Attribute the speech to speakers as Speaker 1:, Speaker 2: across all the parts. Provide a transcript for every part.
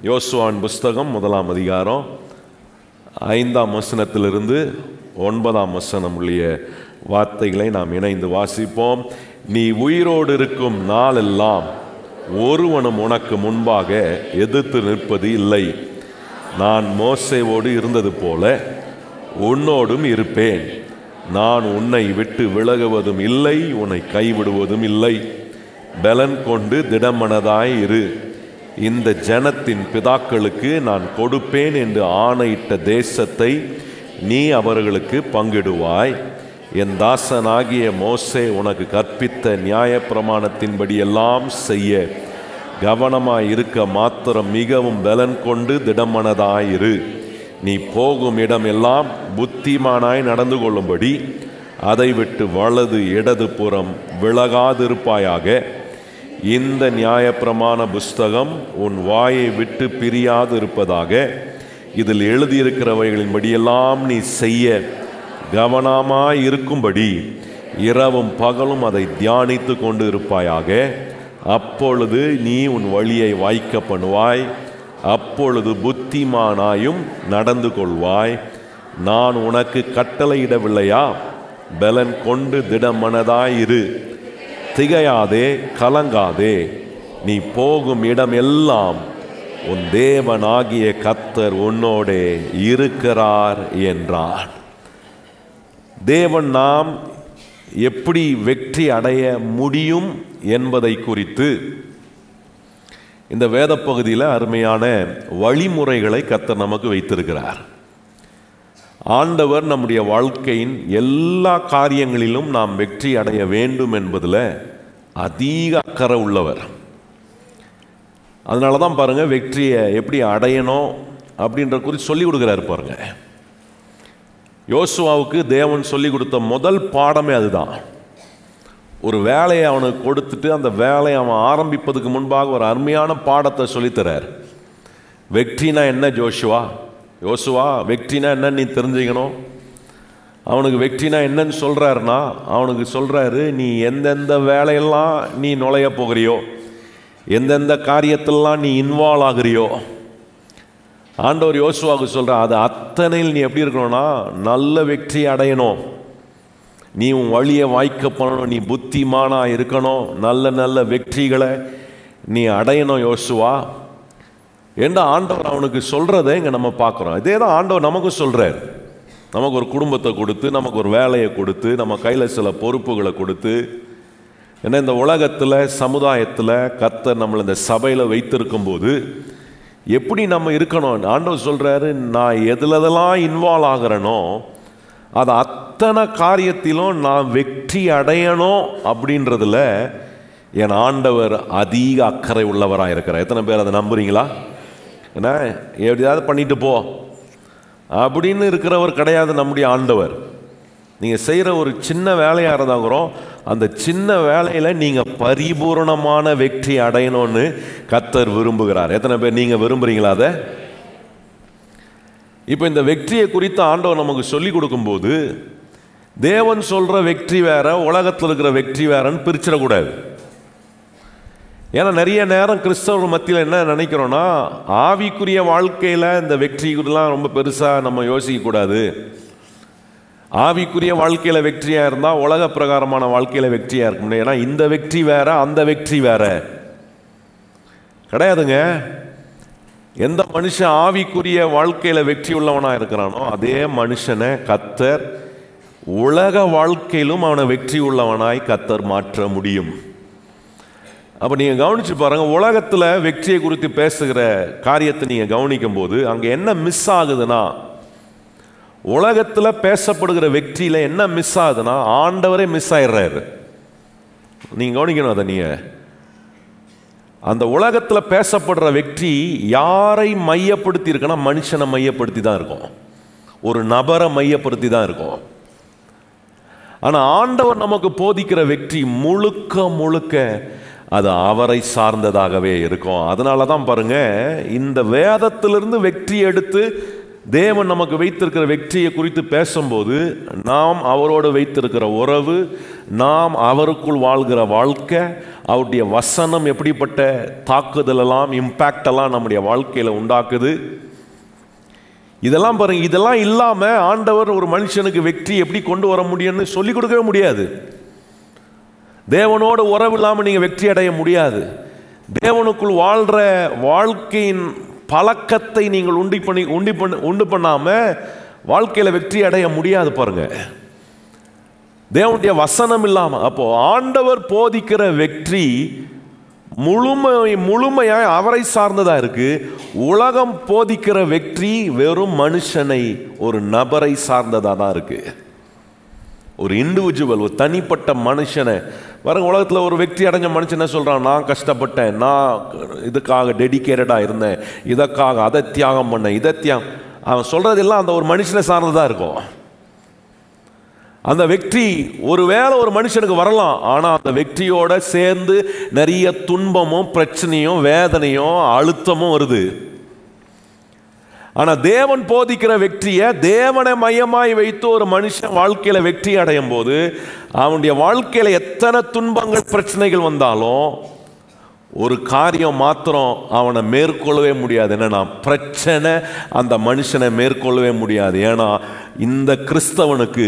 Speaker 1: யோசுவாவின் புஸ்தகம் 1ஆம் அதிகாரம் 5ஆம் வசனத்திலிருந்து 9ஆம் வசனம் உள்ள வார்த்தைகளை நாம் இணைந்து வாசிப்போம். நீ உயிரோடு இருக்கும் நாளெல்லாம் ஒருவனும் உனக்கு முன்பாக எதிர்த்து நிற்பது இல்லை. நான் மோசேவோடு இருந்தது போல உன்னோடும் இருப்பேன். நான் உன்னை விட்டு விலகுவதும் இல்லை, உன்னை கைவிடுவதும் இல்லை. பலன் கொண்டு திடமனதாய் இரு. இந்த ஜனத்தின் பிதாக்களுக்கு நான் கொடுப்பேன் என்று ஆணையிட்ட தேசத்தை நீ அவர்களுக்கு பங்கிடுவாய். என் தாசனாகிய மோசே உனக்கு கற்பித்த நியாயப்பிரமாணத்தின்படி எல்லாம் செய்ய கவனமாய் இருக்க மாத்திரம் மிகவும் பலன் கொண்டு திடமனதாயிரு. நீ போகும் இடம் எல்லாம் புத்திமானாய் நடந்து கொள்ளும்படி அதை விட்டு வலது இடது புறம் விலகாதிருப்பாயாக. இந்த நியாயப்பிரமாண புஸ்தகம் உன் வாயை விட்டு பிரியாது இருப்பதாக. இதில் எழுதியிருக்கிறவைகளின்படியெல்லாம் நீ செய்ய கவனமாய் இருக்கும்படி இரவும் பகலும் அதை தியானித்து கொண்டு இருப்பாயாக. அப்பொழுது நீ உன் வழியை வாய்க்க பண்ணுவாய், அப்பொழுது புத்திமானாயும் நடந்து கொள்வாய். நான் உனக்கு கட்டளையிடவில்லையா? பலன் கொண்டு திடமனதாயிரு. திகையாதே, கலங்காதே. நீ போகும் இடம் எல்லாம் உன் தேவனாகிய கர்த்தர் உன்னோடே இருக்கிறார் என்றார். தேவன் நாம் எப்படி வெற்றி அடைய முடியும் என்பதை குறித்து இந்த வேத பகுதியில் அருமையான வழிமுறைகளை கர்த்தர் நமக்கு வைத்திருக்கிறார். ஆண்டவர் நம்முடைய வாழ்க்கையின் எல்லா காரியங்களிலும் நாம் வெற்றி அடைய வேண்டும் என்பதில் அதிக அக்கறை உள்ளவர். அதனால தான் பாருங்கள், வெற்றியை எப்படி அடையணும் அப்படின்ற குறித்து சொல்லி கொடுக்குறாரு பாருங்க. யோசுவாவுக்கு தேவன் சொல்லி கொடுத்த முதல் பாடமே அதுதான். ஒரு வேலையை அவனுக்கு கொடுத்துட்டு அந்த வேலையை அவன் ஆரம்பிப்பதுக்கு முன்பாக ஒரு அருமையான பாடத்தை சொல்லித்தரார். வெற்றினா என்ன யோசுவா, வெற்றினா என்னன்னு நீ தெரிஞ்சுக்கணும். அவனுக்கு வெற்றினா என்னன்னு சொல்கிறாருன்னா, அவனுக்கு சொல்கிறாரு, நீ எந்தெந்த வேலையெல்லாம் நீ நுழைய போகிறியோ, எந்தெந்த காரியத்திலலாம் நீ இன்வால்வ் ஆகிறியோ, ஆண்டவர் யோசுவாவுக்கு சொல்கிற அது அத்தனையில் நீ எப்படி இருக்கணும்னா நல்ல வெற்றி அடையணும். நீ உன் வழியை வாய்க்க பண்ணணும், நீ புத்திமானாக இருக்கணும், நல்ல நல்ல வெற்றிகளை நீ அடையணும் யோசுவா என்று ஆண்டவர் அவனுக்கு சொல்கிறத இங்கே நம்ம பார்க்குறோம். இதே தான் ஆண்டவர் நமக்கு சொல்கிறார். நமக்கு ஒரு குடும்பத்தை கொடுத்து, நமக்கு ஒரு வேலையை கொடுத்து, நம்ம கையில் சில பொறுப்புகளை கொடுத்து, ஏன்னா இந்த உலகத்தில் சமுதாயத்தில் கர்த்தர் நம்மளை இந்த சபையில் வைத்திருக்கும் போது எப்படி நம்ம இருக்கணும் ஆண்டவர் சொல்கிறாரு. நான் எதுலதெல்லாம் இன்வால்வ் ஆகிறேனோ அது அத்தனை காரியத்திலும் நான் வெற்றி அடையணும் அப்படின்றதுல என் ஆண்டவர் அதிக அக்கறை உள்ளவராக இருக்கிறார். எத்தனை பேர் அதை நம்புறீங்களா? ஏன்னா எப்படியாவது பண்ணிட்டு போ அப்படின்னு இருக்கிறவர் கிடையாது நம்முடைய ஆண்டவர். நீங்கள் செய்கிற ஒரு சின்ன வேலையாக இருந்தாங்கிறோம், அந்த சின்ன வேலையில் நீங்கள் பரிபூர்ணமான வெற்றி அடையணும்னு கர்த்தர் விரும்புகிறார். எத்தனை பேர் நீங்கள் விரும்புகிறீங்களா அதை? இப்போ இந்த வெற்றியை குறித்து ஆண்டவர் நமக்கு சொல்லி கொடுக்கும்போது தேவன் சொல்கிற வெற்றி வேற, உலகத்தில் இருக்கிற வெற்றி வேறன்னு பிரிச்சிடக்கூடாது. ஏன்னா நிறைய நேரம் கிறிஸ்தவர்கள் மத்தியில் என்ன நினைக்கிறோன்னா, ஆவிக்குரிய வாழ்க்கையில் இந்த வெற்றிலாம் ரொம்ப பெருசாக நம்ம யோசிக்கக்கூடாது. ஆவிக்குரிய வாழ்க்கையில் வெற்றியாக இருந்தால் உலக பிரகாரமான வாழ்க்கையில் வெற்றியாக இருக்க முடியும். ஏன்னா இந்த வெற்றி வேற, அந்த வெற்றி வேற கிடையாதுங்க. எந்த மனுஷன் ஆவிக்குரிய வாழ்க்கையில் வெற்றி உள்ளவனாக இருக்கிறானோ அதே மனுஷனை கர்த்தர் உலக வாழ்க்கையிலும் அவனை வெற்றி உள்ளவனாய் கர்த்தர் மாற்ற முடியும். அப்போ நீங்கள் கவனித்து பாருங்கள், உலகத்தில் வெற்றியை குறித்து பேசுகிற காரியத்தை நீங்கள் கவனிக்கும் போது அங்கே என்ன மிஸ் ஆகுதுன்னா, உலகத்தில் பேசப்படுகிற வெற்றியில் என்ன மிஸ் ஆகுதுன்னா ஆண்டவரே மிஸ் ஆயிடுறாரு. நீங்கள் கவனிக்கணும் அதை. நீங்கள் அந்த உலகத்தில் பேசப்படுற வெற்றி யாரை மையப்படுத்தி இருக்குன்னா மனுஷனை மையப்படுத்தி தான் இருக்கும், ஒரு நபரை மையப்படுத்தி தான் இருக்கும். ஆனால் ஆண்டவர் நமக்கு போதிக்கிற வெற்றி முழுக்க முழுக்க அது அவரை சார்ந்ததாகவே இருக்கும். அதனால தான் பாருங்க, இந்த வேதத்திலிருந்து வெற்றி எடுத்து தேவன் நமக்கு வைத்திருக்கிற வெற்றியை குறித்து பேசும்போது நாம் அவரோடு வைத்திருக்கிற உறவு, நாம் அவருக்குள் வாழ்கிற வாழ்க்கை, அவருடைய வசனம் எப்படிப்பட்ட தாக்குதலெல்லாம் இம்பேக்டெல்லாம் நம்முடைய வாழ்க்கையில் உண்டாக்குது. இதெல்லாம் பாருங்க, இதெல்லாம் இல்லாமல் ஆண்டவர் ஒரு மனுஷனுக்கு வெற்றி எப்படி கொண்டு வர முடியும்னு சொல்லிக் கொடுக்கவே முடியாது. தேவனோட உறவு இல்லாமல் நீங்கள் வெற்றி அடைய முடியாது. தேவனுக்குள் வாழ்கிற வாழ்க்கையின் பழக்கத்தை நீங்கள் உண்டு பண்ணாமல் வாழ்க்கையில் வெற்றி அடைய முடியாது. பாருங்க, தேவனுடைய வசனம் இல்லாமல். அப்போ ஆண்டவர் போதிக்கிற வெற்றி முழுமையாய் அவரை சார்ந்ததாக இருக்கு. உலகம் போதிக்கிற வெற்றி வெறும் மனுஷனை, ஒரு நபரை சார்ந்ததாக தான் இருக்கு. ஒரு இண்டிவிஜுவல், ஒரு தனிப்பட்ட மனுஷனை வர உலகத்தில் ஒரு வெற்றி அடைஞ்ச மனுஷன் என்ன சொல்கிறான்? நான் கஷ்டப்பட்டேன், நான் இதுக்காக டெடிக்கேட்டடாக இருந்தேன், இதற்காக அதை தியாகம் பண்ணேன், இதை தியாகம். அவன் சொல்கிறதெல்லாம் அந்த ஒரு மனுஷனை சார்ந்ததாக இருக்கும். அந்த வெற்றி ஒருவேளை ஒரு மனுஷனுக்கு வரலாம், ஆனால் அந்த வெற்றியோட சேர்ந்து நிறைய துன்பமும் பிரச்சனையும் வேதனையும் அழுத்தமும் வருது. ஆனால் தேவன் போதிக்கிற வெற்றியை தேவனை மையமாய் வைத்து ஒரு மனுஷன் வாழ்க்கையில் வெற்றி அடையும் போது அவனுடைய வாழ்க்கையில் எத்தனை துன்பங்கள் பிரச்சனைகள் வந்தாலும் ஒரு காரியம் மாத்திரம் அவனை மேற்கொள்ளவே முடியாது. என்னன்னா, பிரச்சனை அந்த மனுஷனை மேற்கொள்ளவே முடியாது. ஏன்னா இந்த கிறிஸ்தவனுக்கு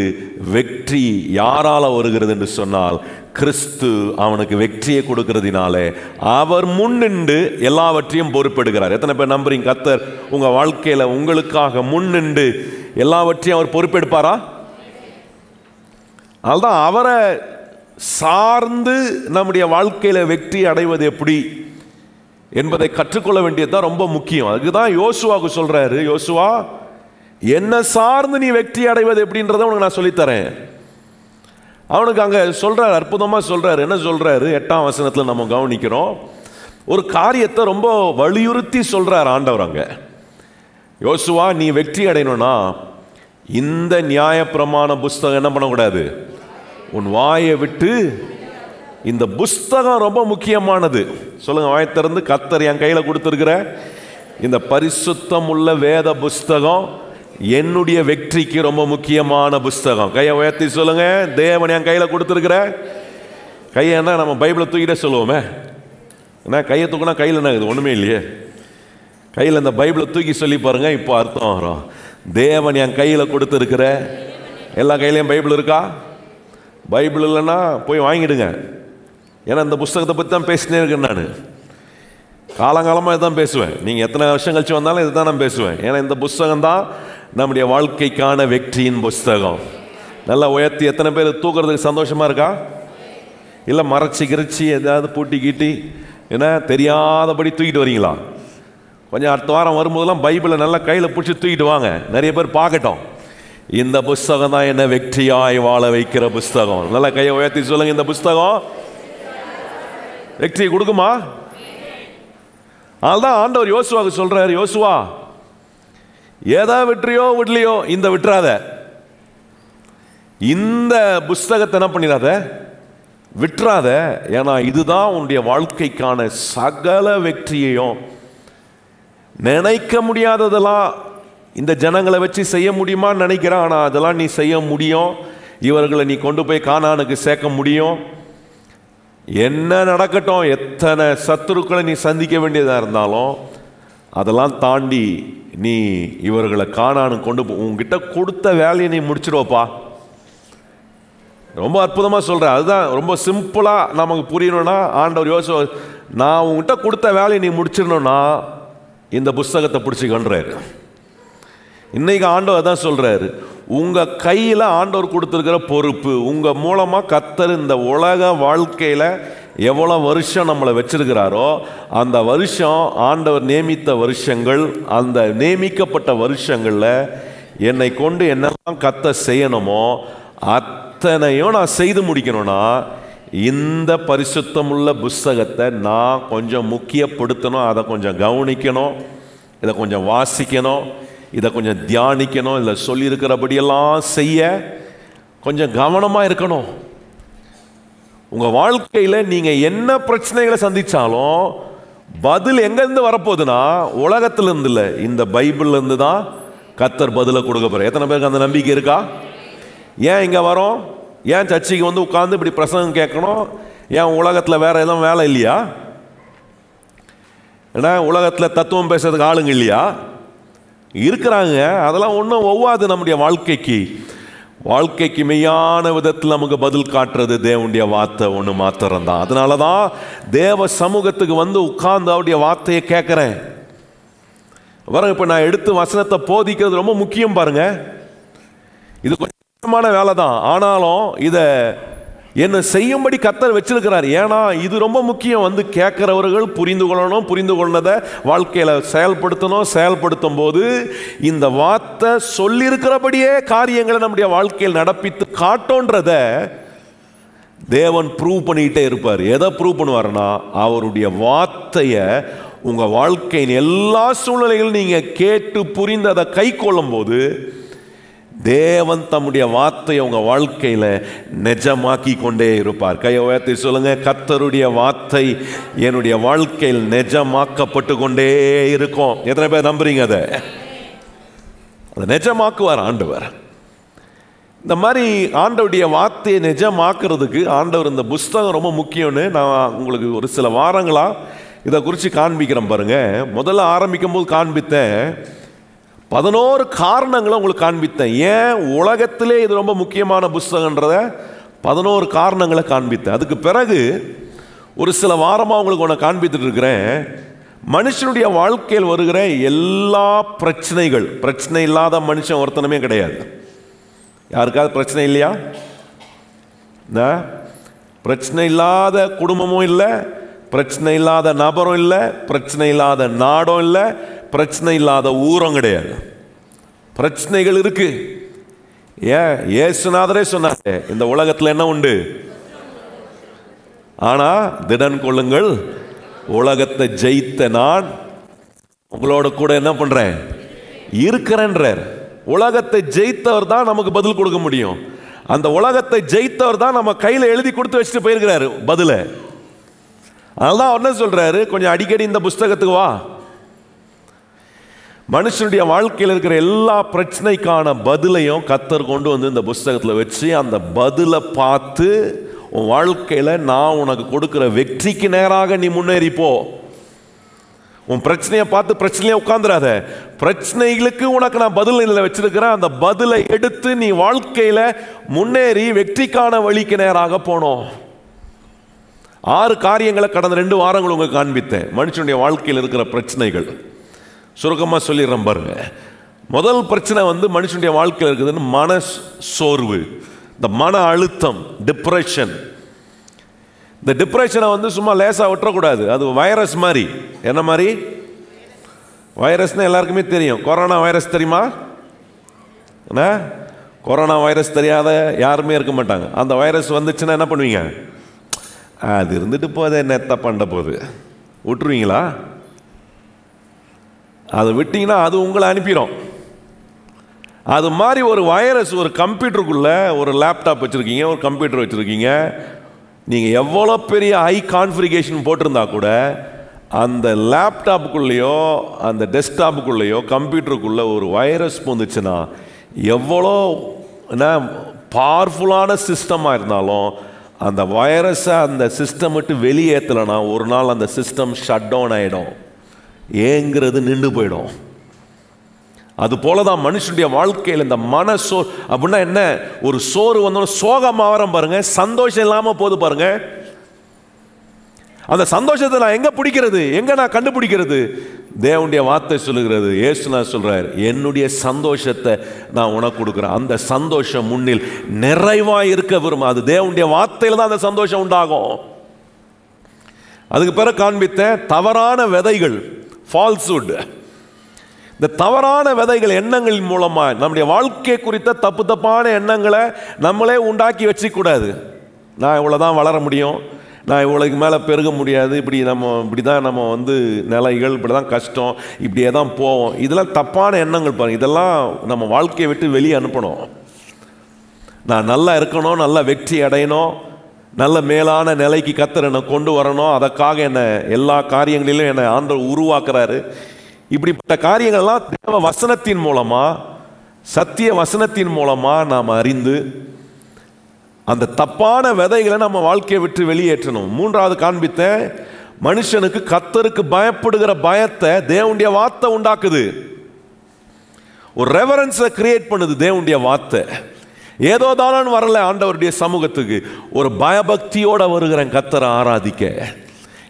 Speaker 1: வெற்றி யாரால வருகிறது என்று சொன்னால், கிறிஸ்து அவனுக்கு வெற்றியை கொடுக்கிறதுனாலே அவர் முன்னின்று எல்லாவற்றையும் பொறுப்பெடுக்கிறார். எத்தனை பேர் நம்புறீங்க? கர்த்தர் உங்க வாழ்க்கையில உங்களுக்காக முன்னின்று எல்லாவற்றையும் அவர் பொறுப்பெடுப்பாரா? அதுதான் அவரை சார்ந்து நம்முடைய வாழ்க்கையில வெற்றி அடைவது எப்படி என்பதை கற்றுக்கொள்ள வேண்டியதுதான் ரொம்ப முக்கியம். அதுக்குதான் யோசுவாவுக்கு சொல்றாரு, யோசுவா என்ன சார்ந்து நீ வெற்றி அடைவது எப்படின்றத உனக்கு நான் சொல்லித்தரேன். அவனுக்கு அங்க சொல்றாரு, அற்புதமா சொல்றாரு. என்ன சொல்றாரு? 8ஆம் வசனத்துல நம்ம கவனிக்கிறோம். ஒரு காரியத்தை ரொம்ப வலியுறுத்தி சொல்றார் ஆண்டவர் அங்க. யோசுவா, நீ வெற்றி அடையணும்னா இந்த நியாயப்பிரமாண புஸ்தகம் என்ன பண்ணக்கூடாது? உன் வாயை விட்டு. இந்த புஸ்தகம் ரொம்ப முக்கியமானது. சொல்லுங்க, வாயை திறந்து. கர்த்தர் என் கையில கொடுத்திருக்கிற இந்த பரிசுத்தம் உள்ள வேத புஸ்தகம் என்னுடைய வெற்றிக்கு ரொம்ப முக்கியமான புஸ்தகம். கையை உயர்த்தி சொல்லுங்க, தேவன் என் கையில கொடுத்திருக்கிற. கையை என்ன நம்ம பைபிளை தூக்கிட்டே சொல்லுவோமே, என்ன கையை தூக்குனா கையில் என்ன இருக்குது? ஒண்ணுமே இல்லையே. கையில் இந்த பைபிளை தூக்கி சொல்லி பாருங்க, இப்போ அர்த்தம் வரும். தேவன் என் கையில கொடுத்திருக்கிற. எல்லா கையிலையும் பைபிள் இருக்கா? பைபிள் இல்லைன்னா போய் வாங்கிடுங்க. ஏன்னா இந்த புஸ்தகத்தை பற்றி தான் பேசினே இருக்கேன் நான். காலங்காலமாக இதுதான் பேசுவேன். நீங்கள் எத்தனை வருஷம் கழிச்சு வந்தாலும் இதுதான் நான் பேசுவேன். ஏன்னா இந்த புஸ்தகம் தான் நம்முடைய வாழ்க்கைக்கான வெற்றியின் புஸ்தகம். நல்லா உயர்த்தி. எத்தனை பேர் தூக்குறதுக்கு சந்தோஷமா இருக்கா? இல்லை மறைச்சி கிரிச்சி ஏதாவது பூட்டி கீட்டி ஏன்னா தெரியாதபடி தூக்கிட்டு வரீங்களா? கொஞ்சம் அடுத்த வாரம் வரும்போதெல்லாம் பைபிளை நல்லா கையில் பிடிச்சி தூக்கிட்டு வாங்க, நிறைய பேர் பார்க்கட்டும். இந்த புஸ்தகம் தான் என்ன வெற்றியாய் வாழ வைக்கிற புஸ்தகம். நல்லா கையை உயர்த்தி சொல்லுங்க, இந்த புஸ்தகம் வெற்றியை கொடுக்குமா? அதுதான் ஆண்டவர் யோசுவாவுக்கு சொல்றாரு, யோசுவா ஏதா வெற்றியோ விடலையோ இந்த விட்டுறாத, இந்த புஸ்தகத்தை என்ன பண்ணிடாத, விட்டுறாத. ஏன்னா இதுதான் உன்னுடைய வாழ்க்கைக்கான சகல வெற்றியையும். நினைக்க முடியாததெல்லாம் இந்த ஜனங்களை வச்சு செய்ய முடியுமான்னு நினைக்கிறான். ஆனால் அதெல்லாம் நீ செய்ய முடியும். இவர்களை நீ கொண்டு போய் கானானுக்கு சேர்க்க முடியும். என்ன நடக்கட்டும், எத்தனை சத்துருக்களை நீ சந்திக்க வேண்டியதாக இருந்தாலும் அதெல்லாம் தாண்டி நீ இவர்களை கானானுக்கு கொண்டு உங்ககிட்ட கொடுத்த வேலையை நீ முடிச்சிடுவப்பா. ரொம்ப அற்புதமாக சொல்கிறேன். அதுதான் ரொம்ப சிம்பிளாக நமக்கு புரியணும்னா, ஆண்டவர் யோசுவா, நான் உங்ககிட்ட கொடுத்த வேலையை நீ முடிச்சிடணும்னா இந்த புஸ்தகத்தை பிடிச்சிக்கன்றாரு. இன்னைக்கு ஆண்டவர் தான் சொல்றாரு, உங்க கையில ஆண்டவர் கொடுத்திருக்கிற பொறுப்பு, உங்க மூலமா கர்த்தர் இந்த உலக வாழ்க்கையில எவ்வளவு வருஷம் நம்மளை வச்சிருக்கிறாரோ அந்த வருஷம் ஆண்டவர் நியமித்த வருஷங்கள். அந்த நியமிக்கப்பட்ட வருஷங்கள்ல என்னை கொண்டு என்னெல்லாம் கர்த்தர் செய்யணுமோ அத்தனையும் நான் செய்து முடிக்கணும்னா இந்த பரிசுத்தமுள்ள புஸ்தகத்தை நான் கொஞ்சம் முக்கியப்படுத்தணும், அதை கொஞ்சம் கவனிக்கணும், இதை கொஞ்சம் வாசிக்கணும், இதை கொஞ்சம் தியானிக்கணும், இல்லை சொல்லியிருக்கிறபடியெல்லாம் செய்ய கொஞ்சம் கவனமாக இருக்கணும். உங்கள் வாழ்க்கையில் நீங்கள் என்ன பிரச்சனைகளை சந்தித்தாலும் பதில் எங்கேருந்து வரப்போகுதுன்னா உலகத்திலேருந்து இல்லை, இந்த பைபிள்லேருந்து தான் கர்த்தர் பதிலை கொடுக்க போறார். எத்தனை பேருக்கு அந்த நம்பிக்கை இருக்கா? ஏன் இங்கே வரோம்? ஏன் சர்ச்சைக்கு வந்து உட்கார்ந்து இப்படி பிரசங்கம் கேட்கணும்? ஏன் உலகத்தில் வேற எதுவும் வேலை இல்லையா? ஏன்னா உலகத்தில் தத்துவம் பேசுறதுக்கு ஆளுங்க இல்லையா? இருக்கிறாங்க. அதெல்லாம் ஒன்றும் ஒவ்வாது நம்முடைய வாழ்க்கைக்கு. வாழ்க்கைக்கு மெய்யான விதத்தில் நமக்கு பதில் காட்டுறது தேவனுடைய வார்த்தை ஒன்று மாத்திரம்தான். அதனால தான் தேவ சமூகத்துக்கு வந்து உட்கார்ந்து அவருடைய வார்த்தையை கேட்குறேன். பாருங்க, இப்போ நான் எடுத்து வசனத்தை போதிக்கிறது ரொம்ப முக்கியம். பாருங்க, இது கொஞ்சம் முக்கியமான வேலை தான். ஆனாலும் இதை என்ன செய்யும்படி கர்த்தர் வச்சிருக்கிறார். ஏன்னா இது ரொம்ப முக்கியம். வந்து கேட்கிறவர்கள் புரிந்து கொள்ளணும், புரிந்து கொண்டதை வாழ்க்கையில செயல்படுத்தணும். செயல்படுத்தும் போது இந்த வார்த்தை சொல்லியிருக்கிறபடியே காரியங்களை நம்முடைய வாழ்க்கையில் நடப்பித்து காட்டோன்றத தேவன் ப்ரூவ் பண்ணிக்கிட்டே இருப்பார். எதை ப்ரூவ் பண்ணுவார்னா, அவருடைய வார்த்தையை உங்க வாழ்க்கையின் எல்லா சூழ்நிலைகளும் நீங்க கேட்டு புரிந்து அதை கை கொள்ளும் போது தேவன் தம்முடைய வார்த்தையை உங்க வாழ்க்கையில நிஜமாக்கி கொண்டே இருப்பார். கையை உயர்த்தி சொல்லுங்க, கர்த்தருடைய வார்த்தை என்னுடைய வாழ்க்கையில் நிஜமாக்கப்பட்டு கொண்டே இருக்கும். எத்தனை பேர் நம்புறீங்க? அதை நிஜமாக்குவார் ஆண்டவர். இந்த மாதிரி ஆண்டவருடைய வார்த்தையை நிஜமாக்குறதுக்கு ஆண்டவர் இந்த புஸ்தகம் ரொம்ப முக்கியம்னு நான் உங்களுக்கு ஒரு சில வாரங்களா இதை குறித்து காண்பிக்கிறேன். பாருங்க, முதல்ல ஆரம்பிக்கும் போது காண்பித்தேன் 11 காரணங்களை உங்களுக்கு காண்பித்தேன். ஏன் உலகத்திலே இது ரொம்ப முக்கியமான புஸ்தகன்றத 11 காரணங்களை காண்பித்தேன். அதுக்கு பிறகு ஒரு சில வாரமாக உங்களுக்கு ஒன்று காண்பித்துட்டு இருக்கிறேன். மனுஷனுடைய வாழ்க்கையில் வருகிற எல்லா பிரச்சனைகள், பிரச்சனை இல்லாத மனுஷன் ஒருத்தனுமே கிடையாது. யாருக்காவது பிரச்சனை இல்லையா? பிரச்சனை இல்லாத குடும்பமும் இல்லை, பிரச்சனை இல்லாத நபரும் இல்லை, பிரச்சனை இல்லாத நாடும் இல்லை, பிரச்சனை இல்லாத ஊரும் கிடையாது. பிரச்சனைகள் இருக்கு. ஏன் இயேசுநாதரே சொன்னாரு, இந்த உலகத்தில் என்ன உண்டு? ஆனா திடன் கொள்ளுங்கள், உலகத்தை ஜெயித்த நான் உங்களோட கூட என்ன பண்றேன்? இருக்கிறேன்றார். உலகத்தை ஜெயித்தவர் தான் நமக்கு பதில் கொடுக்க முடியும். அந்த உலகத்தை ஜெயித்தவர் தான் நம்ம கையில் எழுதி கொடுத்து வச்சுட்டு போயிருக்கிறாரு பதில. அதனால என்ன சொல்றாரு, கொஞ்சம் அடிக்கடி இந்த புஸ்தகத்துக்கு வா. மனுஷனுடைய வாழ்க்கையில் இருக்கிற எல்லா பிரச்சனைக்கான பதிலையும் கர்த்தர் கொண்டு வந்து இந்த புஸ்தகத்தில் வச்சு அந்த பதிலை பார்த்து உன் வாழ்க்கையில் நான் உனக்கு கொடுக்கிற வெற்றிக்கு நேராக நீ முன்னேறிப்போ. உன் பிரச்சனையை பார்த்து பிரச்சனையை உட்கார்ந்துடாத. பிரச்சனைகளுக்கு உனக்கு நான் பதில் வச்சிருக்கிறேன். அந்த பதிலை எடுத்து நீ வாழ்க்கையில் முன்னேறி வெற்றிக்கான வழிக்கு நேராக போனோம். 6 காரியங்களை கடந்த 2 வாரங்கள் உங்களுக்கு காண்பித்தேன். மனுஷனுடைய வாழ்க்கையில் இருக்கிற பிரச்சனைகள் சுருக்கமாக சொல்லிடுறேன் பாருங்க. முதல் பிரச்சனை வந்து மனுஷனுடைய வாழ்க்கையில் இருக்குதுன்னு மன சோர்வு, இந்த மன அழுத்தம், டிப்ரெஷன். இந்த டிப்ரெஷனை வந்து சும்மா லேசாக விட்டுறக்கூடாது. அது வைரஸ் மாதிரி. என்ன மாதிரி? வைரஸ்னால் எல்லாருக்குமே தெரியும். கொரோனா வைரஸ் தெரியுமா? என்ன கொரோனா வைரஸ் தெரியாத யாருமே இருக்க மாட்டாங்க. அந்த வைரஸ் வந்துச்சுன்னா என்ன பண்ணுவீங்க? அது இருந்துட்டு போதே, என்னத்த பண்ண போகுது, விட்டுருவீங்களா? அதை விட்டீங்கன்னா அது உங்களை அனுப்பிடும். அது மாதிரி ஒரு வைரஸ் ஒரு கம்ப்யூட்டருக்குள்ள, ஒரு லேப்டாப் வச்சுருக்கீங்க, ஒரு கம்ப்யூட்டர் வச்சுருக்கீங்க, நீங்கள் எவ்வளோ பெரிய ஹை கான்ஃபிகரேஷன் போட்டிருந்தா கூட அந்த லேப்டாப்புக்குள்ளேயோ அந்த டெஸ்க்டாப்புக்குள்ளேயோ கம்ப்யூட்டருக்குள்ளே ஒரு வைரஸ் போந்துச்சுன்னா எவ்வளோ பவர்ஃபுல்லான சிஸ்டமாக இருந்தாலும் அந்த வைரஸை அந்த சிஸ்டம் விட்டு வெளியேற்றலைன்னா ஒரு நாள் அந்த சிஸ்டம் ஷட் டவுன் ஆகிடும், ஏங்கிறது நின்று போயிடும். அது போல தான் மனுஷனுடைய வாழ்க்கையில் இந்த மன சோர் அப்படின்னா என்ன? ஒரு சோறு வந்தோம், சோகமாக வரோம் பாருங்க, சந்தோஷம் இல்லாமல் போது பாருங்க. அந்த சந்தோஷத்தை நான் எங்க பிடிக்கிறது? எங்க நான் கண்டுபிடிக்கிறது? தேவனுடைய வார்த்தை சொல்லுகிறது. இயேசுநாதர் சொல்றார், என்னுடைய சந்தோஷத்தை நான் உனக்கு கொடுக்குறேன். அந்த சந்தோஷம் முன்னில் நிறைவாக இருக்க விரும்ப. அது தேவனுடைய வார்த்தையில் தான் அந்த சந்தோஷம் உண்டாகும். அதுக்கு பிறகு காண்பித்த தவறான விதைகள், ஃபால்ஸ்வுட். இந்த தவறான விதைகள் எண்ணங்களின் மூலமாக நம்முடைய வாழ்க்கை குறித்த தப்பு தப்பான எண்ணங்களை நம்மளே உண்டாக்கி வச்சுக்கூடாது. நான் இவ்வளோதான் வளர முடியும், நான் இவ்வளோக்கு மேலே பெருக முடியாது, இப்படி தான் நம்ம வந்து நிலைகள், இப்படி தான் கஷ்டம், இப்படியே தான் போவோம். இதெல்லாம் தப்பான எண்ணங்கள் பாருங்கள். இதெல்லாம் நம்ம வாழ்க்கையை விட்டு வெளியே அனுப்பணும். நான் நல்லா இருக்கணும், நல்லா வெற்றி அடையணும், நல்ல மேலான நிலைக்கு கர்த்தர் என்னை கொண்டு வரணும், அதற்காக என்னை எல்லா காரியங்களிலும் என்னை ஆண்டவர் உருவாக்குறாரு. இப்படிப்பட்ட காரியங்கள்லாம் தேவ வசனத்தின் மூலமா, சத்திய வசனத்தின் மூலமா நாம் அறிந்து அந்த தப்பான விதைகளை நம்ம வாழ்க்கையை விட்டு வெளியேற்றணும். மூன்றாவது காண்பித்த மனுஷனுக்கு கர்த்தருக்கு பயப்படுகிற பயத்தை தேவனுடைய வார்த்தை உண்டாக்குது. ஒரு ரெவரன்ஸை கிரியேட் பண்ணுது தேவனுடைய வார்த்தை. ஏதோ தானு வரல ஆண்டவருடைய சமூகத்துக்கு, ஒரு பயபக்தியோட வருகிறேன் கர்த்தரை ஆராதிக்க.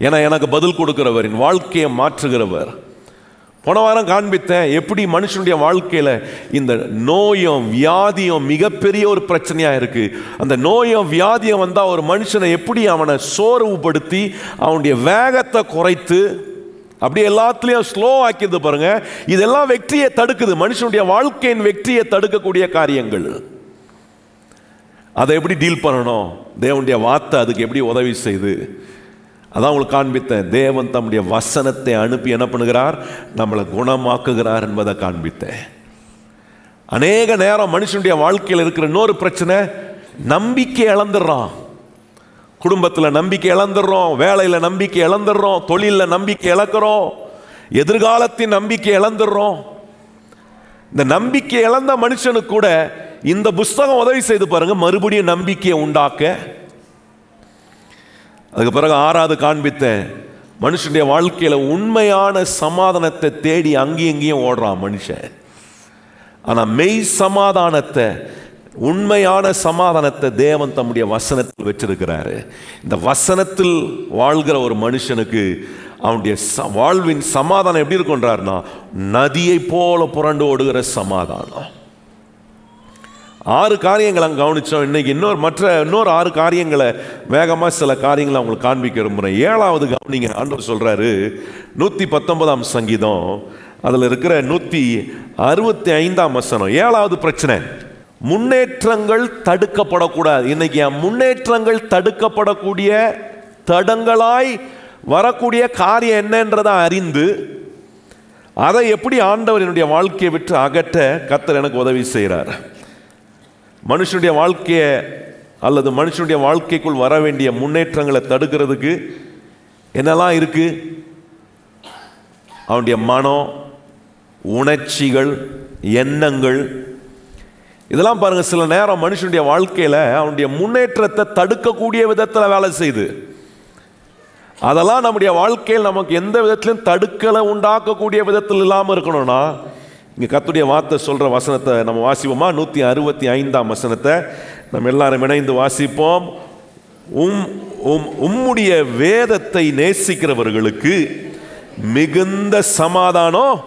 Speaker 1: ஏன்னா எனக்கு பதில் கொடுக்கிறவர், என் வாழ்க்கையை மாற்றுகிறவர். போன வாரம் காண்பித்தேன் எப்படி மனுஷனுடைய வாழ்க்கையில் இந்த நோயும் வியாதியும் மிகப்பெரிய ஒரு பிரச்சனையாக இருக்குது. அந்த நோயும் வியாதியும் வந்தால் ஒரு மனுஷனை எப்படி அவனை சோர்வுபடுத்தி அவனுடைய வேகத்தை குறைத்து அப்படியே எல்லாத்துலேயும் ஸ்லோ ஆக்கிது பாருங்க. இதெல்லாம் வெற்றியை தடுக்குது, மனுஷனுடைய வாழ்க்கையின் வெற்றியை தடுக்கக்கூடிய காரியங்கள். அதை எப்படி டீல் பண்ணணும், தேவனுடைய வார்த்தை அதுக்கு எப்படி உதவி செய்து, அதான் உங்களுக்கு காண்பித்தேன். தேவன் தம்முடைய வசனத்தை அனுப்பி என்ன பண்ணுகிறார், நம்மளை குணமாக்குகிறார் என்பதை காண்பித்தேன். அநேக நேரம் மனுஷனுடைய வாழ்க்கையில் இருக்கிற இன்னொரு பிரச்சனை, நம்பிக்கை இழந்துடுறான். குடும்பத்தில் நம்பிக்கை இழந்துடுறோம், வேலையில் நம்பிக்கை இழந்துடுறோம், தொழிலில் நம்பிக்கை இழக்கிறோம், எதிர்காலத்தின் நம்பிக்கை இழந்துடுறோம். இந்த நம்பிக்கை இழந்த மனுஷனுக்கு கூட இந்த புஸ்தகம் உதவி செய்து பாருங்க, மறுபடியும் நம்பிக்கையை உண்டாக்க. அதுக்கு பிறகு ஆறாவது காண்பித்தேன், மனுஷனுடைய வாழ்க்கையில் உண்மையான சமாதானத்தை தேடி அங்கேயும் இங்கேயும் ஓடுறான் மனுஷன். ஆனால் மெய் சமாதானத்தை, உண்மையான சமாதானத்தை தேவன் தம்முடைய வசனத்தில் வச்சிருக்கிறாரு. இந்த வசனத்தில் வாழ்கிற ஒரு மனுஷனுக்கு அவனுடைய வாழ்வின் சமாதானம் எப்படி இருக்குன்றார்னா, நதியை போல புரண்டு ஓடுகிற சமாதானம். 6 காரியங்களை அங்கே கவனித்தோம். இன்னைக்கு இன்னொரு 6 காரியங்களை வேகமாக சில காரியங்களை அவங்களுக்கு காண்பிக்க விரும்புகிறேன். 7வது கவனிங்க, ஆண்டவர் சொல்கிறாரு 119ஆம் சங்கீதம் அதில் இருக்கிற 165ஆம் வசனம். 7வது பிரச்சனை, முன்னேற்றங்கள் தடுக்கப்படக்கூடாது. இன்னைக்கு முன்னேற்றங்கள் தடுக்கப்படக்கூடிய தடங்களாய் வரக்கூடிய காரியம் என்னன்றதை அறிந்து அதை எப்படி ஆண்டவர் என்னுடைய வாழ்க்கையை விட்டு அகற்ற கர்த்தர் எனக்கு உதவி செய்கிறார். மனுஷனுடைய வாழ்க்கையை அல்லது மனுஷனுடைய வாழ்க்கைக்குள் வர வேண்டிய முன்னேற்றங்களை தடுக்கிறதுக்கு என்னெல்லாம் இருக்கு? அவனுடைய மனம், உணர்ச்சிகள், எண்ணங்கள், இதெல்லாம் பாருங்க. சில நேரம் மனுஷனுடைய வாழ்க்கையில் அவனுடைய முன்னேற்றத்தை தடுக்கக்கூடிய விதத்தில் வேலை செய்யுது. அதெல்லாம் நம்முடைய வாழ்க்கையில் நமக்கு எந்த விதத்திலும் தடுக்கலை உண்டாக்கக்கூடிய விதத்தில் இல்லாமல் இருக்கணும்னா, இங்கே கர்த்தருடைய வார்த்தை சொல்கிற வசனத்தை நம்ம வாசிப்போமா? 165ஆம் வசனத்தை நம்ம எல்லாரும் இணைந்து வாசிப்போம். உம்முடைய வேதத்தை நேசிக்கிறவர்களுக்கு மிகுந்த சமாதானம்.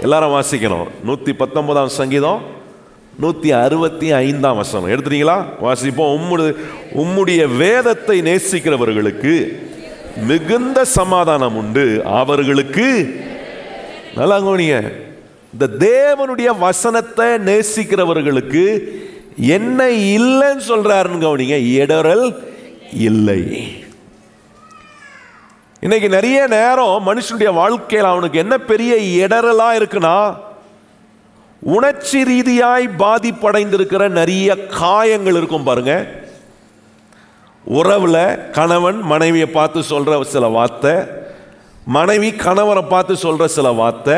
Speaker 1: எல்லாரும் வாசிக்கணும். 119ஆம் சங்கீதம் 165ஆம் வசனம் எடுத்துட்டீங்களா? வாசிப்போம். உம்முடைய வேதத்தை நேசிக்கிறவர்களுக்கு மிகுந்த சமாதானம் உண்டு, அவர்களுக்கு. நல்லா கவனிங்க, இந்த தேவனுடைய வசனத்தை நேசிக்கிறவர்களுக்கு என்ன இல்லைன்னு சொல்றாருன்னு கவனிங்க, இடரல் இல்லை. இன்னைக்கு நிறைய நேரம் மனுஷனுடைய வாழ்க்கையில் அவனுக்கு என்ன பெரிய இடரலா இருக்குன்னா, உணர்ச்சி ரீதியாய் பாதிப்படைந்திருக்கிற நிறைய காயங்கள் இருக்கும் பாருங்க. உறவுல கணவன் மனைவியை பார்த்து சொல்ற சில வார்த்தை, மனைவி கணவரை பார்த்து சொல்ற சில வார்த்தை,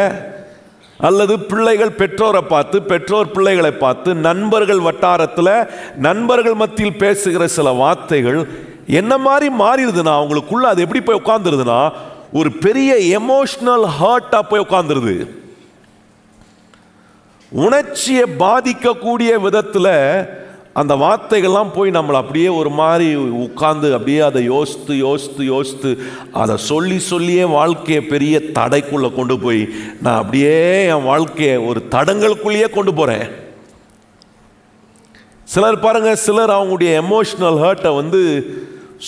Speaker 1: அல்லது பிள்ளைகள் பெற்றோரை பார்த்து, பெற்றோர் பிள்ளைகளை பார்த்து, நண்பர்கள் வட்டாரத்தில் நண்பர்கள் மத்தியில் பேசுகிற சில வார்த்தைகள் என்ன மாதிரி மாறிடுதுன்னா, அவங்களுக்குள்ள அது எப்படி போய் உட்கார்ந்துருதுன்னா, ஒரு பெரிய எமோஷனல் ஹர்ட்டா போய் உட்கார்ந்துருது. உணர்ச்சியை பாதிக்கக்கூடிய விதத்தில் அந்த வார்த்தைகள்லாம் போய் நம்மளை அப்படியே ஒரு மாதிரி உட்கார்ந்து அப்படியே அதை யோசித்து யோசித்து யோசித்து அதை சொல்லி சொல்லியே வாழ்க்கையை பெரிய தடைக்குள்ளே கொண்டு போய் நான் அப்படியே என் வாழ்க்கையை ஒரு தடங்களுக்குள்ளேயே கொண்டு போகிறேன். சிலர் பாருங்க, சிலர் அவங்களுடைய எமோஷனல் ஹர்ட்டை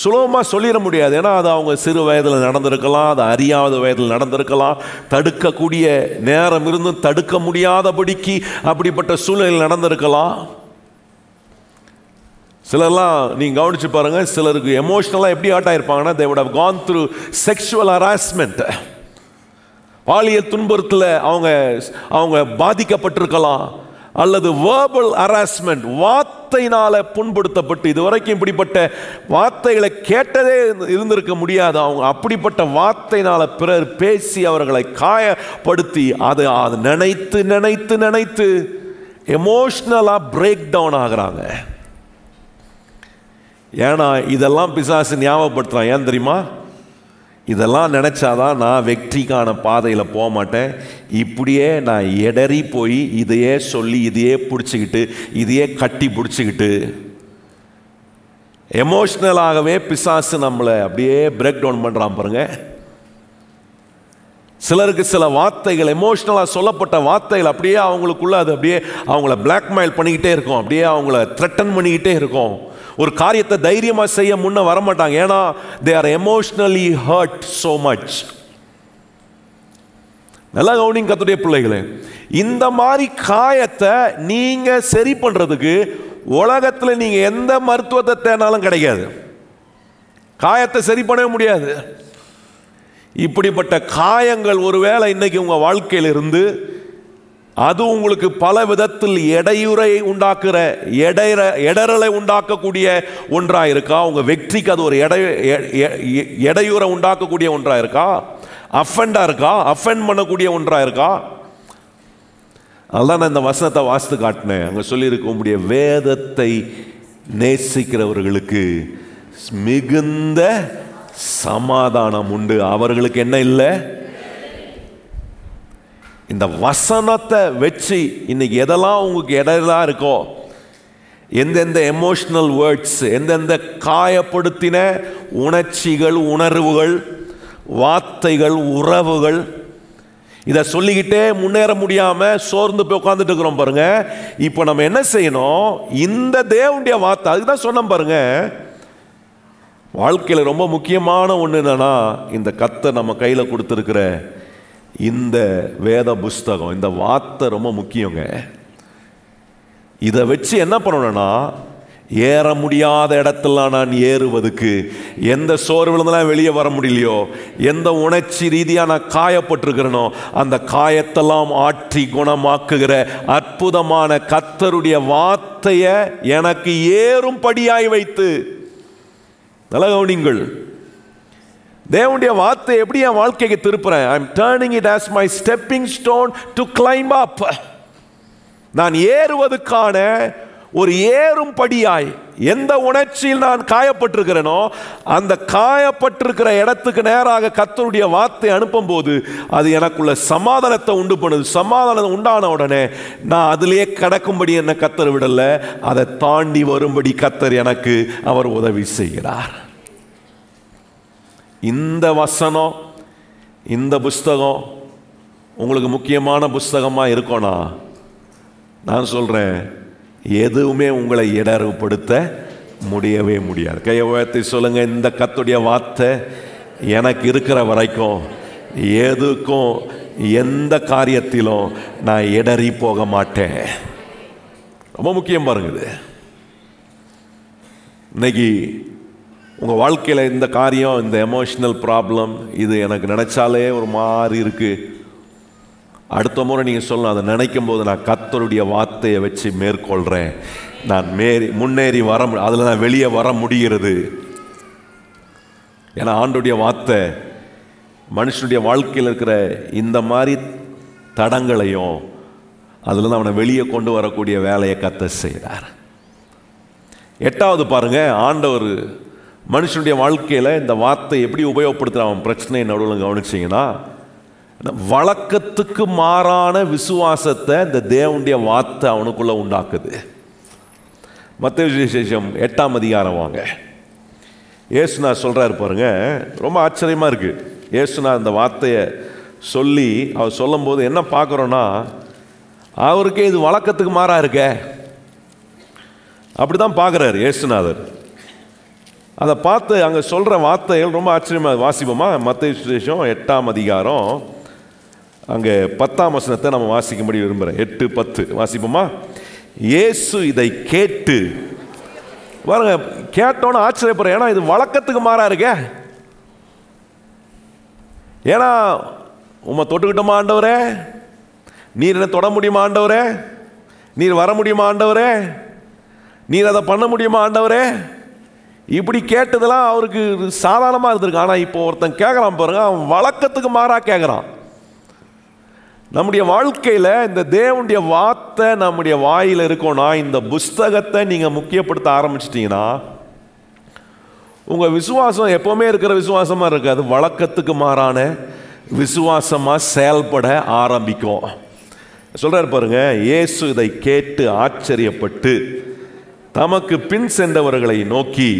Speaker 1: சுலபமாக சொல்லிட முடியாது. ஏன்னா அது அவங்க சிறு வயதில் நடந்திருக்கலாம், அது அறியாத வயதில் நடந்திருக்கலாம், தடுக்கக்கூடிய நேரம் இருந்தும் தடுக்க முடியாதபடிக்கு அப்படிப்பட்ட சூழ்நிலை நடந்திருக்கலாம். சிலர்லாம் நீங்கள் கவனிச்சு பாருங்க, சிலருக்கு எமோஷனலாக எப்படி hurt ஆகிருப்பாங்கன்னா, they would have gone through sexual harassment, பாலியல் துன்புறுத்தல அவங்க பாதிக்கப்பட்டிருக்கலாம். அல்லது வேர்பல் ஹராஸ்மெண்ட், வார்த்தையினால புண்படுத்தப்பட்டு, இதுவரைக்கும் இப்படிப்பட்ட வார்த்தைகளை கேட்டதே இருந்திருக்க முடியாது. அவங்க அப்படிப்பட்ட வார்த்தையினால பிறர் பேசி அவர்களை காயப்படுத்தி அதை நினைத்து நினைத்து நினைத்து எமோஷனலா பிரேக் டவுன் ஆகுறாங்க. ஏன்னா இதெல்லாம் பிசாசு ஞாபகப்படுத்துறான். ஏன் தெரியுமா? இதெல்லாம் நினைச்சாதான் நான் வெற்றிக்கான பாதையில் போக மாட்டேன். இப்படியே நான் இடறி போய் இதையே சொல்லி இதையே பிடிச்சிக்கிட்டு இதையே கட்டி பிடிச்சிக்கிட்டு எமோஷ்னலாகவே பிசாசு நம்மளை அப்படியே பிரேக் டவுன் பண்ணுறான் பாருங்க. சிலருக்கு சில வார்த்தைகள், எமோஷ்னலாக சொல்லப்பட்ட வார்த்தைகள் அப்படியே அவங்களுக்குள்ள அது அப்படியே அவங்கள பிளாக்மெயில் பண்ணிக்கிட்டே இருக்கும், அப்படியே அவங்கள த்ரெட்டன் பண்ணிக்கிட்டே இருக்கும். ஒரு காரியத்தை தைரியமாக செய்ய முன்ன வரமாட்டாங்க. ஏன்னா they are emotionally hurt so much. நல்லா கவனிங்க கர்த்தருடைய பிள்ளைகளே, இந்த மாதிரி காயத்தை நீங்க சரி பண்றதுக்கு உலகத்தில் நீங்க எந்த மருத்துவத்தை தேனாலும் கிடைக்காது. காயத்தை சரி பண்ணவே முடியாது. இப்படிப்பட்ட காயங்கள் ஒருவேளை இன்னைக்கு உங்க வாழ்க்கையில் இருந்து அது உங்களுக்கு பல விதத்தில் இடையூறை உண்டாக்குற இடரலை உண்டாக்கக்கூடிய ஒன்றாக இருக்கா? உங்க வெற்றிக்கு அது ஒரு இடையூறை உண்டாக்கக்கூடிய ஒன்றாக இருக்கா? அஃபெண்டா இருக்கா? அஃபெண்ட் பண்ணக்கூடிய ஒன்றாக இருக்கா? அதுதான் நான் இந்த வசனத்தை வாசித்து காட்டினேன். அங்கே சொல்லியிருக்க உங்களுடைய வேதத்தை நேசிக்கிறவர்களுக்கு மிகுந்த சமாதானம் உண்டு, அவர்களுக்கு என்ன இல்லை. இந்த வசனத்தை வச்சு இன்னைக்கு எதெல்லாம் உங்களுக்கு இடையிலா இருக்கோ, எந்தெந்த எமோஷனல் வேர்ட்ஸ், எந்தெந்த காயப்படுத்தின உணர்ச்சிகள், உணர்வுகள், வார்த்தைகள், உறவுகள், இதை சொல்லிக்கிட்டே முன்னேற முடியாம சோர்ந்து போய் உட்கார்ந்துட்டு இருக்கிறோம் பாருங்க. இப்போ நம்ம என்ன செய்யணும்? இந்த தேவனுடைய வார்த்தை, அதுதான் சொன்னோம் பாருங்க. வாழ்க்கையில் ரொம்ப முக்கியமான ஒன்று என்னன்னா, இந்த கர்த்தர் நம்ம கையில் கொடுத்துருக்கிற இந்த வேத புஸ்தகம், இந்த வார்த்தை ரொம்ப முக்கியங்க. இதை வச்சு என்ன பண்ணணும்னா, ஏற முடியாத இடத்துல நான் ஏறுவதுக்கு, எந்த சோர்வுலாம் வெளியே வர முடியலையோ, எந்த உணர்ச்சி ரீதியாக நான் காயப்பட்டிருக்கிறேனோ அந்த காயத்தெல்லாம் ஆற்றி குணமாக்குகிற அற்புதமான கர்த்தருடைய வார்த்தையை எனக்கு ஏறும்படியாய் வைத்து, நல்ல கவனிங்கள், தேவனுடைய வார்த்தை எப்படி என் வாழ்க்கைக்கு திருப்புறேன்? I am turning it as my stepping stone to climb up. நான் ஏறுவதற்கான ஒரு ஏறும்படியாய், எந்த உணர்ச்சியில் நான் காயப்பட்டிருக்கிறேனோ அந்த காயப்பட்டிருக்கிற இடத்துக்கு நேராக கர்த்தருடைய வார்த்தை அனுப்பும் போது அது எனக்குள்ள சமாதானத்தை உண்டு பண்ணுது. சமாதானம் உண்டான உடனே நான் அதிலேயே கடக்கும்படி என்ன கர்த்தர் விடல, அதை தாண்டி வரும்படி கர்த்தர் எனக்கு அவர் உதவி செய்கிறார். இந்த வசனம், இந்த புஸ்தகம் உங்களுக்கு முக்கியமான புஸ்தகமாக இருக்கோனா, நான் சொல்கிறேன், எதுவுமே உங்களை இடர்படுத்த முடியவே முடியாது. கையை உயர்த்தி சொல்லுங்க, இந்த கர்த்தருடைய வார்த்தை எனக்கு இருக்கிற வரைக்கும் எதுக்கும் எந்த காரியத்திலும் நான் இடறி போக மாட்டேன். ரொம்ப முக்கியம் பாருங்க இது. இன்னைக்கு உங்கள் வாழ்க்கையில் இந்த காரியம், இந்த எமோஷனல் ப்ராப்ளம், இது எனக்கு நினச்சாலே ஒரு மாதிரி இருக்குது. அடுத்த முறை நீங்கள் சொல்லணும், அதை நினைக்கும் போது நான் கர்த்தருடைய வார்த்தையை வச்சு மேற்கொள்கிறேன், நான் முன்னேறி வர, அதில் நான் வெளியே வர முடிகிறது. ஏன்னா ஆண்டவருடைய வார்த்தை மனுஷனுடைய வாழ்க்கையில் இருக்கிற இந்த மாதிரி தடங்களையும் அதில் அவனை வெளியே கொண்டு வரக்கூடிய வேலையை கர்த்தர் செய்கிறார். 8வது பாருங்க, ஆண்டவர் மனுஷனுடைய வாழ்க்கையில் இந்த வார்த்தை எப்படி உபயோகப்படுத்துகிற அவன் பிரச்சனை நடுவில் கவனிச்சிங்கன்னா, வழக்கத்துக்கு மாறான விசுவாசத்தை இந்த தேவனுடைய வார்த்தை அவனுக்குள்ள உண்டாக்குது. மத்தேயு சுவிசேஷம் 8ஆம் அதிகாரம் வாங்க. இயேசுனா சொல்றாரு பாருங்க, ரொம்ப ஆச்சரியமா இருக்கு. இயேசுனா இந்த வார்த்தையை சொல்லி அவர் சொல்லும் போது என்ன பார்க்குறோன்னா, அவருக்கே இது வழக்கத்துக்கு மாறா இருக்க, அப்படிதான் பார்க்குறாரு இயேசுநாதர். அதை பார்த்து அங்கே சொல்கிற வார்த்தைகள் ரொம்ப ஆச்சரியமாக. வாசிப்போமா? மத்தேயு சுவிசேஷம் 8ஆம் அதிகாரம் அங்கே 10ஆம் வசனத்தை நம்ம வாசிக்கும்படி விரும்புகிறேன். 8:10 வாசிப்போமா? இயேசு இதை கேட்டு, பாருங்க, கேட்டோன்னு ஆச்சரியப்படுறேன். ஏன்னா இது வழக்கத்துக்கு மாறா இருக்க. ஏன்னா உம்மை தொட்டுக்கிட்டோமா ஆண்டவரே, நீர் என்ன தொட முடியுமா ஆண்டவரே, நீர் வர முடியுமா ஆண்டவரே, நீர் அதை பண்ண முடியுமா ஆண்டவரே, இப்படி கேட்டதெல்லாம் அவருக்கு சாதாரணமாக இருந்திருக்கு. ஆனால் இப்போ ஒருத்தன் கேட்குறான் பாருங்க, அவன் வழக்கத்துக்கு மாறாக கேட்குறான். நம்முடைய வாழ்க்கையில் இந்த தேவனுடைய வார்த்தை நம்முடைய வாயில் இருக்கோன்னா, இந்த புஸ்தகத்தை நீங்கள் முக்கியப்படுத்த ஆரம்பிச்சிட்டிங்கன்னா உங்கள் விசுவாசம் எப்போவுமே இருக்கிற விசுவாசமாக இருக்காது, வழக்கத்துக்கு மாறான விசுவாசமாக செயல்பட ஆரம்பிக்கும். சொல்கிறார் பாருங்க, இயேசு இதை கேட்டு ஆச்சரியப்பட்டு தமக்கு பின் சென்றவர்களை நோக்கி,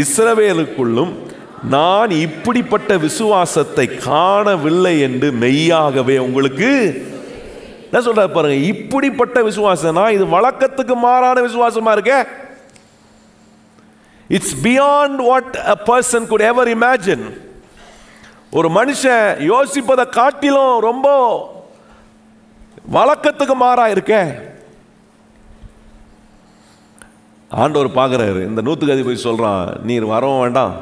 Speaker 1: இஸ்ரவேலுக்குள்ளும் நான் இப்படிப்பட்ட விசுவாசத்தை காணவில்லை என்று மெய்யாகவே உங்களுக்கு என்ன சொல்றாரு பாருங்க. இப்படிப்பட்ட விசுவாசம்னா இது வழக்கத்துக்கு மாறான விசுவாசமா இருக்க. It's beyond what a person could ever imagine. ஒரு மனுஷன் யோசிப்பதை காட்டிலும் ரொம்ப வழக்கத்துக்கு மாறா இருக்க. ஆண்டவர் பார்க்குறாரு, இந்த 100க்கு அதிபதி சொல்றான், நீர் வரவும் வேண்டாம்,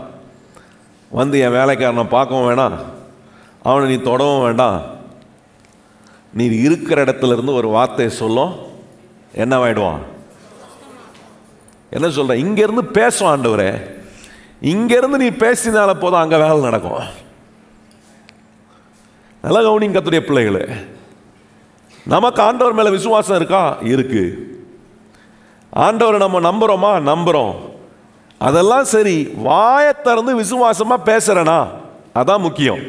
Speaker 1: வந்து என் வேலைக்காரனை பார்க்கவும் வேண்டாம், அவனை நீ தொடவும் வேண்டாம், நீ இருக்கிற இடத்துல இருந்து ஒரு வார்த்தையை சொல்லும், என்னவாயிடுவான்? என்ன சொல்ற? இங்கிருந்து பேசும் ஆண்டவரே, இங்கிருந்து நீ பேசினால போதும் அங்கே வேலை நடக்கும். நல்லா கவனிங்க கர்த்தருடைய பிள்ளைகளே, நமக்கு ஆண்டவர் மேல விசுவாசம் இருக்கா? இருக்கு. ஆண்டவரை நம்ம நம்புறோமா? நம்புறோம். அதெல்லாம் சரி, வாயை திறந்து விசுவாசமா பேசுறேனா? அதான் முக்கியம்.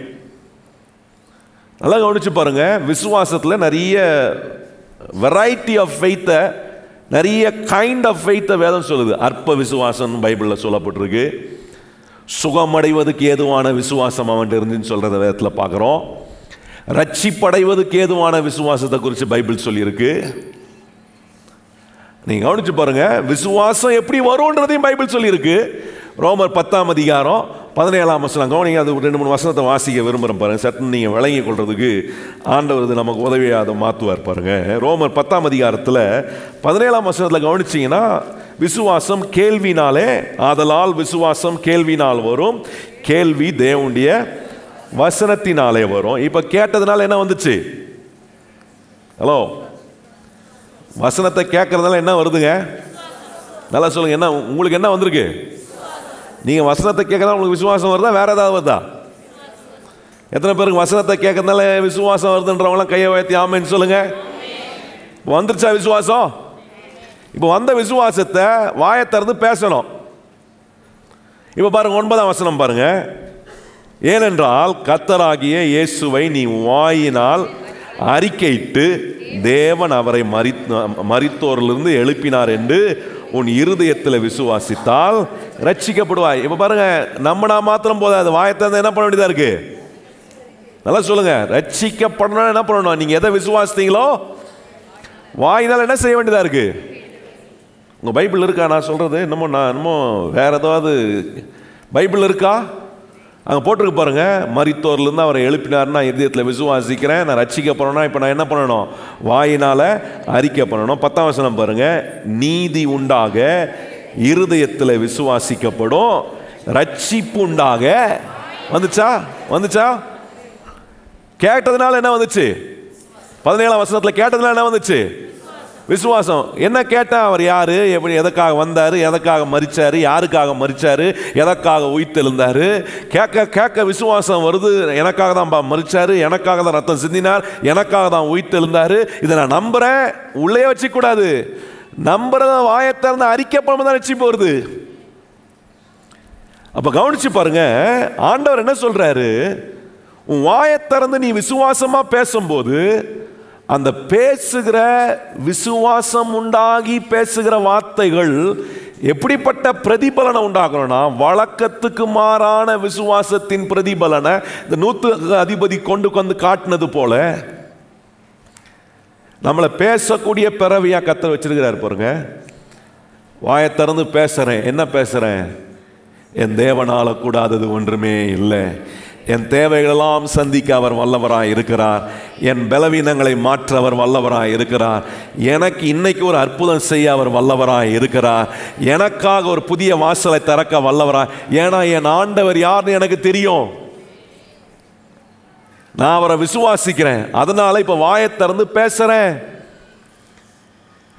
Speaker 1: நல்லா கவனிச்சு பாருங்க, விசுவாசத்தில் நிறைய வெரைட்டி ஆஃப் ஃபெய்த்தை, நிறைய கைண்ட் ஆஃப் ஃபெய்த்தை வேதம் சொல்லுது. அற்ப விசுவாசம் பைபிளில் சொல்லப்பட்டிருக்கு. சுகமடைவதுக்கு ஏதுவான விசுவாசம் அவன் இருந்துன்னு சொல்றத வேதத்தில் பார்க்குறோம். ரட்சிப்படைவதுக்கு ஏதுவான விசுவாசத்தை குறித்து பைபிள் சொல்லியிருக்கு. நீங்க கவனிச்சு பாருங்க, விசுவாசம் எப்படி வரும்ன்றதையும் பைபிள் சொல்லியிருக்கு. ரோமர் 10ஆம் அதிகாரம் 17ஆம் வசனம் கவனிங்க. அது 2-3 வசனத்தை வாசிக்க விரும்புகிறேன் பாருங்க, சட்டம் நீங்கள் விளங்கி கொள்றதுக்கு ஆண்டவர் இது நமக்கு உதவியாக அதை மாற்றுவார் பாருங்க. ரோமர் 10ஆம் அதிகாரத்தில் 17ஆம் வசனத்தில் கவனிச்சிங்கன்னா, விசுவாசம் கேள்வினாலே, ஆதலால் விசுவாசம் கேள்வினால் வரும், கேள்வி தேவனுடைய வசனத்தினாலே வரும். இப்போ கேட்டதுனால என்ன வந்துச்சு? ஹலோ, வசனத்தை கேட்கறதுனால என்ன வருதுங்க? நல்லா சொல்லுங்க, என்ன உங்களுக்கு என்ன வந்திருக்கு? நீங்க வசனத்தை கேட்கறதா உங்களுக்கு விசுவாசம் வருதா, வேற ஏதாவது வருதா? எத்தனை பேருக்கு வசனத்தை கேட்கறதுனால விசுவாசம் வருதுன்றவங்களாம் கையை உயர்த்தி ஆமென்னு சொல்லுங்க. வந்துருச்சா விசுவாசம்? இப்போ வந்த விசுவாசத்தை வாயை திறந்து பேசணும். இப்போ பாருங்க 9ஆம் வசனம் பாருங்க. ஏனென்றால் கர்த்தராகிய இயேசுவை நீ வாயினால் அறிக்கையிட்டு தேவன் அவரை மரித்தோரிலிருந்து எழுப்பினார் என்று உன் இருதயத்தில் விசுவாசித்தால் ரட்சிக்கப்படுவாய். இப்ப பாருங்க, நம்மனா மாத்திரம் போதாது, வாயத்தை என்ன பண்ண வேண்டியதா இருக்கு? நல்லா சொல்லுங்க, ரட்சிக்கப்படணும். என்ன பண்ணணும்? நீங்க எதை விசுவாசித்தீங்களோ வாயினால் என்ன செய்ய வேண்டியதா இருக்கு? உங்க பைபிள் இருக்கா நான் சொல்றது? என்னமோ வேற ஏதாவது பைபிள் இருக்கா? அங்கே போட்டிருக்கு பாருங்க, மரித்தோர்லேருந்து அவரை எழுப்பினார்னா இதயத்தில் விசுவாசிக்கிறேன், நான் ரட்சிக்கப்படணும்னா இப்போ நான் என்ன பண்ணணும்? வாயினால் அறிக்கை பண்ணணும். 10ஆம் வசனம் பாருங்க, நீதி உண்டாக இருதயத்தில் விசுவாசிக்கப்படும், ரட்சிப்பு உண்டாக. வந்துச்சா? கேட்டதுனால என்ன வந்துச்சு? 17ஆம் வசனத்தில் கேட்டதுனால என்ன வந்துச்சு? விசுவாசம். என்ன கேட்டா? அவர் யாரு, எப்படி, எதற்காக வந்தாரு, எதற்காக மரிச்சாரு, யாருக்காக மரிச்சாரு, எதற்காக உயிர்த்தெழுந்தாரு, கேட்க விசுவாசம் வருது. எனக்காக தான் மரிச்சாரு, எனக்காக தான் ரத்தம் சிந்தினார், எனக்காக தான் உயிர்த்தெழுந்தாரு, இதை நான் நம்புறேன். உள்ளே வச்சு கூடாது, நம்புறத வாயை திறந்து அறிக்கை பண்ண தான் வச்சு போறது. அப்ப கவனிச்சு பாருங்க, ஆண்டவர் என்ன சொல்றாரு? உன் வாயை திறந்து நீ விசுவாசமா பேசும்போது அந்த பேசுகிற விசுவாசம் உண்டாகி பேசுகிற வார்த்தைகள் எப்படிப்பட்ட பிரதிபலனை உண்டாகணும்னா, வழக்கத்துக்கு மாறான விசுவாசத்தின் பிரதிபலனை இந்த 100க்கு அதிபதி கொண்டு வந்து காட்டினது போல நம்மளை பேசக்கூடிய பிறவியா கர்த்தர் வச்சிருக்கிறார் பாருங்க. வாயை திறந்து பேசுறேன். என்ன பேசுறேன்? என் தேவனால கூடாதது ஒன்றுமே இல்லை, என் தேவைகளெல்லாம் சந்திக்க அவர் வல்லவராய் இருக்கிறார், என் பலவீனங்களை மாற்ற அவர் வல்லவராய் இருக்கிறார், எனக்கு இன்னைக்கு ஒரு அற்புதம் செய்ய அவர் வல்லவராய் இருக்கிறார், எனக்காக ஒரு புதிய வாசலை திறக்க வல்லவராய். ஏன்னா என் ஆண்டவர் யாருன்னு எனக்கு தெரியும், நான் அவரை விசுவாசிக்கிறேன், அதனால இப்ப வாயை திறந்து பேசுறேன்.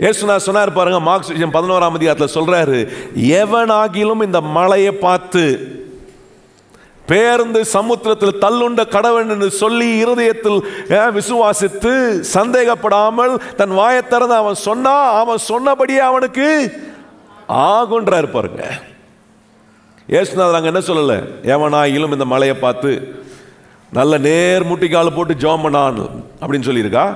Speaker 1: இயேசு சொன்னார் பாருங்க, மார்க் சுவிசேஷம் 11ஆம் அதிகாரத்தில் சொல்றாரு, எவனாகிலும் இந்த மலையை பார்த்து பேர்ந்து சமுத்திரத்தில் தள்ளுண்ட கடவன் என்று சொல்லி இருதயத்தில் விசுவாசித்து சந்தேகப்படாமல் தன் வாயை திறந்து அவன் சொன்னா, அவன் சொன்னபடியே அவனுக்கு ஆகுன்றார் பாருங்க. இயேசுநாதர் அங்க என்ன சொல்லல, எவனாயிலும் இந்த மலையை பார்த்து நல்ல நேர் முட்டிக்கால் போட்டு ஜெபம் பண்ணான் அப்படின்னு சொல்லியிருக்கா?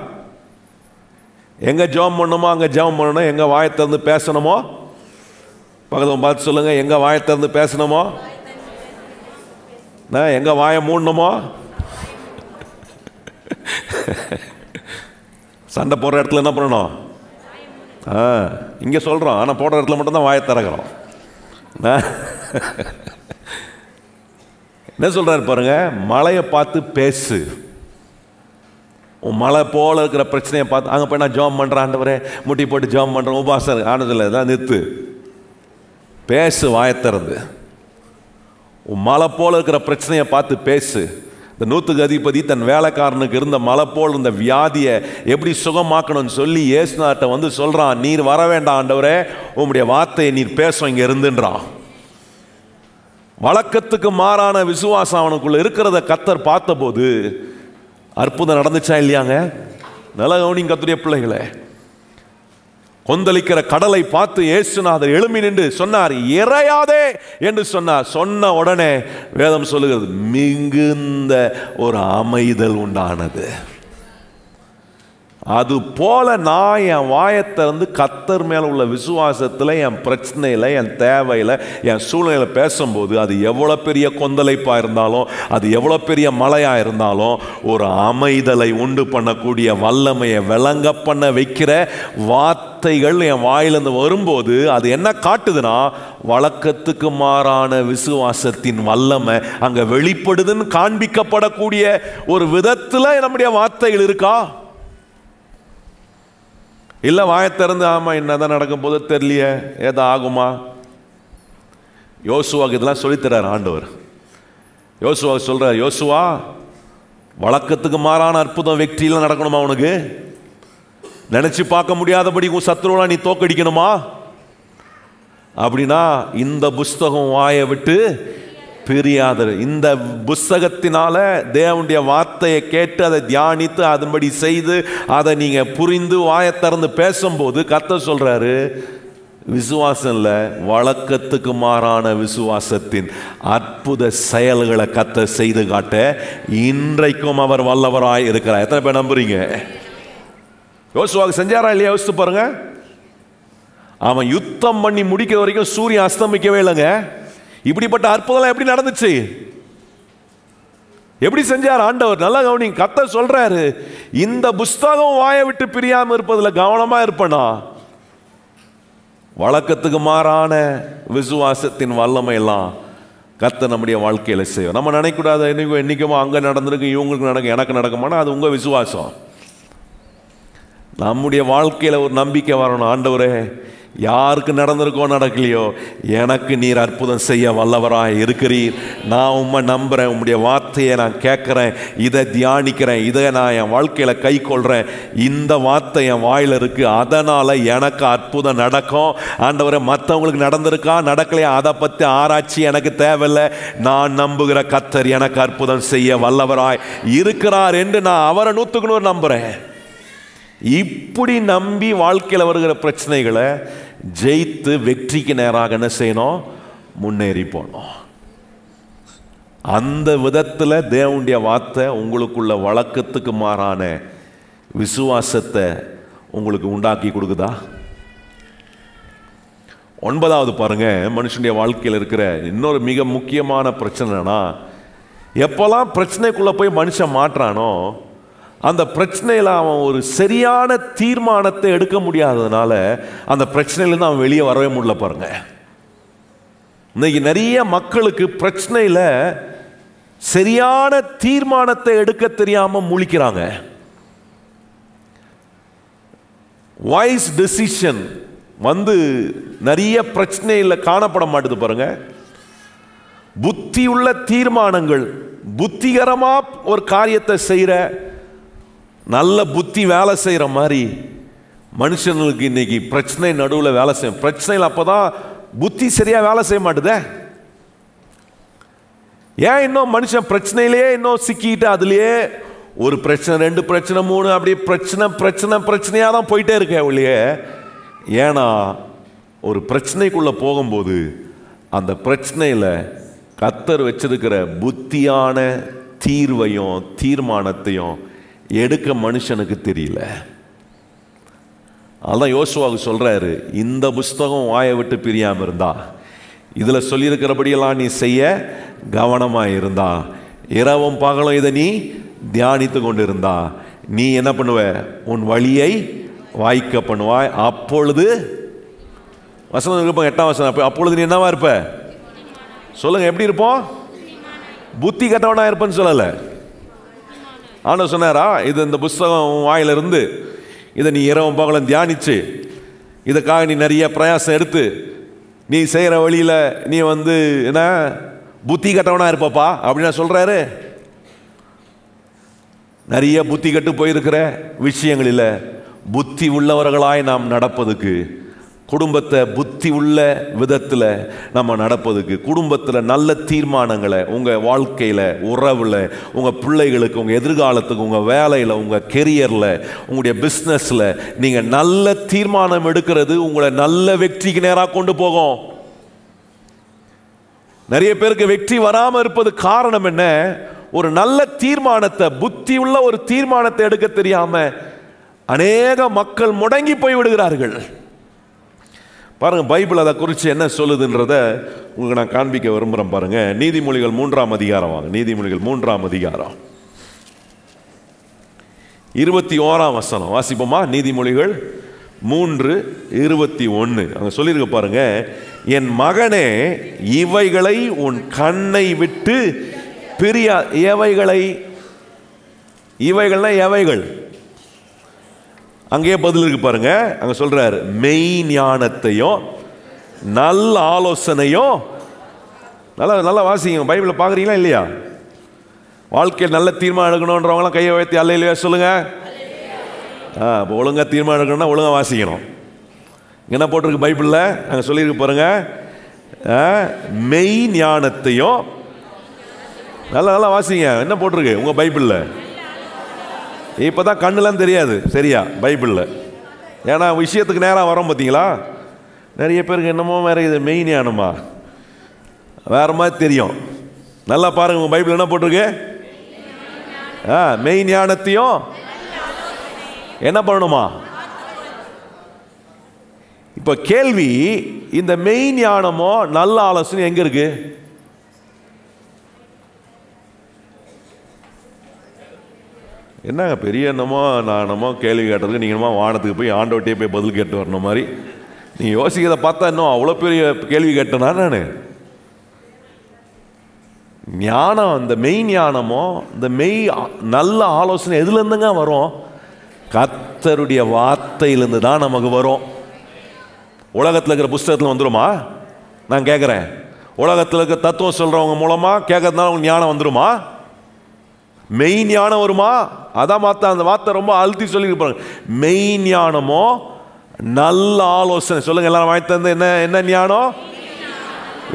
Speaker 1: எங்க ஜெபம் பண்ணணுமோ அங்க ஜெபம் பண்ணணும். எங்க வாயை திறந்து பேசணுமோ, பக்கத்தில் பார்த்து சொல்லுங்க, எங்க வாயை திறந்து பேசணுமோ, எங்க வாயை மூடணுமோ, சண்டை போடுற இடத்துல என்ன பண்ணணும்? இங்க சொல்றோம், ஆனா போடுற இடத்துல மட்டும்தான் வாயை திறக்கிறோம். என்ன சொல்றாரு பாருங்க, மலையை பார்த்து பேசு. உன் மலை போல இருக்கிற பிரச்சனையை பார்த்து அங்கே போய் நான் ஜெபம் பண்ணுறேன், ஆண்டவரே முட்டி போட்டு ஜெபம் பண்ணுறேன், உபாசம் ஆனதில்லை, இதான் நிறுத்து. பேசு, வாயை திறந்து. உன் மலை போல இருக்கிற பிரச்சனையை பார்த்து பேசு. இந்த 100க்கு அதிபதி தன் வேலைக்காரனுக்கு இருந்த மலை போல் இருந்த வியாதியை எப்படி சுகமாக்கணும்னு சொல்லி இயேசுநாட்ட வந்து சொல்றான், நீர் வர வேண்டாம் ஆண்டவரே, உம்முடைய வார்த்தையை நீர் பேசும் இங்க இருந்துன்றான். வழக்கத்துக்கு மாறான விசுவாசம் அவனுக்குள்ள இருக்கிறத கர்த்தர் பார்த்தபோது அற்புதம் நடந்துச்சா இல்லையாங்க? நல்ல கவனிங்க கர்த்தருடைய பிள்ளைகளே. கொந்தளிக்கிற கடலை பார்த்து இயேசுநாதர் எழும்பி நின்று சொன்னார், இறையாதே என்று சொன்னார். சொன்ன உடனே வேதம் சொல்லுகிறது, மிகுந்த ஒரு அமைதல் உண்டானது. அது போல நான் என் வாயை திறந்து கர்த்தர் மேல உள்ள விசுவாசத்தில் என் பிரச்சனையில், என் தேவையில், என் சூழ்நிலையில் பேசும்போது அது எவ்வளோ பெரிய கொந்தளிப்பாக இருந்தாலும், அது எவ்வளோ பெரிய மழையாக இருந்தாலும், ஒரு அமைதலை உண்டு பண்ணக்கூடிய வல்லமையை விளங்க பண்ண வைக்கிற வார்த்தைகள் என் வாயிலிருந்து வரும்போது அது என்ன காட்டுதுன்னா, வழக்கத்துக்கு மாறான விசுவாசத்தின் வல்லமை அங்கே வெளிப்படுதுன்னு காண்பிக்கப்படக்கூடிய ஒரு விதத்தில் நம்முடைய வார்த்தைகள் இருக்கா? இல்லை வாயை திறந்து ஆமாம் என்னதான் நடக்கும் போது தெரியலையே, ஏதோ ஆகுமா? யோசுவாக்கு இதெல்லாம் சொல்லித்தரார் ஆண்டவர். யோசுவா சொல்றார், யோசுவா வழக்கத்துக்கு மாறான அற்புதம் வெற்றியில் நடக்கணுமா? உனக்கு நினைச்சு பார்க்க முடியாதபடி உன் சத்துருவா நீ தோக்கடிக்கணுமா? அப்படின்னா இந்த புஸ்தகம் வாயை விட்டு பிரியாதரு. இந்த புஸ்தகத்தினால தேவனுடைய வார்த்தையை கேட்டு அதை தியானித்து அதன்படி செய்து அதை நீங்க புரிந்து வாயை திறந்து பேசும்போது கர்த்தர் சொல்றாரு, விசுவாசம் இல்லை, வழக்கத்துக்கு மாறான விசுவாசத்தின் அற்புத செயல்களை கர்த்தர் செய்து காட்ட இன்றைக்கும் அவர் வல்லவராய் இருக்கிறார். எத்தனை பேர் நம்புறீங்க? யோசுவாக்கு செஞ்சாரா இல்லையா? யோசித்து பாருங்க. அவன் யுத்தம் பண்ணி முடிக்கிற வரைக்கும் சூரியன் அஸ்தமிக்கவே இல்லைங்க. இப்படிப்பட்ட அற்புதம் எப்படி நடந்துச்சு? எப்படி செஞ்சார் ஆண்டவர்? நல்லா கவனிங்க. கர்த்தர் சொல்றாரு, இந்த புஸ்தகம் வாயை விட்டு பிரியாம இருப்பதுல கவனமா இருப்பனா, வழக்கத்துக்கு மாறான விசுவாசத்தின் வல்லமை எல்லாம் கர்த்தர் நம்முடைய வாழ்க்கையில செய்யும். நம்ம நினைக்கூடாது, என்னைக்குமா அங்க நடந்திருக்கு, இவங்களுக்கு நடக்கும், எனக்கு நடக்குமானா அது உங்க விசுவாசம். நம்முடைய வாழ்க்கையில ஒரு நம்பிக்கை வரணும். ஆண்டவரே, யாருக்கு நடந்திருக்கோ நடக்கலையோ, எனக்கு நீர் அற்புதம் செய்ய வல்லவராய் இருக்கிறீர். நான் உம்மை நம்புறேன், உம்முடைய வார்த்தையை நான் கேட்குறேன், இதை தியானிக்கிறேன், இதை நான் என் வாழ்க்கையில் கை கொள்கிறேன். இந்த வார்த்தை என் வாயில் இருக்குது, அதனால் எனக்கு அற்புதம் நடக்கும். ஆண்டவரே, மற்றவங்களுக்கு நடந்திருக்கா நடக்கலையா அதை பற்றி ஆராய்ச்சி எனக்கு தேவையில்லை. நான் நம்புகிற கர்த்தர் எனக்கு அற்புதம் செய்ய வல்லவராய் இருக்கிறார் என்று நான் அவரை 100க்கு 100 நம்புகிறேன். இப்படி நம்பி வாழ்க்கையில் வருகிற பிரச்சனைகளை ஜெயித்து வெற்றிக்கு நேராக என்ன செய்யணும்? முன்னேறி போனோம். அந்த விதத்தில் தேவனுடைய வார்த்தை உங்களுக்குள்ள வழக்கத்துக்கு மாறான விசுவாசத்தை உங்களுக்கு உண்டாக்கி கொடுக்குதா? 9வது பாருங்க, மனுஷனுடைய வாழ்க்கையில் இருக்கிற இன்னொரு மிக முக்கியமான பிரச்சனைனா, எப்பெல்லாம் பிரச்சனைக்குள்ள போய் மனுஷன் மாற்றானோ அந்த பிரச்சனையில் அவன் ஒரு சரியான தீர்மானத்தை எடுக்க முடியாததுனால அந்த பிரச்சனையிலேருந்து அவன் வெளியே வரவே முடியல. பாருங்க, இன்னைக்கு நிறைய மக்களுக்கு பிரச்சனையில் சரியான தீர்மானத்தை எடுக்க தெரியாம முழிக்கிறாங்க. வாய்ஸ் டெசிஷன் நிறைய பிரச்சனையில் காணப்பட மாட்டுது. பாருங்க, புத்தியுள்ள தீர்மானங்கள், புத்திகரமா ஒரு காரியத்தை செய்யற, நல்ல புத்தி வேலை செய்கிற மாதிரி மனுஷங்களுக்கு இன்னைக்கு பிரச்சனை நடுவில் வேலை செய்யும். பிரச்சனையில் அப்போதான் புத்தி சரியா வேலை செய்ய மாட்டுதே. ஏன் இன்னும் மனுஷன் பிரச்சனையிலேயே இன்னும் சிக்கிட்டு அதுலேயே ஒரு பிரச்சனை, 2 பிரச்சனை, 3 அப்படி பிரச்சனையாக தான் போயிட்டே இருக்கேன் ஒழியே. ஏன்னா ஒரு பிரச்சனைக்குள்ள போகும்போது அந்த பிரச்சனையில் கர்த்தர் வச்சிருக்கிற புத்தியான தீர்வையும் தீர்மானத்தையும் எடுக்க மனுஷனுக்கு தெரியல. அதான் யோசுவாவுக்கு சொல்றாரு, இந்த புஸ்தகம் வாயை விட்டு பிரியாம இருந்தா, இதுல சொல்லியிருக்கிறபடியெல்லாம் நீ செய்ய கவனமா இருந்தா, இரவும் பகலும் இதை நீ தியானித்து கொண்டு இருந்தா, நீ என்ன பண்ணுவ? உன் வழியை வாய்க்க பண்ணுவாய். அப்பொழுது வசனம் இருப்போம், 8ஆம் வசனம், அப்பொழுது நீ என்னவா இருப்ப? சொல்லுங்க, எப்படி இருப்போம்? புத்தி கட்டவனா இருப்பேன்னு சொல்லல. ஆனா சொன்னாரா, இது இந்த புஸ்தகம் வாயிலிருந்து இதை நீ இரவும் பகலும் தியானிச்சு, இதுக்காக நீ நிறைய பிரயாசம் எடுத்து நீ செய்கிற வழியில் நீ என்ன புத்தி கட்டவனா இருப்பப்பா அப்படின்னு சொல்றாரு. நிறைய புத்தி கட்டு போயிருக்கிற விஷயங்களில் புத்தி உள்ளவர்களாய் நாம் நடப்பதுக்கு, குடும்பத்தை புத்தி உள்ள விதத்தில் நம்ம நடப்பதுக்கு, குடும்பத்தில் நல்ல தீர்மானங்களை உங்கள் வாழ்க்கையில், உறவில், உங்கள் பிள்ளைகளுக்கு, உங்கள் எதிர்காலத்துக்கு, உங்கள் வேலையில், உங்கள் கெரியரில், உங்களுடைய பிஸ்னஸில் நீங்கள் நல்ல தீர்மானம் எடுக்கிறது உங்களை நல்ல வெற்றிக்கு நேராக கொண்டு போகும். நிறைய பேருக்கு வெற்றி வராமல் இருப்பது காரணம் என்ன? ஒரு நல்ல தீர்மானத்தை, புத்தி உள்ள ஒரு தீர்மானத்தை எடுக்க தெரியாம அநேக மக்கள் முடங்கி போய் விடுகிறார்கள். பாருங்க, பைபிள் அதை குறித்து என்ன சொல்லுதுன்றத உங்களுக்கு நான் காண்பிக்க விரும்புகிறேன். பாருங்க, நீதிமொழிகள் 3ஆம் அதிகாரம் வாங்க. நீதிமொழிகள் 3ஆம் அதிகாரம் 21ஆம் வசனம் வாசிப்போமா? நீதிமொழிகள் 3:21 அங்க சொல்லியிருக்க பாருங்க, என் மகனே இவைகளை உன் கண்ணை விட்டு பிரியா. எவைகளை? இவைகள்னா எவைகள்? அங்கேயே பதில் இருக்கு பாருங்க. அங்க சொல்றாரு, மெய் ஞானத்தையும் நல்ல ஆலோசனையும். நல்லா நல்லா வாசிங்க, பைபிளை பார்க்குறீங்களா இல்லையா? வாழ்க்கையில் நல்ல தீர்மானம் எடுக்கணுன்றவங்களாம் கையை வைத்து அல்ல இல்லையா சொல்லுங்க. இப்போ ஒழுங்காக தீர்மானம் எடுக்கணும்னா ஒழுங்காக வாசிக்கணும். என்ன போட்டிருக்கு பைபிளில்? அங்கே சொல்லியிருக்கு பாருங்க, மெய் ஞானத்தையும். நல்லா நல்லா வாசிங்க. என்ன போட்டிருக்கு உங்கள் பைபிளில்? இப்போ தான் கண்ணுலாம் தெரியாது சரியா பைபிளில். ஏன்னா விஷயத்துக்கு நேராக வரோம் பார்த்தீங்களா. நிறைய பேருக்கு என்னமோ வேற இது மெய் ஞானமா வேற மாதிரி தெரியும். நல்லா பாருங்க, உங்கள் பைபிள் என்ன போட்டிருக்கு? மெய் ஞானத்தையும் என்ன பண்ணணுமா? இப்போ கேள்வி, இந்த மெய் ஞானமோ நல்ல ஆலோசனை எங்க இருக்கு? என்னங்க பெரிய என்னமோ நான் என்னமோ கேள்வி கேட்டதுக்கு நீங்கள் என்னமோ வானத்துக்கு போய் ஆண்டவட்டையே போய் பதில் கேட்டு வரணும் மாதிரி நீங்கள் யோசிக்கிறத பார்த்தா இன்னும் அவ்வளோ பெரிய கேள்வி கேட்டேனா நான்? ஞானம், இந்த மெய் ஞானமோ இந்த மெய் நல்ல ஆலோசனை எதுலேருந்துங்க வரும்? கர்த்தருடைய வார்த்தையிலிருந்து தான் நமக்கு வரும். உலகத்தில் இருக்கிற புஸ்தகத்தில் வந்துருமா? நான் கேட்குறேன், உலகத்தில் இருக்கிற தத்துவம் சொல்கிறவங்க மூலமாக கேட்கறதுனால உங்களுக்கு ஞானம் வந்துருமா? மெய் ஞானம் வருமா? அதான் மாத்த அந்த வார்த்தை ரொம்ப அழுத்தி சொல்லியிருப்பாங்க. மெய் ஞானமோ நல்ல ஆலோசனை. சொல்லுங்க எல்லாரும் வாங்கி தந்து. என்ன என்ன ஞானம்?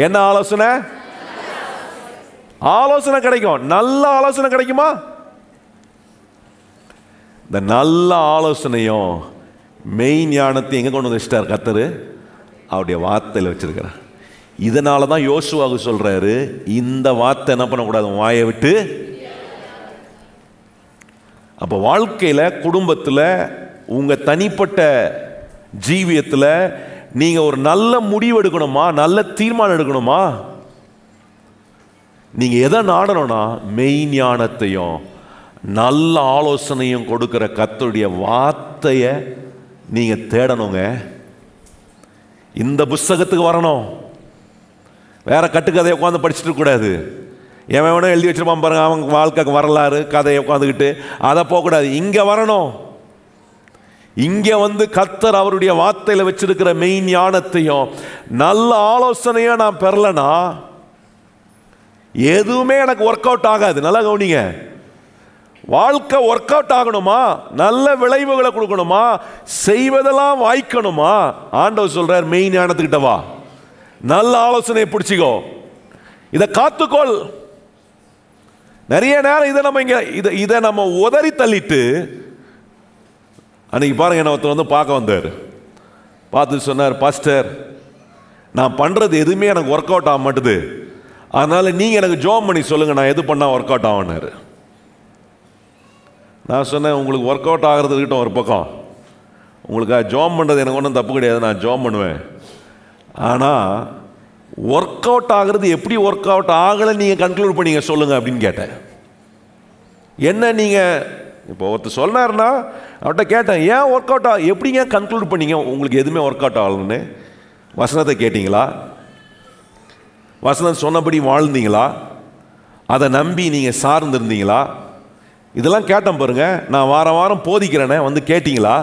Speaker 1: என்ன ஆலோசனை? ஆலோசனை கிடைக்கும். நல்ல ஆலோசனை கிடைக்குமா? இந்த நல்ல ஆலோசனையும் மெய் ஞானத்தையும் எங்கே கொண்டு வந்து வச்சிட்டார் கர்த்தர்? அவருடைய வார்த்தையில் வச்சிருக்கிறார். இதனால தான் யோசுவாவுக்கு சொல்றாரு, இந்த வார்த்தை என்ன பண்ணக்கூடாது வாயை விட்டு. அப்போ வாழ்க்கையில், குடும்பத்தில், உங்கள் தனிப்பட்ட ஜீவியத்தில் நீங்கள் ஒரு நல்ல முடிவு எடுக்கணுமா, நல்ல தீர்மானம் எடுக்கணுமா, நீங்கள் எதை நாடணும்னா மெய் ஞானத்தையும் நல்ல ஆலோசனையும் கொடுக்கிற கர்த்தருடைய வார்த்தையை நீங்கள் தேடணுங்க. இந்த புஸ்தகத்துக்கு வரணும். வேற கட்டுக்கதையை உட்காந்து படிச்சுட்டு கூடாது. எவன் வேணும் எழுதி வச்சிருப்பான் பாருங்க, அவங்க வாழ்க்கை வரலாறு கதையை உட்காந்துக்கிட்டு அதை போகக்கூடாது. இங்கே வரணும். இங்கே வந்து கர்த்தர் அவருடைய வார்த்தையில் வச்சிருக்கிற மெய் ஞானத்தையும் நல்ல ஆலோசனையும் நான் பெறலனா எதுவுமே எனக்கு ஒர்க் அவுட் ஆகாது. நல்லா கவனிங்க, வாழ்க்கை ஒர்க் அவுட் ஆகணுமா, நல்ல விளைவுகளை கொடுக்கணுமா, செய்வதெல்லாம் வாய்க்கணுமா, ஆண்டவர் சொல்றார் மெய் ஞானத்துக்கிட்ட வா, நல்ல ஆலோசனை பிடிச்சிக்கோ, இதை காத்துக்கொள். நிறைய நேரம் இதை நம்ம உதறி தள்ளிட்டு, அன்னைக்கு பாருங்க என்ன ஒருத்தர் வந்து பார்க்க வந்தார். பார்த்து சொன்னார், பாஸ்டர் நான் பண்றது எதுவுமே எனக்கு ஒர்க் அவுட் ஆக மாட்டுது, அதனால நீங்க எனக்கு ஜோம் பண்ணி சொல்லுங்க நான் எது பண்ணா ஒர்க் அவுட் ஆகுனாரு. நான் சொன்னேன், உங்களுக்கு ஒர்க் அவுட் ஆகிறது இருக்கட்டும் ஒரு பக்கம், உங்களுக்கு ஜோம் பண்ணுறது எனக்கு ஒன்றும் தப்பு கிடையாது, நான் ஜோம் பண்ணுவேன். ஆனால் ஒர்க் அவுட் ஆகிறது எப்படி ஒர்க் அவுட் ஆகலை நீங்கள் கன்க்ளூட் பண்ணீங்க சொல்லுங்க அப்படின்னு கேட்டேன். என்ன நீங்கள் இப்போ ஒருத்தர் சொன்னார்னா அவர்கிட்ட கேட்டேன், ஏன் ஒர்க் அவுட் எப்படிங்க கன்க்ளூட் பண்ணீங்க உங்களுக்கு எதுவுமே ஒர்க் அவுட் ஆகலன்னு? வசனத்தை கேட்டீங்களா? வசனம் சொன்னபடி வாழ்ந்தீங்களா? அதை நம்பி நீங்கள் சார்ந்திருந்தீங்களா? இதெல்லாம் கேட்டேன் பாருங்க. நான் வாரம் வாரம் போதிக்கிறேனே, வந்து கேட்டீங்களா?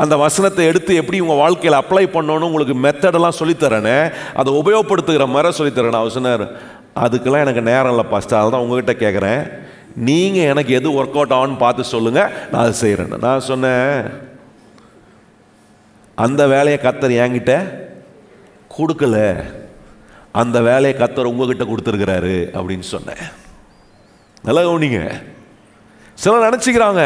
Speaker 1: அந்த வசனத்தை எடுத்து எப்படி உங்கள் வாழ்க்கையில் அப்ளை பண்ணணும்னு உங்களுக்கு மெத்தடெல்லாம் சொல்லித்தரேனே, அதை உபயோகப்படுத்துகிற மாதிரி சொல்லித்தரேன். அவர் சொன்னார், அதுக்கெல்லாம் எனக்கு நேரம் இல்லை பாஸ்டர், அதுதான் உங்ககிட்ட கேட்குறேன், நீங்கள் எனக்கு எது ஒர்க் அவுட் ஆகுன்னு பார்த்து சொல்லுங்கள், நான் அதை செய்கிறேன். நான் சொன்னேன், அந்த வேலையை கர்த்தர் என்கிட்ட கொடுக்கல, அந்த வேலையை கர்த்தர் உங்ககிட்ட கொடுத்துருக்கிறாரு அப்படின்னு சொன்னேன். நல்லா கவனிங்க. சிலர் நினச்சிக்கிறாங்க,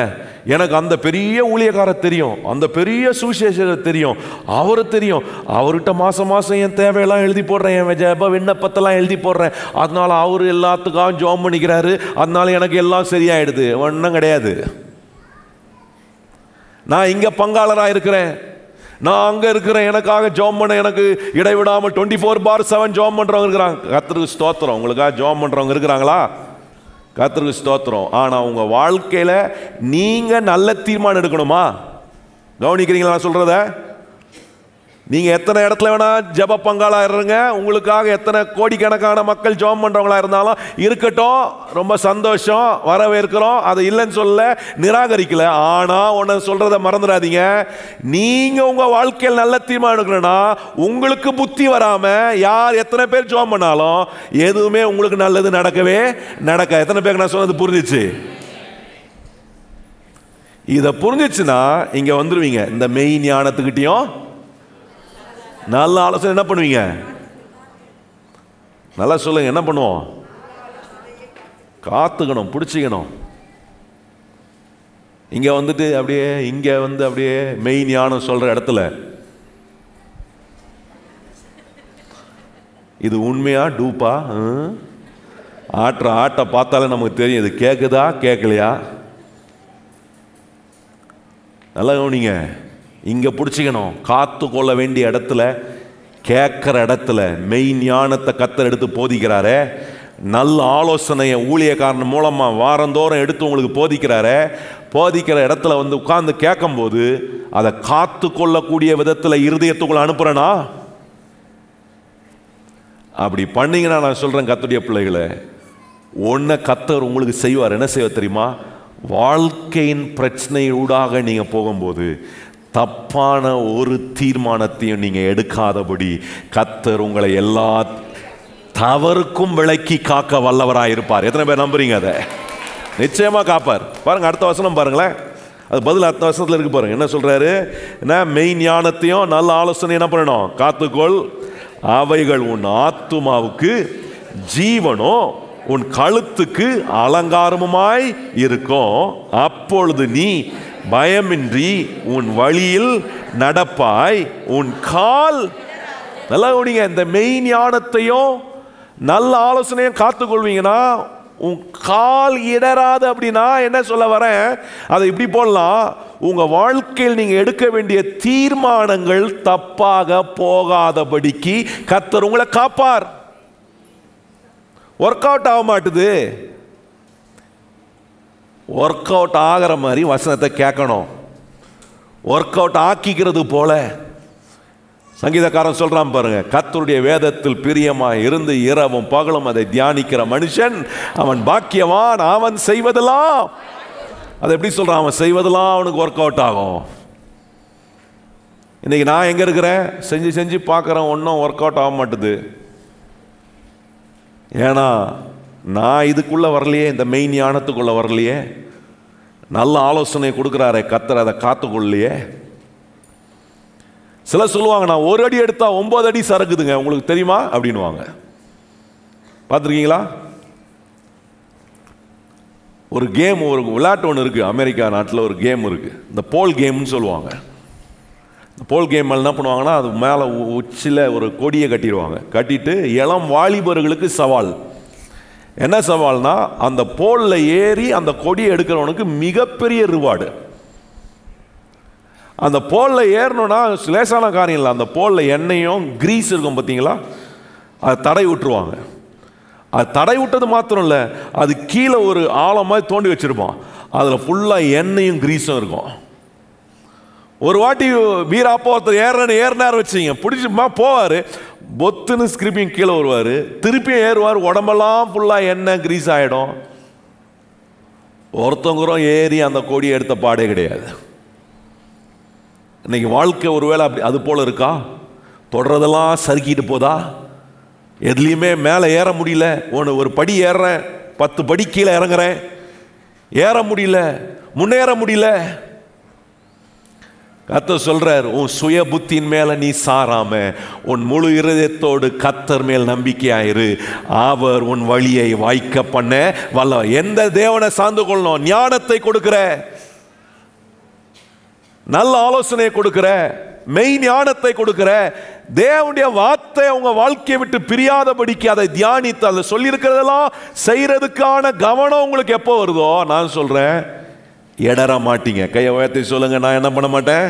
Speaker 1: எனக்கு அந்த பெரிய ஊழியக்காரர் தெரியும், அந்த பெரிய சுவிசேஷகர் தெரியும், அவரு தெரியும், அவர்கிட்ட மாதம் மாதம் என் தேவையெல்லாம் எழுதி போடுறேன், என் ஜெப விண்ணப்பத்தெல்லாம் எழுதி போடுறேன், அதனால அவர் எல்லாத்துக்காகவும் ஜெபம் பண்ணிக்கிறாரு, அதனால எனக்கு எல்லாம் சரியாயிடுது. ஒன்றும் கிடையாது. நான் இங்கே பங்காளராக இருக்கிறேன், நான் அங்கே இருக்கிறேன், எனக்காக ஜெபம் பண்ண எனக்கு இடைவிடாமல் 24/7 ஜெபம் பண்ணுறவங்க இருக்கிறாங்க. கர்த்தருக்கு ஸ்தோத்திரம். உங்களுக்காக ஜெபம் பண்ணுறவங்க இருக்கிறாங்களா? கர்த்தருக்கு ஸ்தோத்திரம். ஆனால் உங்கள் வாழ்க்கையில் நீங்கள் நல்ல தீர்மானம் எடுக்கணுமா? கவனிக்கிறீங்களா நான் சொல்கிறத? நீங்கள் எத்தனை இடத்துல வேணால் ஜெப பங்காளாக இருங்க, உங்களுக்காக எத்தனை கோடிக்கணக்கான மக்கள் ஜெபம் பண்ணுறவங்களா இருந்தாலும் இருக்கட்டும், ரொம்ப சந்தோஷம், வரவேற்கிறோம், அதை இல்லைன்னு சொல்ல, நிராகரிக்கல. ஆனால் ஒன்று சொல்கிறத மறந்துடாதீங்க, நீங்கள் உங்கள் வாழ்க்கையில் நல்ல தீர்மானம் எடுக்கணும்னா உங்களுக்கு புத்தி வராமல் யார் எத்தனை பேர் ஜெபம் பண்ணாலும் எதுவுமே உங்களுக்கு நல்லது நடக்கவே நடக்க. எத்தனை பேருக்கு நான் சொன்னது புரிஞ்சிச்சு? இதை புரிஞ்சிச்சுன்னா இங்கே வந்துடுவீங்க. இந்த மெய் ஞானத்துக்கிட்டையும் நல்ல ஆலோசனை என்ன பண்ணுவீங்க? நல்லா சொல்லுங்க, என்ன பண்ணுவோம்? காத்துக்கணும், பிடிச்சிக்கணும். இங்க வந்துட்டு அப்படியே இங்க வந்து அப்படியே மெய் ஞானம் சொல்ற இடத்துல இது உண்மையா டூப்பா ஆற்ற ஆட்டை பார்த்தாலே நமக்கு தெரியும் இது கேட்குதா கேட்கலையா. நல்லா கவனிங்க. இங்கே பிடிச்சிக்கணும். காத்து கொள்ள வேண்டிய இடத்துல, கேட்குற இடத்துல மெய் ஞானத்தை கர்த்தர் எடுத்து போதிக்கிறாரே, நல்ல ஆலோசனையை ஊழியக்காரன் மூலமாக வாரந்தோறும் எடுத்து உங்களுக்கு போதிக்கிறாரே, போதிக்கிற இடத்துல வந்து உட்கார்ந்து கேட்கும்போது அதை காத்து கொள்ளக்கூடிய விதத்தில் இருதயத்துக்குள்ள அனுப்புகிறேனா? அப்படி பண்ணீங்கன்னா நான் சொல்கிறேன் கர்த்தருடைய பிள்ளைகளை, ஒன்றை கர்த்தர் உங்களுக்கு செய்வார். என்ன செய்வார் தெரியுமா? வாழ்க்கையின் பிரச்சனையூடாக நீங்கள் போகும்போது தப்பான ஒரு தீர்மானத்தையும் நீங்க எடுக்காதபடி கர்த்தர் உங்களை எல்லா தவறுக்கும் விலக்கி காக்க வல்லவராக இருப்பார். எத்தனை பேர் நம்புறீங்க? அதை நிச்சயமா காப்பார். பாருங்க அடுத்த வசனம் பாருங்களேன். அது பதில் அடுத்த வசனத்தில் இருக்கு பாருங்க. என்ன சொல்றாரு? மெய் ஞானத்தையும் நல்ல ஆலோசனை என்ன பண்ணணும்? காத்துக்கொள். அவைகள் உன் ஆத்துமாவுக்கு ஜீவனோ உன் கழுத்துக்கு அலங்காரமுமாய் இருக்கும். அப்பொழுது நீ பயமின்றி உன் வழியில் நடப்பாய், உன் கால். நல்லா கவனிங்க. இந்த மெய் ஞானத்தையும் நல்ல ஆலோசனையும் காத்துக்கொள்வீங்கன்னா உன் கால் இடராது. அப்படின்னா என்ன சொல்ல வரேன், அதை இப்படி போடலாம், உங்க வாழ்க்கையில் நீங்க எடுக்க வேண்டிய தீர்மானங்கள் தப்பாக போகாதபடிக்கு கர்த்தர் உங்களை காப்பார். ஒர்க் அவுட் ஆக மாட்டுது, ஒர்க் அவுட் ஆகிற மாதிரி வசனத்தை கேட்கணும். ஒர்க் அவுட் ஆக்கிக்கிறது போல சங்கீதக்காரன் சொல்றான் பாருங்க, கர்த்தருடைய வேதத்தில் பிரியமாய் இருந்து இரவும் பகலும் அதை தியானிக்கிற மனுஷன் அவன் பாக்கியவான். அவன் செய்வதெல்லாம், அதை எப்படி சொல்றான், அவன் செய்வதெல்லாம் அவனுக்கு ஒர்க் அவுட் ஆகும். இன்னைக்கு நான் எங்க இருக்கிறேன், செஞ்சு செஞ்சு பார்க்குறேன், ஒன்றும் ஒர்க் அவுட் ஆக மாட்டுது. ஏன்னா நான் இதுக்குள்ள வரலையே, இந்த மெய் ஞானத்துக்குள்ள வரலையே. நல்ல ஆலோசனை கொடுக்குறாரே கர்த்தர், அதை காத்துக்கொள்ளையே. சில சொல்லுவாங்க, நான் ஒரு அடி எடுத்தா 9 அடி சறுக்குதுங்க, உங்களுக்கு தெரியுமா அப்படின்வாங்க. பார்த்துருக்கீங்களா? ஒரு கேம், ஒரு விளையாட்டு ஒன்று இருக்குது அமெரிக்கா நாட்டில். ஒரு கேம் இருக்குது, இந்த போல் கேம்னு சொல்லுவாங்க. இந்த போல் கேம் என்ன பண்ணுவாங்கன்னா, அது மேலே உச்சியில் ஒரு கொடியை கட்டிடுவாங்க. கட்டிட்டு இளம் வாலிபர்களுக்கு சவால். என்ன சவால்னா, அந்த போலில் ஏறி அந்த கொடியை எடுக்கிறவனுக்கு மிகப்பெரிய ரிவார்டு. அந்த போலில் ஏறணும்னா லேசான காரியம் இல்லை. அந்த போலில் எண்ணெயும் கிரீஸ் இருக்கும் பார்த்தீங்களா, அதை தடை விட்டுருவாங்க. அது தடை விட்டது மாத்திரம் இல்லை, அது கீழே ஒரு ஆழமாக தோண்டி வச்சிருப்பான். அதில் ஃபுல்லாக எண்ணெயும் கிரீஸும் இருக்கும். ஒரு வாட்டி வீராப்போ ஒருத்தர் ஏறினார் வச்சுங்க, பிடிச்சிமா போவார், பொத்துன்னு ஸ்கிரிப்பிங் கீழே வருவார், திருப்பியும் ஏறுவார், உடம்பெல்லாம் ஃபுல்லாக எண்ணெய் கிரீஸ் ஆகிடும். ஒருத்தவங்களும் ஏறி அந்த கொடியை எடுத்த பாடே கிடையாது. இன்னைக்கு வாழ்க்கை ஒருவேளை அப்படி அது போல இருக்கா? தொடர்றதெல்லாம் சறுக்கிட்டு போதா? எதுலேயுமே மேலே ஏற முடியல. ஒரு படி ஏறுறேன், 10 படி கீழே இறங்குறேன், ஏற முடியல, முன்னேற முடியல. கர்த்தர் சொல்றார், உன் சுய புத்தியின் மேல நீ சாராம உன் முழு இருதயத்தோடு கர்த்தர் மேல் நம்பிக்கையாயிரு, அவர் உன் வழியை வாய்க்க பண்ண வல்ல. எந்த தேவனை சார்ந்து கொள்ளணும்? ஞானத்தை கொடுக்கிற, நல்ல ஆலோசனையை கொடுக்கிற, மெய் ஞானத்தை கொடுக்கிற தேவனுடைய வார்த்தை உங்க வாழ்க்கையை விட்டு பிரியாதபடிக்கு அதை தியானித்து அதை சொல்லி இருக்கிறதெல்லாம் செய்யறதுக்கான கவனம் உங்களுக்கு எப்போ வருதோ, நான் சொல்றேன், எடற மாட்டீங்க. கையை உயர்த்தி சொல்லுங்க, நான் என்ன பண்ண மாட்டேன்?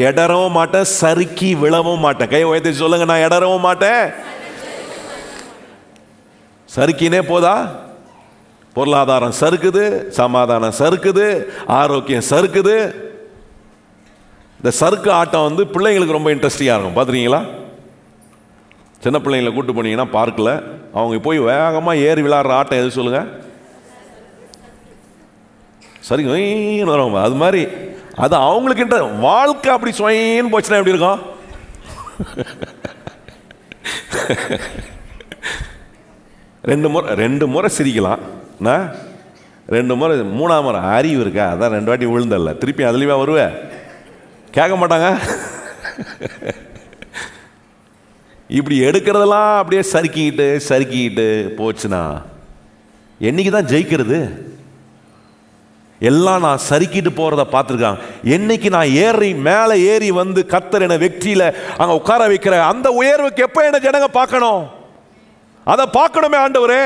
Speaker 1: எடறவும் மாட்டேன், சறுக்கி விழவும் மாட்டேன். கையை உயர்த்தி சொல்லுங்க, நான் எடறவும் மாட்டேன். சறுக்கினே போதா? பொருளாதாரம் சறுக்குது, சமாதானம் சறுக்குது, ஆரோக்கியம் சறுக்குது. இந்த சறுக்கு ஆட்டம் பிள்ளைங்களுக்கு ரொம்ப இன்ட்ரெஸ்டிங்காக இருக்கும். பார்த்துருக்கீங்களா? சின்ன பிள்ளைங்களை கூப்பிட்டு போனீங்கன்னா பார்க்கில் அவங்க போய் வேகமாக ஏறி விளையாடுற ஆட்டம் எது சொல்லுங்க? சரி வரும். அது மாதிரி அது அவங்களுக்கு வாழ்க்கை அப்படி சொயின்னு போச்சுன்னா எப்படி இருக்கும்? ரெண்டு முறை சிரிக்கலாம், 2 முறை, 3ஆம் முறை அறிவு இருக்கா? அதான் 2 வாட்டி விழுந்தல்ல, திருப்பி அதுலேயுமே வருவேன், கேட்க மாட்டாங்க. இப்படி எடுக்கிறதெல்லாம் அப்படியே சறுக்கிக்கிட்டு போச்சுன்னா என்னைக்கு தான் ஜெயிக்கிறது? எல்லாம் நான் சறுக்கிட்டு போறத பார்த்துருக்காங்க. என்னைக்கு நான் மேலே ஏறி கர்த்தர் என்னை வெற்றியில அங்க உட்கார வைக்கிற அந்த உயர்வுக்கு எப்ப என்ன ஜனங்க பார்க்கணும்? அதை பார்க்கணுமே ஆண்டவரே.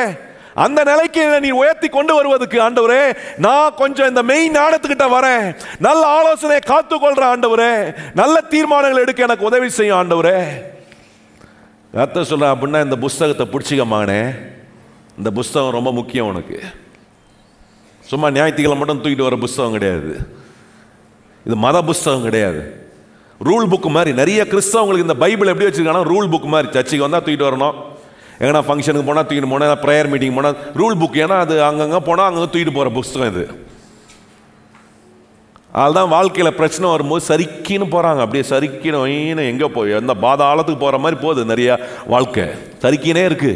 Speaker 1: அந்த நிலைக்கு நீ உயர்த்தி கொண்டு வருவதற்கு ஆண்டவரே, நான் கொஞ்சம் இந்த மெய் ஞானத்துக்கிட்ட வரேன், நல்ல ஆலோசனையை காத்துக்கொள்ற ஆண்டவரே, நல்ல தீர்மானங்கள் எடுக்க எனக்கு உதவி செய்யும் ஆண்டவரே. கர்த்தர் சொல்ற அப்படின்னா, இந்த புஸ்தகத்தை பிடிச்சிக்கமானே, இந்த புஸ்தகம் ரொம்ப முக்கியம் உனக்கு. சும்மா ஞாயிற்றுக்கிழமை மட்டும் தூக்கிட்டு வர புஸ்தகம் கிடையாது. இது மத புஸ்தகம் கிடையாது, ரூல் புக் மாதிரி. நிறைய கிறிஸ்தவங்களுக்கு இந்த பைபிள் எப்படி வச்சிருக்காங்கன்னா ரூல் புக் மாதிரி. சர்ச்சுக்கு வந்தால் தூக்கிட்டு வரணும், எங்கன்னா ஃபங்க்ஷனுக்கு போனால் தூக்கிட்டு போனால், ப்ரேயர் மீட்டிங் போனால் ரூல் புக். ஏன்னா அது அங்கங்கே போனால் அங்கங்கே தூக்கிட்டு போகிற புஸ்தகம் இது. அதுதான் வாழ்க்கையில் பிரச்சனை வரும்போது சறுக்கின்னு போகிறாங்க. அப்படியே சறுக்கின்னு எங்கே போய் எந்த பாதாளத்துக்கு போகிற மாதிரி போகுது நிறையா வாழ்க்கை. சறுக்கினே இருக்கு.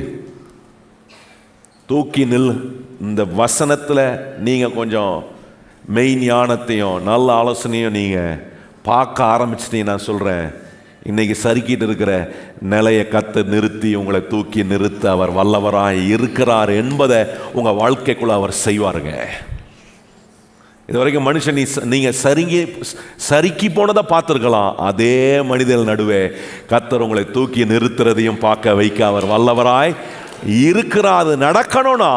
Speaker 1: தூக்கி நில். இந்த வசனத்தில் நீங்கள் கொஞ்சம் மெய் ஞானத்தையும் நல்ல ஆலோசனையும் நீங்கள் பார்க்க ஆரம்பிச்சிட்டீங்க. நான் சொல்கிறேன், இன்னைக்கு சறுக்கிட்டு இருக்கிற நிலையை கர்த்தர் நிறுத்தி உங்களை தூக்கி நிறுத்த அவர் வல்லவராய் இருக்கிறார் என்பதை உங்கள் வாழ்க்கைக்குள்ள அவர் செய்வாருங்க. இது வரைக்கும் மனுஷன் நீங்கள் சறுக்கி போனதை பார்த்துருக்கலாம். அதே மனிதர்கள் நடுவே கர்த்தர் உங்களை தூக்கி நிறுத்துறதையும் பார்க்க வைக்க அவர் வல்லவராய் இருக்கிறார். அது நடக்கணும்னா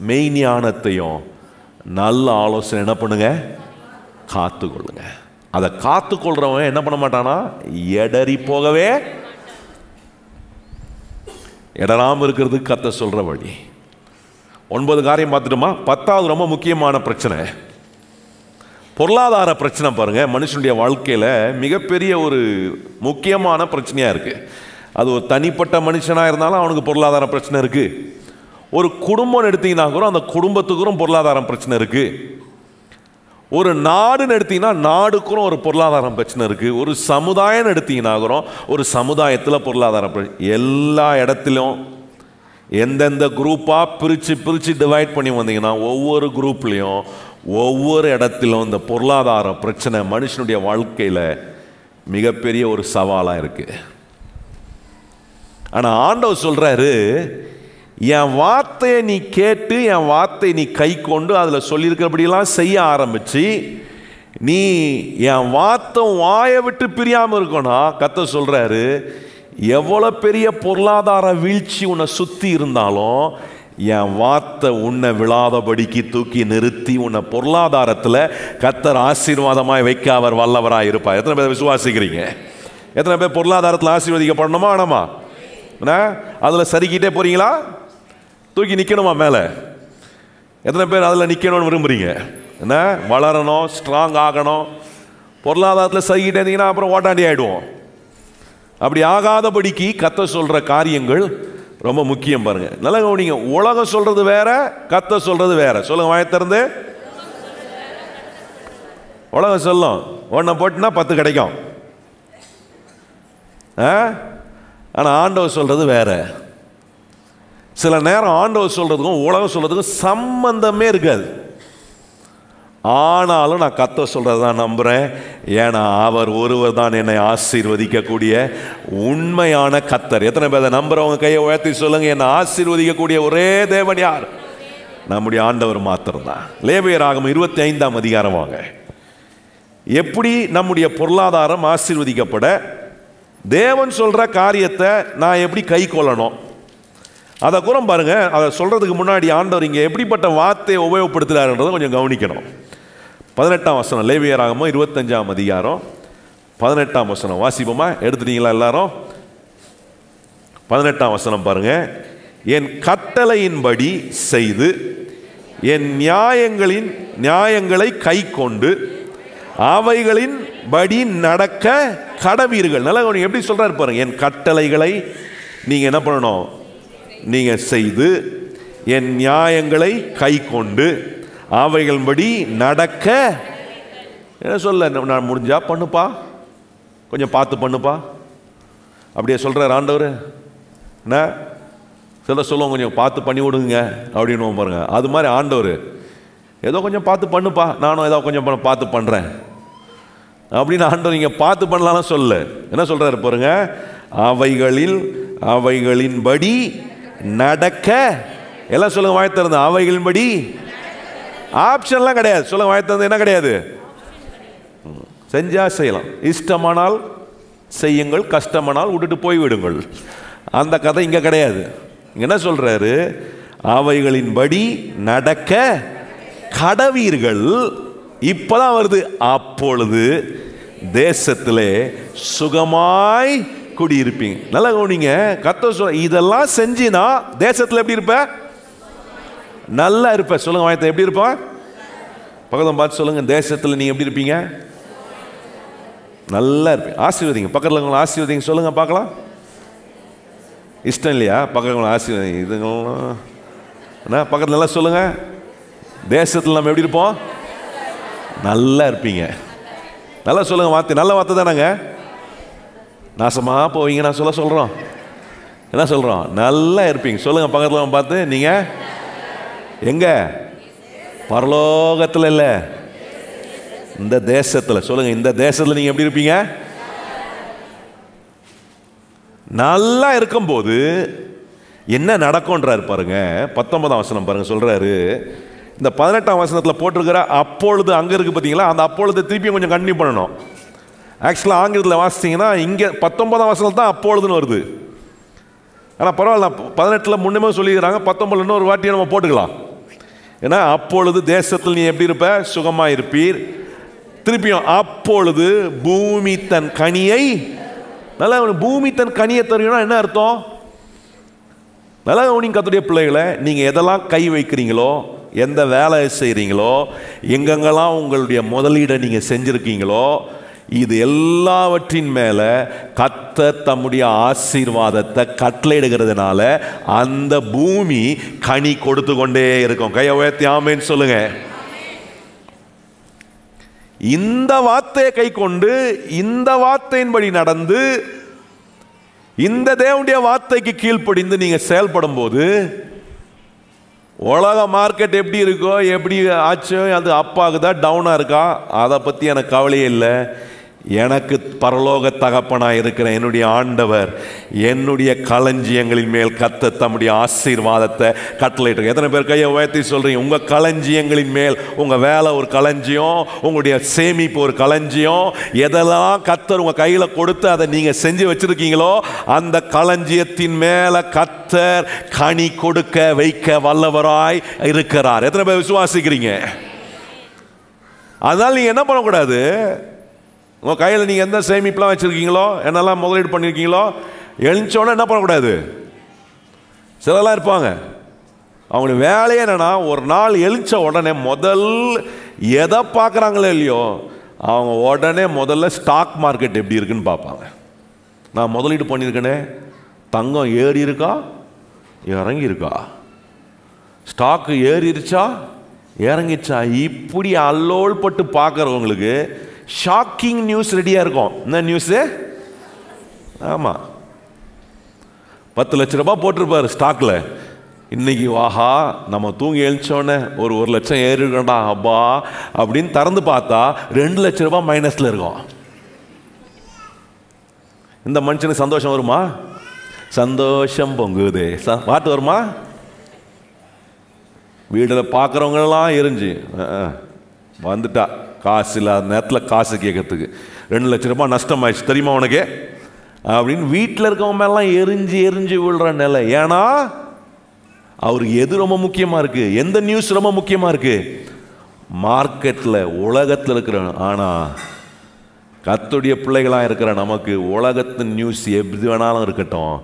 Speaker 1: மெய் ஞானத்தையும் நல்ல ஆலோசனை என்ன பண்ணுங்க? காத்துக்கொள்ளுங்க. அதை காத்துக்கொள்றவன் என்ன பண்ண மாட்டானா? எடறி போகவே. எடராம இருக்கிறதுக்கு கர்த்தர் சொல்ற வழி 9 காரியம் பார்த்துட்டோமா? 10வது ரொம்ப முக்கியமான பிரச்சனை, பொருளாதார பிரச்சனை. பாருங்க, மனுஷனுடைய வாழ்க்கையில மிகப்பெரிய ஒரு முக்கியமான பிரச்சனையா இருக்கு. அது ஒரு தனிப்பட்ட மனுஷனா இருந்தாலும் அவனுக்கு பொருளாதார பிரச்சனை இருக்கு. ஒரு குடும்பம் எடுத்தீங்கன்னா கூட அந்த குடும்பத்துக்கும் பொருளாதார பிரச்சனை இருக்கு. ஒரு நாடுன்னு எடுத்தீங்கன்னா நாடுக்கும் ஒரு பொருளாதார பிரச்சனை இருக்கு. ஒரு சமுதாயம் எடுத்தீங்கன்னா கூட ஒரு சமுதாயத்தில் பொருளாதார பிரச்சனை. எல்லா இடத்திலும் எந்தெந்த குரூப்பாக பிரித்து டிவைட் பண்ணி வந்தீங்கன்னா ஒவ்வொரு குரூப்லேயும் ஒவ்வொரு இடத்திலும் இந்த பொருளாதார பிரச்சனை மனுஷனுடைய வாழ்க்கையில் மிகப்பெரிய ஒரு சவாலாக இருக்கு. ஆனால் ஆண்டவர் சொல்றாரு, என் வார்த்தையை நீ கேட்டு என் வார்த்தையை நீ கை கொண்டு அதில் சொல்லியிருக்கிறபடியெல்லாம் செய்ய ஆரம்பிச்சு நீ என் வார்த்தை வாயை விட்டு பிரியாமல் இருக்கணும். கர்த்தர் சொல்றாரு, எவ்வளோ பெரிய பொருளாதார வீழ்ச்சி உன்னை சுற்றி இருந்தாலும் என் வார்த்தை உன்னை விழாதபடிக்கு தூக்கி நிறுத்தி உன்னை பொருளாதாரத்தில் கர்த்தர் ஆசீர்வாதமாய் வைக்க அவர் வல்லவராக இருப்பார். எத்தனை பேர் விசுவாசிக்கிறீங்க? எத்தனை பேர் பொருளாதாரத்தில் ஆசீர்வதிக்கப்படணுமா வேணாமா? அதில் சரிக்கிட்டே போறீங்களா? தூக்கி நிற்கணுமா மேலே? எத்தனை பேர் அதில் நிற்கணும்னு விரும்புகிறீங்க? என்ன, வளரணும், ஸ்ட்ராங் ஆகணும். பொருளாதாரத்தில் சரிக்கிட்டே இருந்தீங்கன்னா அப்புறம் ஓட்டாண்டி ஆகிடுவோம். அப்படி ஆகாதபடிக்கு கர்த்தர் சொல்கிற காரியங்கள் ரொம்ப முக்கியம். பாருங்க, நல்லா கவனிங்க. உலகம் சொல்றது வேற, கர்த்தர் சொல்றது வேற. சொல்லுங்க வாயை திறந்து. உலகம் சொல்லும் ஒன்றை போட்டுனா 10 கிடைக்கும். ஆனால் ஆண்டவர் சொல்றது வேற. சில நேரம் ஆண்டவர் சொல்றதுக்கும் உலகம் சொல்றதுக்கும் சம்பந்தமே இருக்காது. ஆனாலும் நான் கர்த்தர் சொல்றதான் நம்புறேன். ஏன்னா அவர் ஒருவர் தான் என்னை ஆசீர்வதிக்கக்கூடிய உண்மையான கர்த்தர். எத்தனை பேர் நம்புறவங்க கையை உயர்த்தி சொல்லுங்க, என்னை ஆசீர்வதிக்கக்கூடிய ஒரே தேவன் யார்? நம்முடைய ஆண்டவர் மாத்திரம்தான். லேவியராகமம் 25ஆம் அதிகாரம் வாங்க. எப்படி நம்முடைய பொருளாதாரம் ஆசீர்வதிக்கப்பட தேவன் சொல்ற காரியத்தை நான் எப்படி கை கொள்ளணும் அதை கூட பாருங்க. அதை சொல்றதுக்கு முன்னாடி ஆண்டவர் இங்கே எப்படிப்பட்ட வார்த்தையை உபயோகப்படுத்துறாருன்றதை கொஞ்சம் கவனிக்கணும். 18ஆம் வசனம், லேவியராகமம் 25ஆம் அதிகாரம் 18ஆம் வசனம் வாசிப்போமா? எடுத்துட்டீங்களா எல்லாரும்? 18ஆம் வசனம் பாருங்க. என் கட்டளையின்படி செய்து என் நியாயங்களை கை கொண்டு அவைகளின் படி நடக்க கடவீர்கள். நல்லா எப்படி சொல்றாரு பாருங்க. என் கட்டளைகளை நீங்க என்ன பண்ணணும்? நீங்க செய்து என் நியாயங்களை கை கொண்டு அவைகளின்படி நடக்க என்ன சொல்ல, நான் முடிஞ்சா பண்ணுப்பா, கொஞ்சம் பார்த்து பண்ணுப்பா, அப்படியே சொல்றார் ஆண்டவர். என்ன சொல்லுவோம், கொஞ்சம் பார்த்து பண்ணி விடுங்க அப்படின்னு பாருங்க. அது மாதிரி ஆண்டவர் ஏதோ கொஞ்சம் பார்த்து பண்ணுப்பா, நானும் ஏதோ கொஞ்சம் பார்த்து பண்ணுறேன் அப்படின்னு ஆண்டவர் நீங்கள் பார்த்து பண்ணலாம் சொல்ல. என்ன சொல்றாரு பாருங்க. அவைகளின்படி நடக்க. எல்லாம் சொல்லுங்க வாய் திறந்து. அவைகளின்படி ஆப்ஷன்லாம் கிடையாது. சொல்லுங்க வாய் திறந்து. என்ன கிடையாது? செஞ்சா செய்யலாம், இஷ்டமானால் செய்யுங்கள், கஷ்டமானால் விட்டுட்டு போய்விடுங்கள். அந்த கதை இங்க கிடையாது. என்ன சொல்றாரு? அவைகளின்படி நடக்க கடவீர்கள். இப்பதான் வருது. அப்பொழுது தேசத்திலே சுகமாய் குடியிருப்பீங்க. நல்லா கவனிங்க. கர்த்தர் சொல்ற இதெல்லாம் செஞ்சினா தேசத்தில் எப்படி இருப்ப? நல்லா இருப்ப. சொல்லுங்க வாயத்தை. எப்படி இருப்ப? பக்கத்தில் பார்த்து சொல்லுங்க, தேசத்தில் நீங்க எப்படி இருப்பீங்க? நல்லா இருப்பீங்க. ஆசீர்வதிங்க. பக்கத்தில் உங்களை ஆசீர்வதிங்க. சொல்லுங்க பார்க்கலாம். இஷ்டம் இல்லையா? பக்கத்தில் ஆசீர்வதிங்க. இதுங்களாம் பக்கத்தில் நல்லா சொல்லுங்க. தேசத்தில் நம்ம எப்படி இருப்போம்? நல்லா இருப்பீங்க. நல்லா சொல்லுங்க. வார்த்தை நல்ல வார்த்தை தானங்க. நாசமா போவீங்க நான் சொல்றோம். என்ன சொல்றோம்? நல்லா இருப்பீங்க. சொல்லுங்க பக்கத்தில் பார்த்து. நீங்க எங்க? பரலோகத்தில் இல்ல, இந்த தேசத்தில். சொல்லுங்க, இந்த தேசத்தில் நீங்க எப்படி இருப்பீங்க? நல்லா இருக்கும்போது என்ன நடக்கும்ன்றாரு பாருங்க. 19ஆம் வசனம் பாருங்க. சொல்றாரு, இந்த 18ஆம் வசனத்தில் போட்டிருக்கிற அப்பொழுது அங்க இருக்கு பார்த்தீங்களா, அந்த அப்பொழுது திருப்பியும் கொஞ்சம் கண்டினியூ பண்ணணும். ஆக்சுவலாக ஆங்கிலத்தில் வாசித்தீங்கன்னா இங்கே 19ஆம் வசனம் தான் அப்பொழுதுன்னு வருது. ஆனால் பரவாயில்ல, 18 முன்னமே சொல்லிக்கிறாங்க, 19 இன்னொரு வாட்டியை நம்ம போட்டுக்கலாம். ஏன்னா அப்பொழுது தேசத்தில் நீ எப்படி இருப்ப? சுகமாக இருப்பீர். திருப்பியும் அப்பொழுது பூமி தன் கனியை. நல்லா பூமி தன் கனியை தருவீங்கன்னா என்ன அர்த்தம்? நல்லா நீங்க கர்த்தருடைய பிள்ளைகளை, நீங்கள் எதெல்லாம் கை வைக்கிறீங்களோ, எந்த வேலை செய்கிறீங்களோ, எங்கெங்கெல்லாம் உங்களுடைய முதலீடை நீங்கள் செஞ்சுருக்கீங்களோ, இது எல்லாவற்றின் மேலே கர்த்தர் தம்முடைய ஆசீர்வாதத்தை கட்டளையிடுகிறதுனால அந்த பூமி கனி கொடுத்து கொண்டே இருக்கும். கையை உயர்த்தி ஆமென் சொல்லுங்க. இந்த வார்த்தையை கை கொண்டு இந்த வார்த்தையின்படி நடந்து இந்த தேவனுடைய வார்த்தைக்கு கீழ்ப்படிந்து நீங்க செயல்படும் போது உலக மார்க்கெட் எப்படி இருக்கோ, எப்படி ஆச்சோ, அது அப்பாகுதா டவுனாக இருக்கா, அதை பற்றி எனக்கு கவலையே இல்லை. எனக்கு பரலோக தகப்பனாக இருக்கிற என்னுடைய ஆண்டவர் என்னுடைய களஞ்சியங்களின் மேல் கர்த்தர் தம்முடைய ஆசீர்வாதத்தை கட்டளையிட்டு. எத்தனை பேர் கையை உயர்த்தி சொல்றீங்க, உங்க களஞ்சியங்களின் மேல், உங்க வேலை ஒரு களஞ்சியம், உங்களுடைய சேமிப்பு ஒரு களஞ்சியம், எதெல்லாம் கர்த்தர் உங்க கையில கொடுத்து அதை நீங்க செஞ்சு வச்சிருக்கீங்களோ அந்த களஞ்சியத்தின் மேல கர்த்தர் கனி கொடுக்க வைக்க வல்லவராய் இருக்கிறார். எத்தனை பேர் விசுவாசிக்கிறீங்க? அதனால நீங்க என்ன பண்ணக்கூடாது, உங்கள் கையில் நீங்கள் எந்த சேமிப்புலாம் வச்சுருக்கீங்களோ, என்னெல்லாம் முதலீடு பண்ணியிருக்கீங்களோ, எழுந்தோடனே என்ன பண்ணக்கூடாது. சிலர்லாம் இருப்பாங்க, அவங்களுடைய வேலையே என்னென்னா, ஒரு நாள் எழுந்த உடனே முதல் எதை பார்க்குறாங்களோ இல்லையோ, அவங்க உடனே முதல்ல ஸ்டாக் மார்க்கெட் எப்படி இருக்குன்னு பார்ப்பாங்க. நான் முதலீடு பண்ணியிருக்கேனே, தங்கம் ஏறி இருக்கா இறங்கி இருக்கா, ஸ்டாக்கு ஏறிடுச்சா இறங்கிச்சா, இப்படி அல்லோல் பட்டு பார்க்குறவங்களுக்கு ஷாக்கிங் நியூஸ் ரெடியாக இருக்கும். என்ன நியூஸு? ஆமாம், 10 லட்ச ரூபாய் போட்டிருப்பார் ஸ்டாக்கில். இன்னைக்கு வாஹா நம்ம தூங்கி எழுச்சோன்னே ஒரு 1 லட்சம் ஏறி இருக்கா அப்பா அப்படின்னு திறந்து பார்த்தா 2 லட்ச ரூபாய் மைனஸில் இருக்கும். இந்த மனுஷனுக்கு சந்தோஷம் வருமா? சந்தோஷம் பொங்குது. பாட்டு வருமா? வீட்டில் பார்க்குறவங்களெல்லாம் எரிஞ்சு வந்துட்டா, காசு இல்லாத நேரத்தில் காசு கேட்கறதுக்கு 2 லட்ச ரூபாய் நஷ்டம் ஆயிடுச்சு தெரியுமா உனக்கு அப்படின்னு வீட்டில் இருக்கவங்க மேலாம் எரிஞ்சு எரிஞ்சு விழுற நிலை. ஏன்னா அவருக்கு எது ரொம்ப முக்கியமாக இருக்குது, எந்த நியூஸ் ரொம்ப முக்கியமாக இருக்குது? மார்க்கெட்டில் உலகத்தில் இருக்கிற. ஆனால் கர்த்தருடைய பிள்ளைகளாக இருக்கிற நமக்கு உலகத்தின் நியூஸ் எது வேணாலும் இருக்கட்டும்,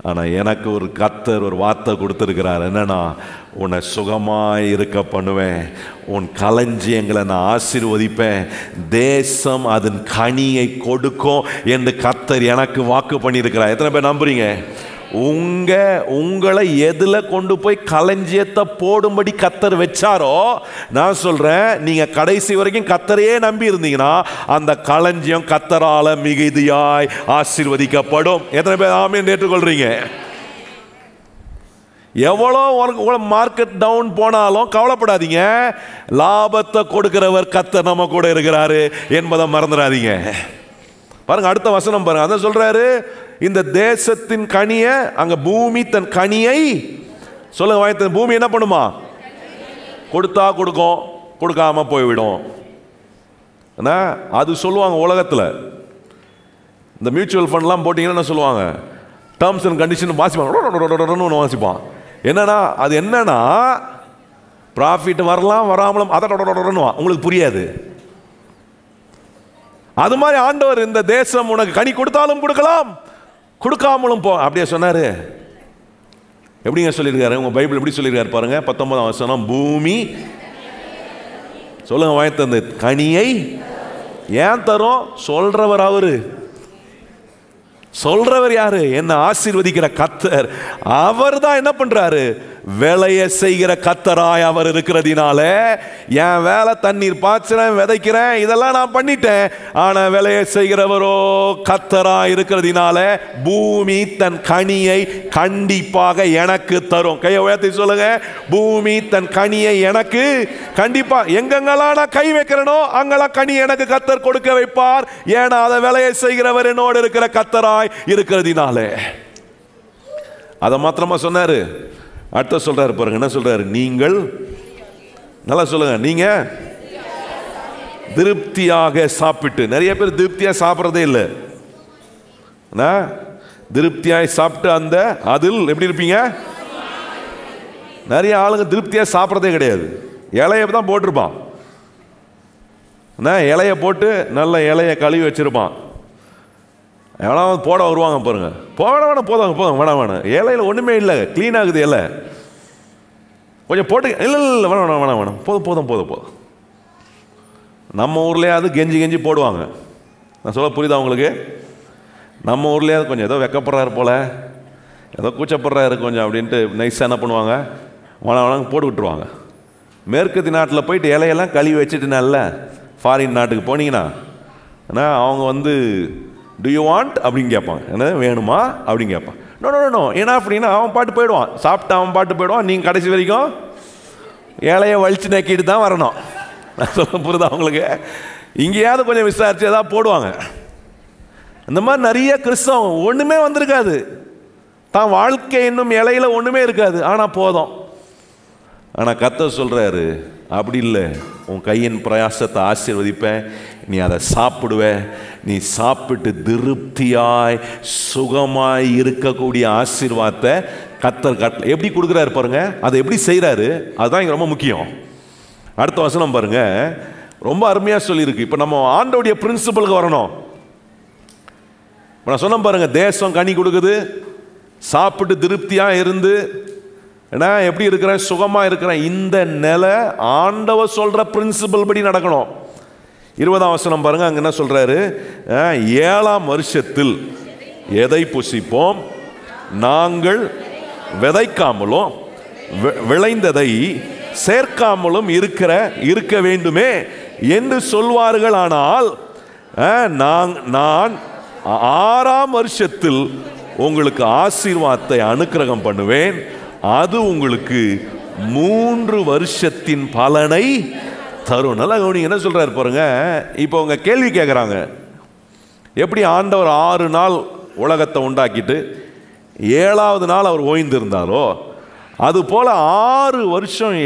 Speaker 1: ஆனால் எனக்கு ஒரு கர்த்தர் ஒரு வார்த்தை கொடுத்துருக்கிறார். என்னன்னா, உன்னை சுகமாய் இருக்க பண்ணுவேன், உன் களஞ்சியங்களை நான் ஆசீர்வதிப்பேன், தேசம் அதன் கனியை கொடுக்கும் என்று கர்த்தர் எனக்கு வாக்கு பண்ணியிருக்கிறார். எத்தனை பேர் நம்புறீங்க? உங்களை எதுல கொண்டு போய் களஞ்சியத்தை போடும்படி கர்த்தர் வச்சாரோ, நான் சொல்றேன், நீங்க கடைசி வரைக்கும் கர்த்தரையே நம்பி இருந்தீங்கன்னா அந்த களஞ்சியம் கர்த்தரால மிகுதியாய் ஆசீர்வதிக்கப்படும். எத்தனை பேர் ஆமென் ஏற்றுக்கொள்றீங்க? எவ்வளோ மார்க்கெட் டவுன் போனாலும் கவலைப்படாதீங்க, லாபத்தை கொடுக்கிறவர் கர்த்தர் நம்ம கூட இருக்கிறாரு என்பதை மறந்துடாதீங்க. பாருங்க அடுத்த வசனம் பாருங்க, அதான் சொல்றாரு, இந்த தேசத்தின் கனியை, அங்க பூமி தன் கனியை, சொல்லுங்க வாய்த்த, பூமி என்ன பண்ணுமா? கொடுத்தா கொடுக்கும், கொடுக்காம போய்விடும். அது சொல்லுவாங்க உலகத்தில். இந்த மியூச்சுவல் ஃபண்ட்லாம் போட்டிங்கன்னா என்ன சொல்லுவாங்க, டேர்ம்ஸ் அண்ட் கண்டிஷன் வாசிப்பான், வாசிப்பான். என்னன்னா அது என்னன்னா, ப்ராஃபிட் வரலாம் வராமலும் அதை உங்களுக்கு புரியாது. அது மாதிரி ஆண்டவர் இந்த தேசம் உனக்கு கனி கொடுத்தாலும் கொடுக்கலாம், கொடுக்காமலும் போ அப்படியே சொன்னாரு. எப்படிங்க சொல்லியிருக்காரு? உங்க பைபிள் எப்படி சொல்லியிருக்காரு பாருங்க, 19ஆம் வசனம், பூமி சொல்லுங்க வாய்த்தந்து கனியை ஏன் தரும்? சொல்றவர் அவரு. சொல்றவர் யாரு? என்ன ஆசீர்வதிக்கிற கர்த்தர். அவர் தான் என்ன பண்றாரு? வேலைய செய்கிற கர்த்தராய் அவர் இருக்கிறதுனால, என் வேலை தண்ணீர் பாய்ச்சுறேன், விதைக்கிறேன், இதெல்லாம் நான் பண்ணிட்டேன். ஆனா வேலைய செய்கிறவரோ கர்த்தராய் இருக்கிறதுனால பூமி தன் கனியை கண்டிப்பாக எனக்கு தரும். கையை உயர்த்தி சொல்லுங்க, பூமி தன் கனியை எனக்கு கண்டிப்பா. எங்கெங்கெல்லாம் நான் கை வைக்கிறேனோ அங்கெல்லாம் கனி எனக்கு கர்த்தர் கொடுக்க வைப்பார். ஏன்னா அதை வேலைய செய்கிறவர் என்னோடு இருக்கிற கர்த்தராய் இருக்கிறதுனால. அதை மாத்திரமா சொன்னாரு. அடுத்த சொல்றாரு பாருங்க, என்ன சொல்றாரு? நீங்கள், நல்லா சொல்லுங்க, நீங்க திருப்தியாக சாப்பிட்டு. நிறைய பேர் திருப்தியா சாப்பிட்றதே இல்லை. திருப்தியாய் சாப்பிட்டு அந்த அதில் எப்படி இருப்பீங்க? நிறைய ஆளுங்க திருப்தியா சாப்பிட்றதே கிடையாது. இலைய தான் போட்டிருப்பான், இலைய போட்டு நல்ல இலைய கழுவி வச்சிருப்பான். எவ்வளோ போட வருவாங்க பாருங்க, போட வேணாம், போதாங்க போதும், வேணாம் வேணாம், இலையில ஒன்றுமே இல்லை, க்ளீன் ஆகுது இலை, கொஞ்சம் போட்டு, இல்லை இல்லை வேணாம் வேணாம் வேணாம் வேணாம், போதும் போதும் போதும் போதும். நம்ம ஊர்லேயே அது கெஞ்சி கெஞ்சி போடுவாங்க. நான் சொல்ல புரியுதா உங்களுக்கு? நம்ம ஊர்லேயே அது கொஞ்சம் ஏதோ வெக்கப்படுறாரு போல், ஏதோ கூச்சப்படுறாரு கொஞ்சம் அப்படின்ட்டு நைஸாக என்ன பண்ணுவாங்க, வேணாம் வேணாங்க போட்டு விட்டுருவாங்க. மேற்கத்தி நாட்டில் போயிட்டு இலையெல்லாம் கழுவி வச்சுட்டு, நல்ல ஃபாரின் நாட்டுக்கு போனீங்கன்னா அவங்க டு யூ வாண்ட் அப்படின்னு கேட்பாங்க. என்ன வேணுமா அப்படின்னு கேட்பான். நோ நோ நோ, ஏன்னா அப்படின்னா அவன் பாட்டு போயிடுவான், சாப்பிட்டு அவன் பாட்டு போயிடுவான். நீங்கள் கடைசி வரைக்கும் இலையை வலிச்சு நக்கிட்டு தான் வரணும். புரியுதா உங்களுக்கு? இங்கேயாவது கொஞ்சம் விசாரிச்சு ஏதாவது போடுவாங்க. இந்த மாதிரி நிறைய கிறிஸ்தவம் ஒன்றுமே வந்திருக்காது, தான் வாழ்க்கை இன்னும் இலையில ஒன்றுமே இருக்காது, ஆனால் போதும். ஆனால் கர்த்தர் சொல்கிறாரு, அப்படி இல்லை, உன் கையின் பிரயாசத்தை ஆசீர்வதிப்பேன், நீ அதை சாப்பிடுவ, நீ சாப்பிட்டு திருப்தியாய் சுகமாய் இருக்கக்கூடிய ஆசீர்வாதத்தை கர்த்தர் எப்படி கொடுக்குறாரு பாருங்க. அதை எப்படி செய்கிறாரு அதுதான் இங்கே ரொம்ப முக்கியம். அடுத்த வசனம் பாருங்க, ரொம்ப அருமையாக சொல்லியிருக்கு. இப்போ நம்ம ஆண்டோடைய பிரின்சிபலுக்கு வரணும். நான் சொன்ன பாருங்க, தேசம் கனி கொடுக்குது, சாப்பிட்டு திருப்தியாக இருந்து நான் எப்படி இருக்கிறேன், சுகமாக இருக்கிறேன். இந்த நிலை ஆண்டவர் சொல்கிற பிரின்சிபல் படி நடக்கணும். 20ஆம் வசனம் பாருங்க, அங்கே என்ன சொல்கிறாரு, 7ஆம் வருஷத்தில் எதை புசிப்போம், நாங்கள் விதைக்காமலும் விளைந்ததை சேர்க்காமலும் இருக்க வேண்டுமே என்று சொல்வார்கள். ஆனால் நான் 6ஆம் வருஷத்தில் உங்களுக்கு ஆசீர்வாதத்தை அனுக்கிரகம் பண்ணுவேன், அது உங்களுக்கு 3 வருஷத்தின் பலனை தரும். நல்லா கவனிங்க என்ன சொல்றாரு பாருங்க. இப்போ உங்க கேள்வி கேட்குறாங்க, எப்படி ஆண்டவர் 6 நாள் உலகத்தை உண்டாக்கிட்டு 7ஆவது நாள் அவர் ஓய்ந்திருந்தாரோ, அது போல 6 வருஷம்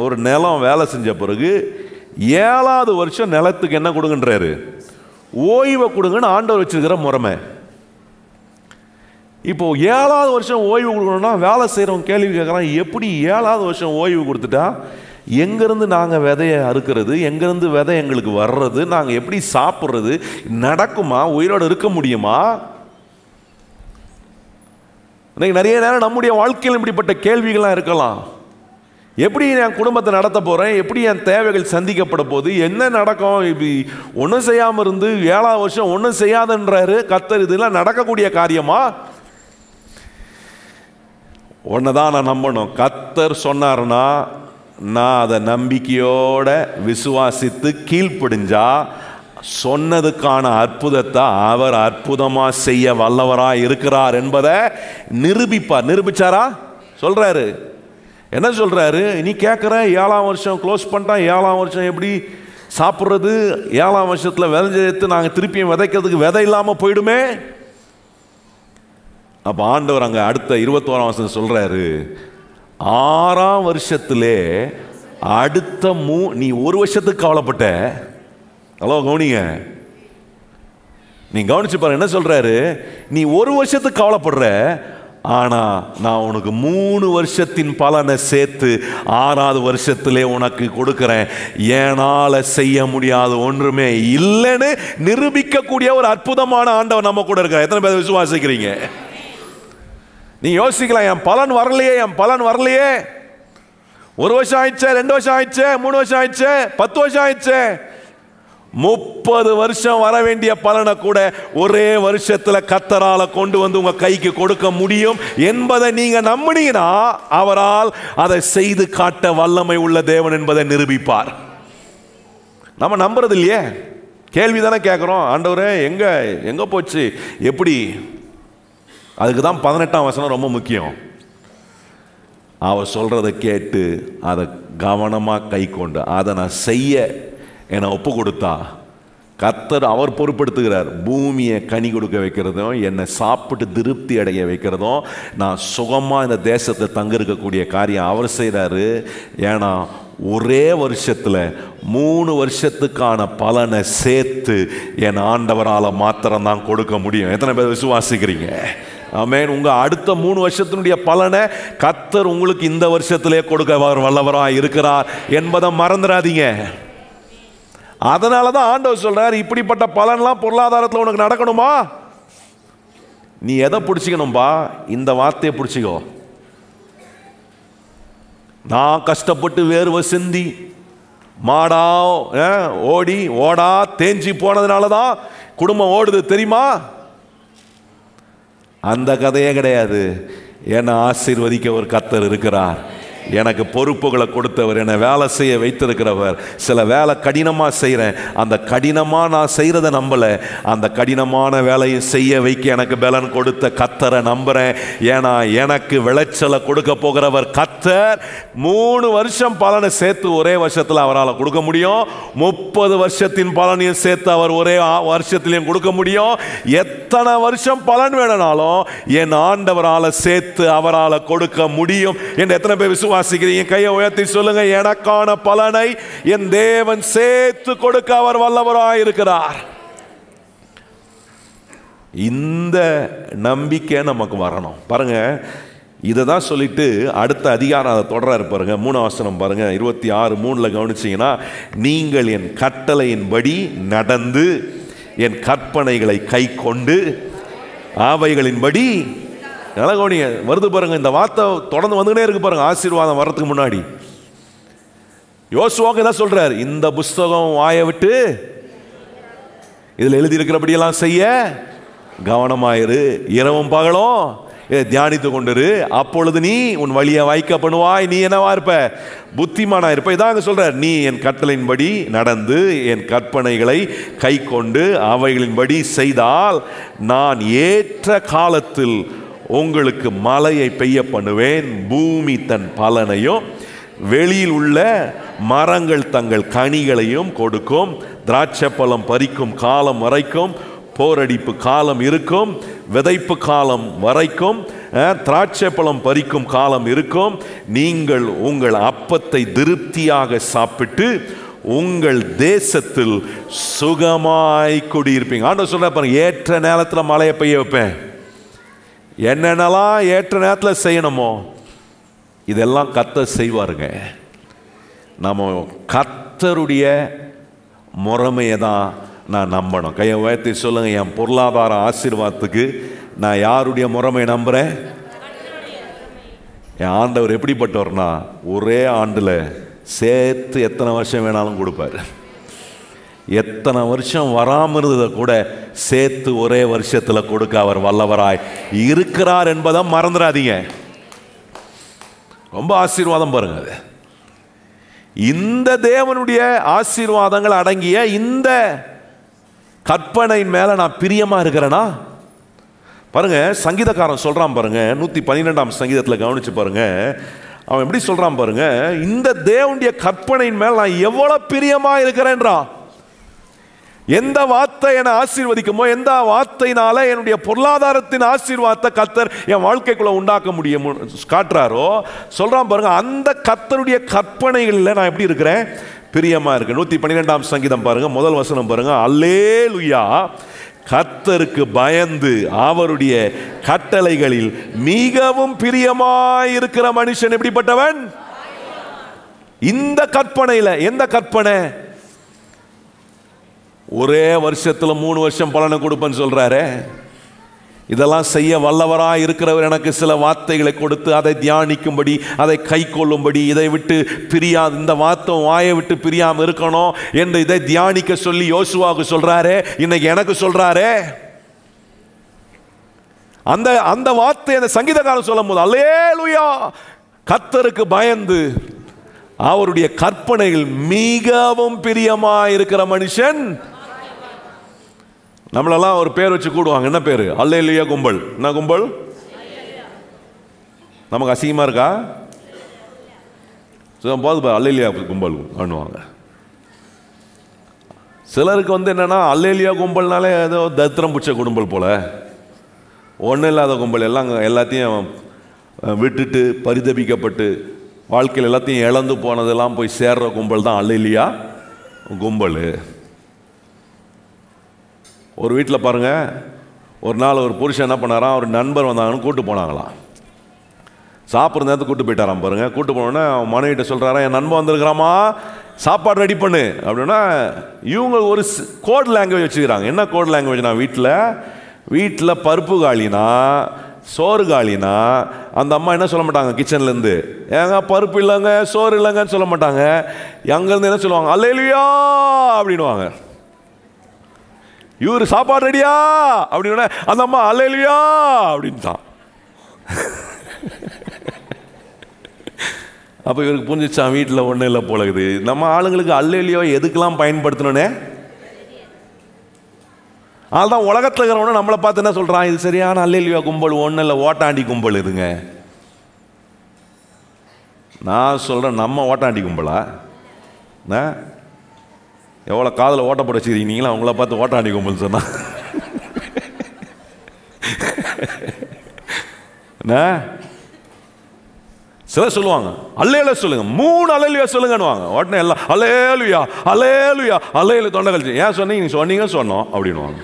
Speaker 1: ஒரு நிலம் வேலை செஞ்ச பிறகு 7ஆவது வருஷம் நிலத்துக்கு என்ன கொடுங்கன்றாரு, ஓய்வை கொடுங்கன்னு ஆண்டவர் வச்சிருக்கிற முறைமை. இப்போ 7ஆவது வருஷம் ஓய்வு கொடுக்கணும்னா வேலை செய்கிறவங்க கேள்வி கேட்குறான், எப்படி 7ஆவது வருஷம் ஓய்வு கொடுத்துட்டா எங்கேருந்து நாங்கள் விதையை அறுக்கிறது, எங்கேருந்து விதை எங்களுக்கு வர்றது, நாங்கள் எப்படி சாப்பிட்றது, நடக்குமா, உயிரோடு இருக்க முடியுமா? இன்னைக்கு நிறைய நேரம் நம்முடைய வாழ்க்கையில் இப்படிப்பட்ட கேள்விகள்லாம் இருக்கலாம். எப்படி என் குடும்பத்தை நடத்த போகிறேன், எப்படி என் தேவைகள் சந்திக்கப்பட போகுது, என்ன நடக்கும், இப்படி ஒன்றும் செய்யாமல் இருந்து 7ஆவது வருஷம் ஒன்றும் செய்யாதுன்றாரு கர்த்தர். இதெல்லாம் நடக்கக்கூடிய காரியமா? ஒன்றுதான் நான் நம்பணும், கர்த்தர் சொன்னார்னா நான் அதை நம்பிக்கையோட விசுவாசித்து கீழ்ப்படிஞ்சா சொன்னதுக்கான அற்புதத்தை அவர் அற்புதமாக செய்ய வல்லவராக இருக்கிறார் என்பதை நிரூபிப்பார். நிரூபிச்சாரா? சொல்றாரு. என்ன சொல்றாரு, நீ கேட்குற 7ஆம் வருஷம் க்ளோஸ் பண்ணிட்டான், 7ஆம் வருஷம் எப்படி சாப்பிட்றது, 7ஆம் வருஷத்தில் விதைஞ்செடுத்து நாங்கள் திருப்பியும் விதைக்கிறதுக்கு விதை இல்லாமல் போயிடுமே. அப்போ ஆண்டவர் அங்கே அடுத்த 21ஆம் வருஷம் சொல்றாரு, 6ஆம் வருஷத்திலே அடுத்த நீ 1 வருஷத்துக்கு கவலைப்பட்ட. ஹலோ கவனிங்க, நீ கவனிச்சு பாரு என்ன சொல்றாரு, நீ 1 வருஷத்துக்கு கவலைப்படுற, ஆனா நான் உனக்கு 3 வருஷத்தின் பலனை சேர்த்து 6ஆவது வருஷத்திலே உனக்கு கொடுக்கிறேன். ஏனால செய்ய முடியாத ஒன்றுமே இல்லைன்னு நிரூபிக்கக்கூடிய ஒரு அற்புதமான ஆண்டவர் நம்ம கூட இருக்கிறார். எத்தனை பேர் விசுவாசிக்கிறீங்க? நீ யோசிக்கலாம், என் பலன் வரலையே, என் பலன் வரலையே, 1 வருஷம் ஆயிடுச்சு, 2 வருஷம் ஆயிடுச்சு, 3 வருஷம் ஆயிடுச்சு, 10 வருஷம் ஆயிடுச்சு. 30 வருஷம் வர வேண்டிய பலனை கூட ஒரே வருஷத்துல கர்த்தரால கொண்டு வந்து உங்க கைக்கு கொடுக்க முடியும் என்பதை நீங்க நம்பினீங்கன்னா அவரால் அதை செய்து காட்ட வல்லமை உள்ள தேவன் என்பதை நிரூபிப்பார். நம்ம நம்புறது இல்லையே, கேள்விதானே கேட்கிறோம், ஆண்டவரே எங்க எங்க போச்சு, எப்படி? அதுக்கு தான் 18ஆம் வசனம் ரொம்ப முக்கியம். அவர் சொல்றதை கேட்டு அதை கவனமாக கை கொண்டு அதை நான் செய்ய என்னை ஒப்பு கொடுத்தா கர்த்தர் அவர் பொறுப்படுத்துகிறார். பூமியை கனி கொடுக்க வைக்கிறதும், என்னை சாப்பிட்டு திருப்தி அடைய வைக்கிறதும், நான் சுகமாக இந்த தேசத்தை தங்க இருக்கக்கூடிய காரியம் அவர் செய்கிறாரு. ஏன்னா ஒரே வருஷத்தில் 3 வருஷத்துக்கான பலனை சேர்த்து என் ஆண்டவரால் மாத்திரம்தான் கொடுக்க முடியும். எத்தனை பேர் விசுவாசிக்கிறீங்க? ஆமென். உங்க அடுத்த 3 வருஷத்தினுடைய பலனை கர்த்தர் உங்களுக்கு இந்த வருஷத்திலே கொடுக்க வல்லவராக இருக்கிறார் என்பதை மறந்துடாதீங்க. அதனால தான் ஆண்டவர் சொல்றார், இப்படிப்பட்ட பலன்லாம் பொருளாதாரத்தில் உனக்கு நடக்கணுமா, நீ எதை பிடிச்சிக்கணும்பா? இந்த வார்த்தையை பிடிச்சிக்கோ. நான் கஷ்டப்பட்டு வேர்வை சிந்தி மாடா ஓடி ஓடா தேஞ்சி போனதுனால தான் குடும்பம் ஓடுது தெரியுமா? அந்த கதையே கிடையாது. என்னை ஆசீர்வதிக்க ஒரு கர்த்தர் இருக்கிறார், எனக்கு பொறுப்புகளை கொடுத்தவர், என்னை வேலை செய்ய வைத்திருக்கிறவர். சில வேலை கடினமாக செய்கிறேன், அந்த கடினமாக நான் செய்கிறத நம்பலை, அந்த கடினமான வேலையை செய்ய வைக்க எனக்கு பலன் கொடுத்த கர்த்தரை நம்புகிறேன். ஏன்னா எனக்கு விளைச்சலை கொடுக்க போகிறவர் கர்த்தர். 3 வருஷம் பலனை சேர்த்து ஒரே வருஷத்தில் அவரால் கொடுக்க முடியும். 30 வருஷத்தின் பலனையும் சேர்த்து அவர் ஒரே வருஷத்திலையும் கொடுக்க முடியும். எத்தனை வருஷம் பலன் வேணும்னாலும் என் ஆண்டவரால் சேர்த்து அவரால் கொடுக்க முடியும் என்று எத்தனை பேர் விசுவாசிக்கிறீங்க? கையை உயர்த்தி சொல்லுங்க. எனக்கான பலனை என் தேவன் சேர்த்து கொடுக்க அவர் வல்லவராய் இருக்கிறார். இந்த நம்பிக்கை நமக்கு வரணும். பாருங்க, இதை தான் சொல்லிட்டு அடுத்த அதிகாரம் அதை தொடராரு பாருங்க. 3ஆம் வசனம் பாருங்க, 26:3 கவனிச்சீங்கன்னா, நீங்கள் என் கட்டளையின்படி நடந்து என் கற்பனைகளை கை கொண்டு அவைகளின்படி கவனிங்க. வருது பாருங்க, இந்த வார்த்தை தொடர்ந்து வந்துகிட்டே இருக்கு பாருங்க. ஆசீர்வாதம் வர்றதுக்கு முன்னாடி யோசுவாக்கு என்ன சொல்றார்? இந்த புஸ்தகம் வாயை விட்டு இதில் எழுதி இருக்கிறபடியெல்லாம் செய்ய கவனமாயிரு, இரவும் பகலும் இதை தியானித்து கொண்டிரு, அப்பொழுது நீ உன் வழியை வாய்க்க பண்ணுவாய், நீ என்னவா இருப்ப? புத்திமானா இருப்ப. இதான் அங்க சொல்றார், நீ என் கட்டளையின்படி நடந்து என் கற்பனைகளை கை கொண்டு அவைகளின்படி செய்தால் நான் ஏற்ற காலத்தில் உங்களுக்கு மழையை பெய்ய பண்ணுவேன், பூமி தன் பலனையும் வெளியில் உள்ள மரங்கள் தங்கள் கனிகளையும் கொடுக்கும், திராட்சை பழம் பறிக்கும் காலம் வரைக்கும் போரடிப்பு காலம் இருக்கும், விதைப்பு காலம் வரைக்கும் திராட்சை பழம் பறிக்கும் காலம் இருக்கும். நீங்கள் உங்கள் அப்பத்தை திருப்தியாக சாப்பிட்டு உங்கள் தேசத்தில் சுகமாய் குடியிருப்பீங்க. ஆண்டவர் சொல்ற பாருங்க, ஏற்ற நேரத்தில் மழையை பெய்ய வைப்பேன். என்னென்னலாம் ஏற்ற நேரத்தில் செய்யணுமோ இதெல்லாம் கர்த்தர் செய்வாருங்க. நம்ம கர்த்தருடைய முறைமையை தான் நான் நம்பணும். கையை உயர்த்தி சொல்லுங்க, என் பொருளாதார ஆசீர்வாதத்துக்கு நான் யாருடைய முறைமையை நம்புறேன்? என் ஆண்டவர் எப்படிப்பட்டவர்னா, ஒரே ஆண்டில் சேர்த்து எத்தனை வருஷம் வேணாலும் கொடுப்பார். எத்தனை வருஷம் வராமல் இருந்ததை கூட சேர்த்து ஒரே வருஷத்தில் கொடுக்க அவர் வல்லவராய் இருக்கிறார் என்பதை மறந்துடாதீங்க. ரொம்ப ஆசீர்வாதம் பாருங்க. அது இந்த தேவனுடைய ஆசீர்வாதங்கள் அடங்கிய இந்த கற்பனையின் மேல நான் பிரியமா இருக்கிறேனா பாருங்க. சங்கீதக்காரன் சொல்றான் பாருங்க, 112ஆம் சங்கீதத்தில் கவனிச்சு பாருங்க. அவன் எப்படி சொல்றான் பாருங்க, இந்த தேவனுடைய கற்பனையின் மேல் நான் எவ்வளவு பிரியமா இருக்கிறேன்றான். எந்த வார்த்தை என்னை ஆசீர்வதிக்குமோ, எந்த வார்த்தையினால என்னுடைய பொருளாதாரத்தின் ஆசீர்வாதத்தை கர்த்தர் என் வாழ்க்கைக்குள்ள உண்டாக்க முடியும் காட்டுறாரோ சொல்றான் பாருங்க. அந்த கர்த்தருடைய கற்பனைகளில் நான் எப்படி இருக்கிறேன்? பிரியமா இருக்கு. 112ஆம் சங்கீதம் பாருங்க, முதல் வசனம் பாருங்க. அல்லேலூயா, கர்த்தருக்கு பயந்து அவருடைய கட்டளைகளில் மிகவும் பிரியமாய் இருக்கிற மனுஷன் எப்படிப்பட்டவன்? இந்த கற்பனையில. எந்த கற்பனை? ஒரே வருஷத்துல 3 வருஷம் பலனை கொடுப்பேன்னு சொல்றாரு. இதெல்லாம் செய்ய வல்லவராய் இருக்கிறவர் எனக்கு சில வார்த்தைகளை கொடுத்து அதை தியானிக்கும்படி, அதை கை கொள்ளும்படி, இதை விட்டு பிரியாது, இந்த வார்த்தை வாயை விட்டு பிரியாம இருக்கணும் என்று இதை தியானிக்க சொல்லி யோசுவாவுக்கு சொல்றாரு. இன்னைக்கு எனக்கு சொல்றாரு. அந்த வார்த்தை அந்த சங்கீதக்காரன் சொல்லும் போது, அல்லேலூயா, கர்த்தருக்கு பயந்து அவருடைய கற்பனைகள் மிகவும் பிரியமாய் இருக்கிற மனுஷன். நம்மளெல்லாம் ஒரு பேர் வச்சு கூடுவாங்க. என்ன பேரு? அல்லேலூயா கும்பல். என்ன கும்பல்? நமக்கு அசிங்கமா இருக்கா? போது அல்லேலூயா கும்பல் பண்ணுவாங்க. சிலருக்கு என்னன்னா, அல்லேலூயா கும்பல்னாலே ஏதோ தத்திரம் பிடிச்ச கும்பல் போல, ஒன்றும் இல்லாத கும்பல். எல்லாத்தையும் விட்டுட்டு பரிதபிக்கப்பட்டு வாழ்க்கையில் எல்லாத்தையும் இழந்து போனதெல்லாம் போய் சேர்ற கும்பல் தான் அல்லேலூயா கும்பல். ஒரு வீட்டில் பாருங்க, ஒரு நாள் ஒரு புருஷன் என்ன பண்ணாராம், ஒரு நண்பர் வந்தாங்கன்னு கூட்டு போனாங்களாம். சாப்பிட்ற நேரத்துக்கு கூட்டு போயிட்டாராம் பாருங்க. கூட்டு போனோடனே அவன் மனைவிட்ட சொல்கிறாரா, என் நண்பன் வந்திருக்கிறாமா, சாப்பாடு ரெடி பண்ணு அப்படின்னா. இவங்க ஒரு கோட் லாங்குவேஜ் வச்சுக்கிறாங்க. என்ன கோட் லாங்குவேஜ்னா, வீட்டில் பருப்பு காலினா, சோறு காலினா, அந்த அம்மா என்ன சொல்ல மாட்டாங்க, கிச்சன்லேருந்து ஏங்க பருப்பு இல்லைங்க சோறு இல்லைங்கன்னு சொல்ல மாட்டாங்க. அங்கேருந்து என்ன சொல்லுவாங்க, அல்லேலூயா அப்படின்வாங்க. இவர் சாப்பாடு ரெடியா அப்படின்னு அந்த அம்மா அல்லேலூயா அப்படின்ட்டான். அப்போ இவருக்கு புரிஞ்சிச்சான் வீட்டில் ஒன்றும் இல்லை போல இருக்குது. நம்ம ஆளுங்களுக்கு அல்லேலியோ எதுக்கெல்லாம் பயன்படுத்தணுன்னே அதுதான் உலகத்தில் இருக்கிறவன நம்மளை பார்த்து என்ன சொல்கிறான், இது சரியான அல்லேலியோ கும்பல் ஒன்றும் இல்லை, ஓட்டாண்டி கும்பல் இதுங்க. நான் சொல்கிறேன், நம்ம ஓட்டாண்டி கும்பலா? எவ்வளோ காதில் ஓட்ட போட வச்சுக்கிறீங்களா அவங்கள பார்த்து ஓட்டாண்டி கும்பல் சொன்னா? சிலர் சொல்லுவாங்க அல்லேலூயா சொல்லுங்க, 3 அல்லேலூயா சொல்லுங்கன்னுவாங்க. உடனே எல்லாம் அல்லேலூயா அல்லேலூயா அல்லேலூயா தொண்டை கழிச்சு. ஏன் சொன்னீங்க? நீ சொன்னீங்க சொன்னோம் அப்படின்னுவாங்க.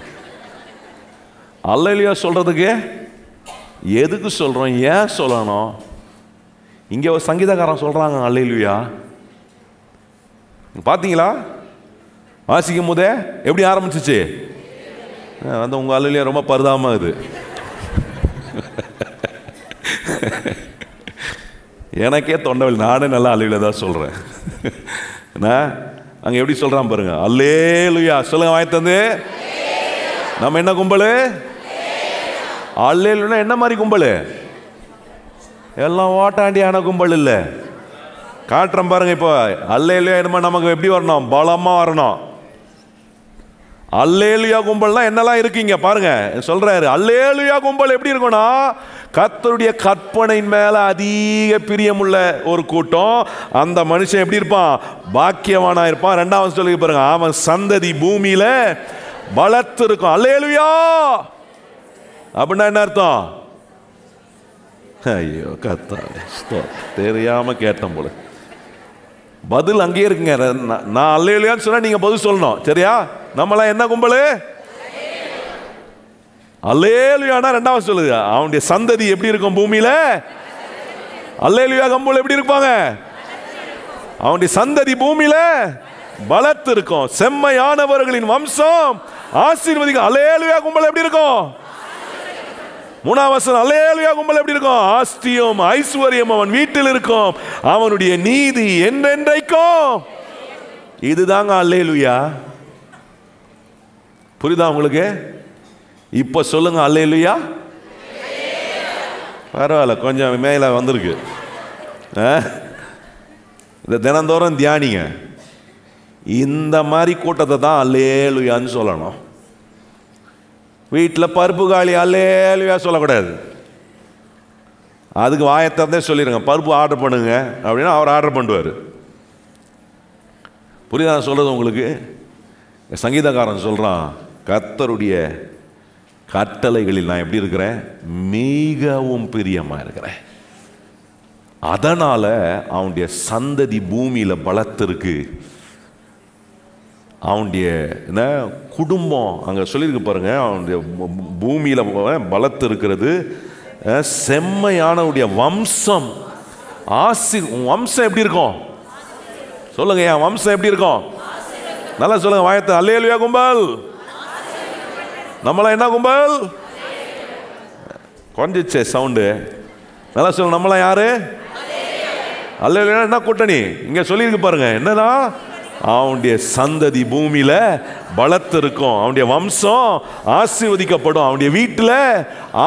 Speaker 1: அல்லேலூயா சொல்றதுக்கு எதுக்கு சொல்றோம், ஏன் சொல்லணும்? இங்க ஒரு சங்கீதக்காரன் சொல்றாங்க அல்லேலூயா. பாத்தீங்களா? வாசிக்கும் போதே எப்படி ஆரம்பிச்சிச்சு? வந்து உங்க அல்லேலூயா ரொம்ப பரிதாபமா இது. எனக்கே தொண்டை, நானே நல்லா அல்லேலூயா தான் சொல்றேன். அங்க எப்படி சொல்றான் பாருங்க, அல்லேலூயா சொல்லுங்க வாய் தந்து. நம்ம என்ன கும்பல்? அல்லேலூயா என்ன மாதிரி கும்பல்? எல்லாம் ஓட்டாண்டியான கும்பல் இல்லை. காட்டுறேன் பாருங்க. இப்போ அல்லேலூயா என்னமா நமக்கு எப்படி வரணும்? பலமா வரணும். அல்லேலூயா கும்பல்னா என்னெல்லாம் இருக்கீங்க பாருங்க சொல்றாரு. அல்லேலூயா கும்பல் எப்படி இருக்கும்னா, கர்த்தருடைய கற்பனையின் மேல அதிக பிரியமுள்ள ஒரு கூட்டம். அந்த மனுஷன் எப்படி இருப்பான்? பாக்கியவானா இருப்பான். 2வது சொல்லி பாருங்க, அவன் சந்ததி பூமியில பலத்து இருக்கும். அல்லேலூயா அப்படின்னா என்ன அர்த்தம்? ஐயோ கர்த்தாவே தெரியாம கேட்டேன் போல. பதில் அங்கேயே இருக்குங்க. நான் அல்லேலூயான்னு சொன்னா நீங்க பதில் சொல்லணும், சரியா? நம்மளாம் என்ன கும்பல்? அல்லேலூயானா 2வது சொல்லுது, அவனுடைய சந்ததி எப்படி இருக்கும் பூமியில? அல்லேலூயா கும்பல் எப்படி இருப்பாங்க? அவனுடைய சந்ததி பூமியில பலத்து இருக்கும். செம்மையானவர்களின் வம்சம் ஆசீர்வதிக்கும். அல்லேலூயா கும்பல் எப்படி இருக்கும்? 3வது வசனம், அல்லேலூயா கும்பல் எப்படி இருக்கும்? ஆஸ்தியும் ஐஸ்வர்யம் அவன் வீட்டில் இருக்கும், அவனுடைய நீதி என்றென்றைக்கும். இதுதாங்க அல்லேலூயா. புரியுதா உங்களுக்கு? இப்ப சொல்லுங்க அல்லேலூயா. பரவாயில்ல, கொஞ்சம் மேல வந்திருக்கு. இந்த தினந்தோறும் தியானிங்க. இந்த மாதிரி கூட்டத்தை தான் அல்லேலூயான்னு சொல்லணும். வீட்டில் பருப்பு காலி அல்லேலூயா சொல்லக்கூடாது. அதுக்கு வாயத்தே சொல்லிடுங்க, பருப்பு ஆர்டர் பண்ணுங்க அப்படின்னா அவர் ஆர்டர் பண்ணுவார். புரியுதா நான் சொல்றது உங்களுக்கு? சங்கீதக்காரன் சொல்றான், கர்த்தருடைய கட்டளைகளில் நான் எப்படி இருக்கிறேன்? மிகவும் பிரியமா இருக்கிறேன். அதனால அவனுடைய சந்ததி பூமியில பலத்திருக்கு. அவனுடைய என்ன குடும்பம் அங்க சொல்லியிருக்கு பாருங்க, அவனுடைய பூமியில பலத்து இருக்கிறது. செம்மையானவுடைய வம்சம் வம்சம் எப்படி இருக்கும் சொல்லுங்க? என் வம்சம் எப்படி இருக்கும்? நல்லா சொல்லுங்க வாயத்தை. அல்லேலூயா கும்பல். நம்மளாம் என்ன கும்பல்? கொஞ்சிச்சே சவுண்டு. நல்லா சொல்லுங்க, நம்மளாம் யாரு? அல்லேலூயா என்ன கூட்டணி? இங்க சொல்லியிருக்கு பாருங்க, என்னன்னா அவனுடைய சந்ததி பூமியில பலத்து இருக்கும், அவனுடைய வம்சம் ஆசீர்வதிக்கப்படும், அவனுடைய வீட்டில்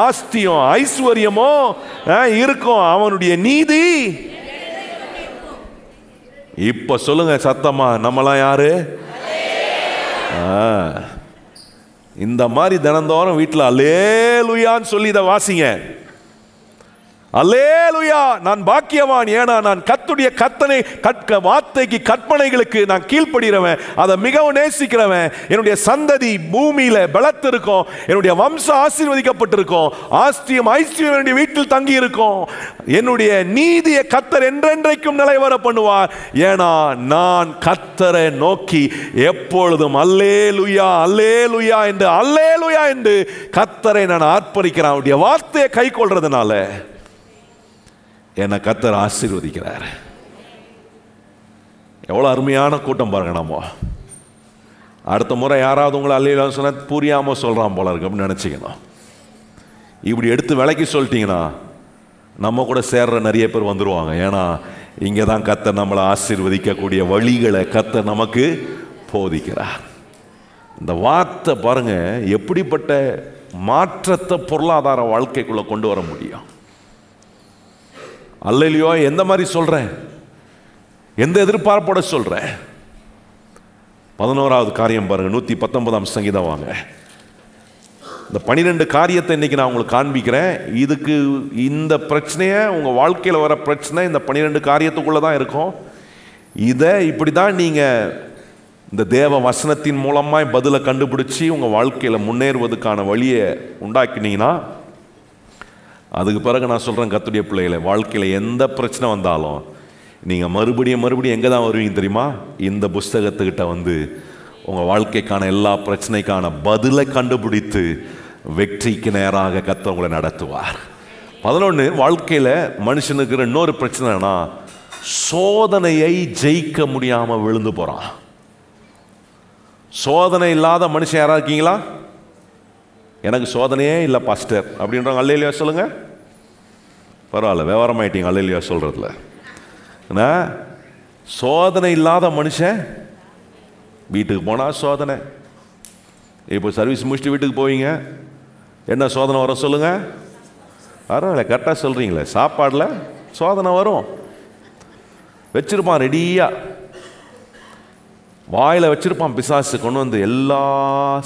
Speaker 1: ஆஸ்தியும் ஐஸ்வர்யமும் இருக்கும், அவனுடைய நீதி. இப்ப சொல்லுங்க சத்தமா, நம்மளாம் யாரு? இந்த மாதிரி தினந்தோறும் வீட்டில் அல்லேலூயான்னு சொல்லி இதை வாசிங்க. அல்லேலூயா, நான் பாக்கியவான், ஏனா நான் கர்த்தருடைய வார்த்தைக்கு கற்பனைகளுக்கு நான் கீழ்ப்படுகிறவன், அதை மிகவும் நேசிக்கிறவன். என்னுடைய சந்ததி பூமியில பலத்து இருக்கும், என்னுடைய வம்சம் ஆசீர்வதிக்கப்பட்டிருக்கும், ஆஸ்தியும் ஐஸ்வர்யம் என்னுடைய வீட்டில் தங்கி இருக்கும், என்னுடைய நீதியை கர்த்தர் என்றென்றைக்கும் நிலைவர பண்ணுவார். ஏனா நான் கர்த்தரை நோக்கி எப்பொழுதும் அல்லேலூயா அல்லேலூயா என்று அல்லேலூயா என்று கர்த்தரை நான் ஆர்ப்பரிக்கிறேன். அவருடைய வார்த்தையை கை கொள்றதுனால என்னை கர்த்தர் ஆசீர்வதிக்கிறார். எவ்வளோ அருமையான கூட்டம் பாருங்க. நம்ம அடுத்த முறை யாராவது உங்களை அல்லேலூயா சொன்னா புரியாமல் சொல்கிறான் போல இருக்கு அப்படின்னு நினச்சிக்கணும். இப்படி எடுத்து விலைக்கு சொல்லிட்டீங்கன்னா நம்ம கூட சேர்ற நிறைய பேர் வந்துடுவாங்க. ஏன்னா இங்கே தான் கர்த்தர் நம்மளை ஆசீர்வதிக்கக்கூடிய வழிகளை கர்த்தர் நமக்கு போதிக்கிறார். இந்த வார்த்தை பாருங்க எப்படிப்பட்ட மாற்றத்தை பொருளாதார வாழ்க்கைக்குள்ளே கொண்டு வர முடியும். அல்லேலூயா எந்த மாதிரி சொல்கிறேன்? எந்த எதிர்பார்ப்போட சொல்றேன்? 11வது காரியம் பாருங்க, 119ஆம் சங்கீதம் வாங்க. இந்த 12 காரியத்தை இன்னைக்கு நான் உங்களுக்கு காண்பிக்கிறேன். இதுக்கு இந்த பிரச்சனையை, உங்க வாழ்க்கையில் வர பிரச்சனை இந்த 12 காரியத்துக்குள்ள தான் இருக்கும். இதை இப்படி தான் நீங்க இந்த தேவ வசனத்தின் மூலமாய் பதிலை கண்டுபிடிச்சி உங்க வாழ்க்கையில முன்னேறுவதற்கான வழியை உண்டாக்கினீங்கன்னா, அதுக்கு பிறகு நான் சொல்றேன், கர்த்தருடைய பிள்ளைகளை, வாழ்க்கையில எந்த பிரச்சனை வந்தாலும் நீங்க மறுபடியும் எங்க தான் வருவீங்க தெரியுமா? இந்த புஸ்தகத்துக்கிட்ட வந்து உங்க வாழ்க்கைக்கான எல்லா பிரச்சனைக்கான பதிலை கண்டுபிடித்து வெற்றிக்கு நேராக கர்த்தர் உங்களை நடத்துவார். 11, வாழ்க்கையில மனுஷனுக்கு இன்னொரு பிரச்சனைனா, சோதனையை ஜெயிக்க முடியாம விழுந்து போறான். சோதனை இல்லாத மனுஷன் யாரா இருக்கீங்களா? எனக்கு சோதனையே இல்லை பாஸ்டர் அப்படின்றவங்க அல்லேலூயா சொல்லுங்க. பரவாயில்ல, விவரமாயிட்டீங்க அல்லேலூயா சொல்றதுல. சோதனை இல்லாத மனுஷன், வீட்டுக்கு போனா சோதனை. இப்போ சர்வீஸ் முடிச்சுட்டு வீட்டுக்கு போவீங்க, என்ன சோதனை வரும் சொல்லுங்க? பரவாயில்ல, கரெக்டாக சொல்றீங்களே. சாப்பாடில் சோதனை வரும். வச்சிருப்பான் ரெடியா, வாயில வச்சிருப்பான் பிசாசு கொண்டு வந்து. எல்லா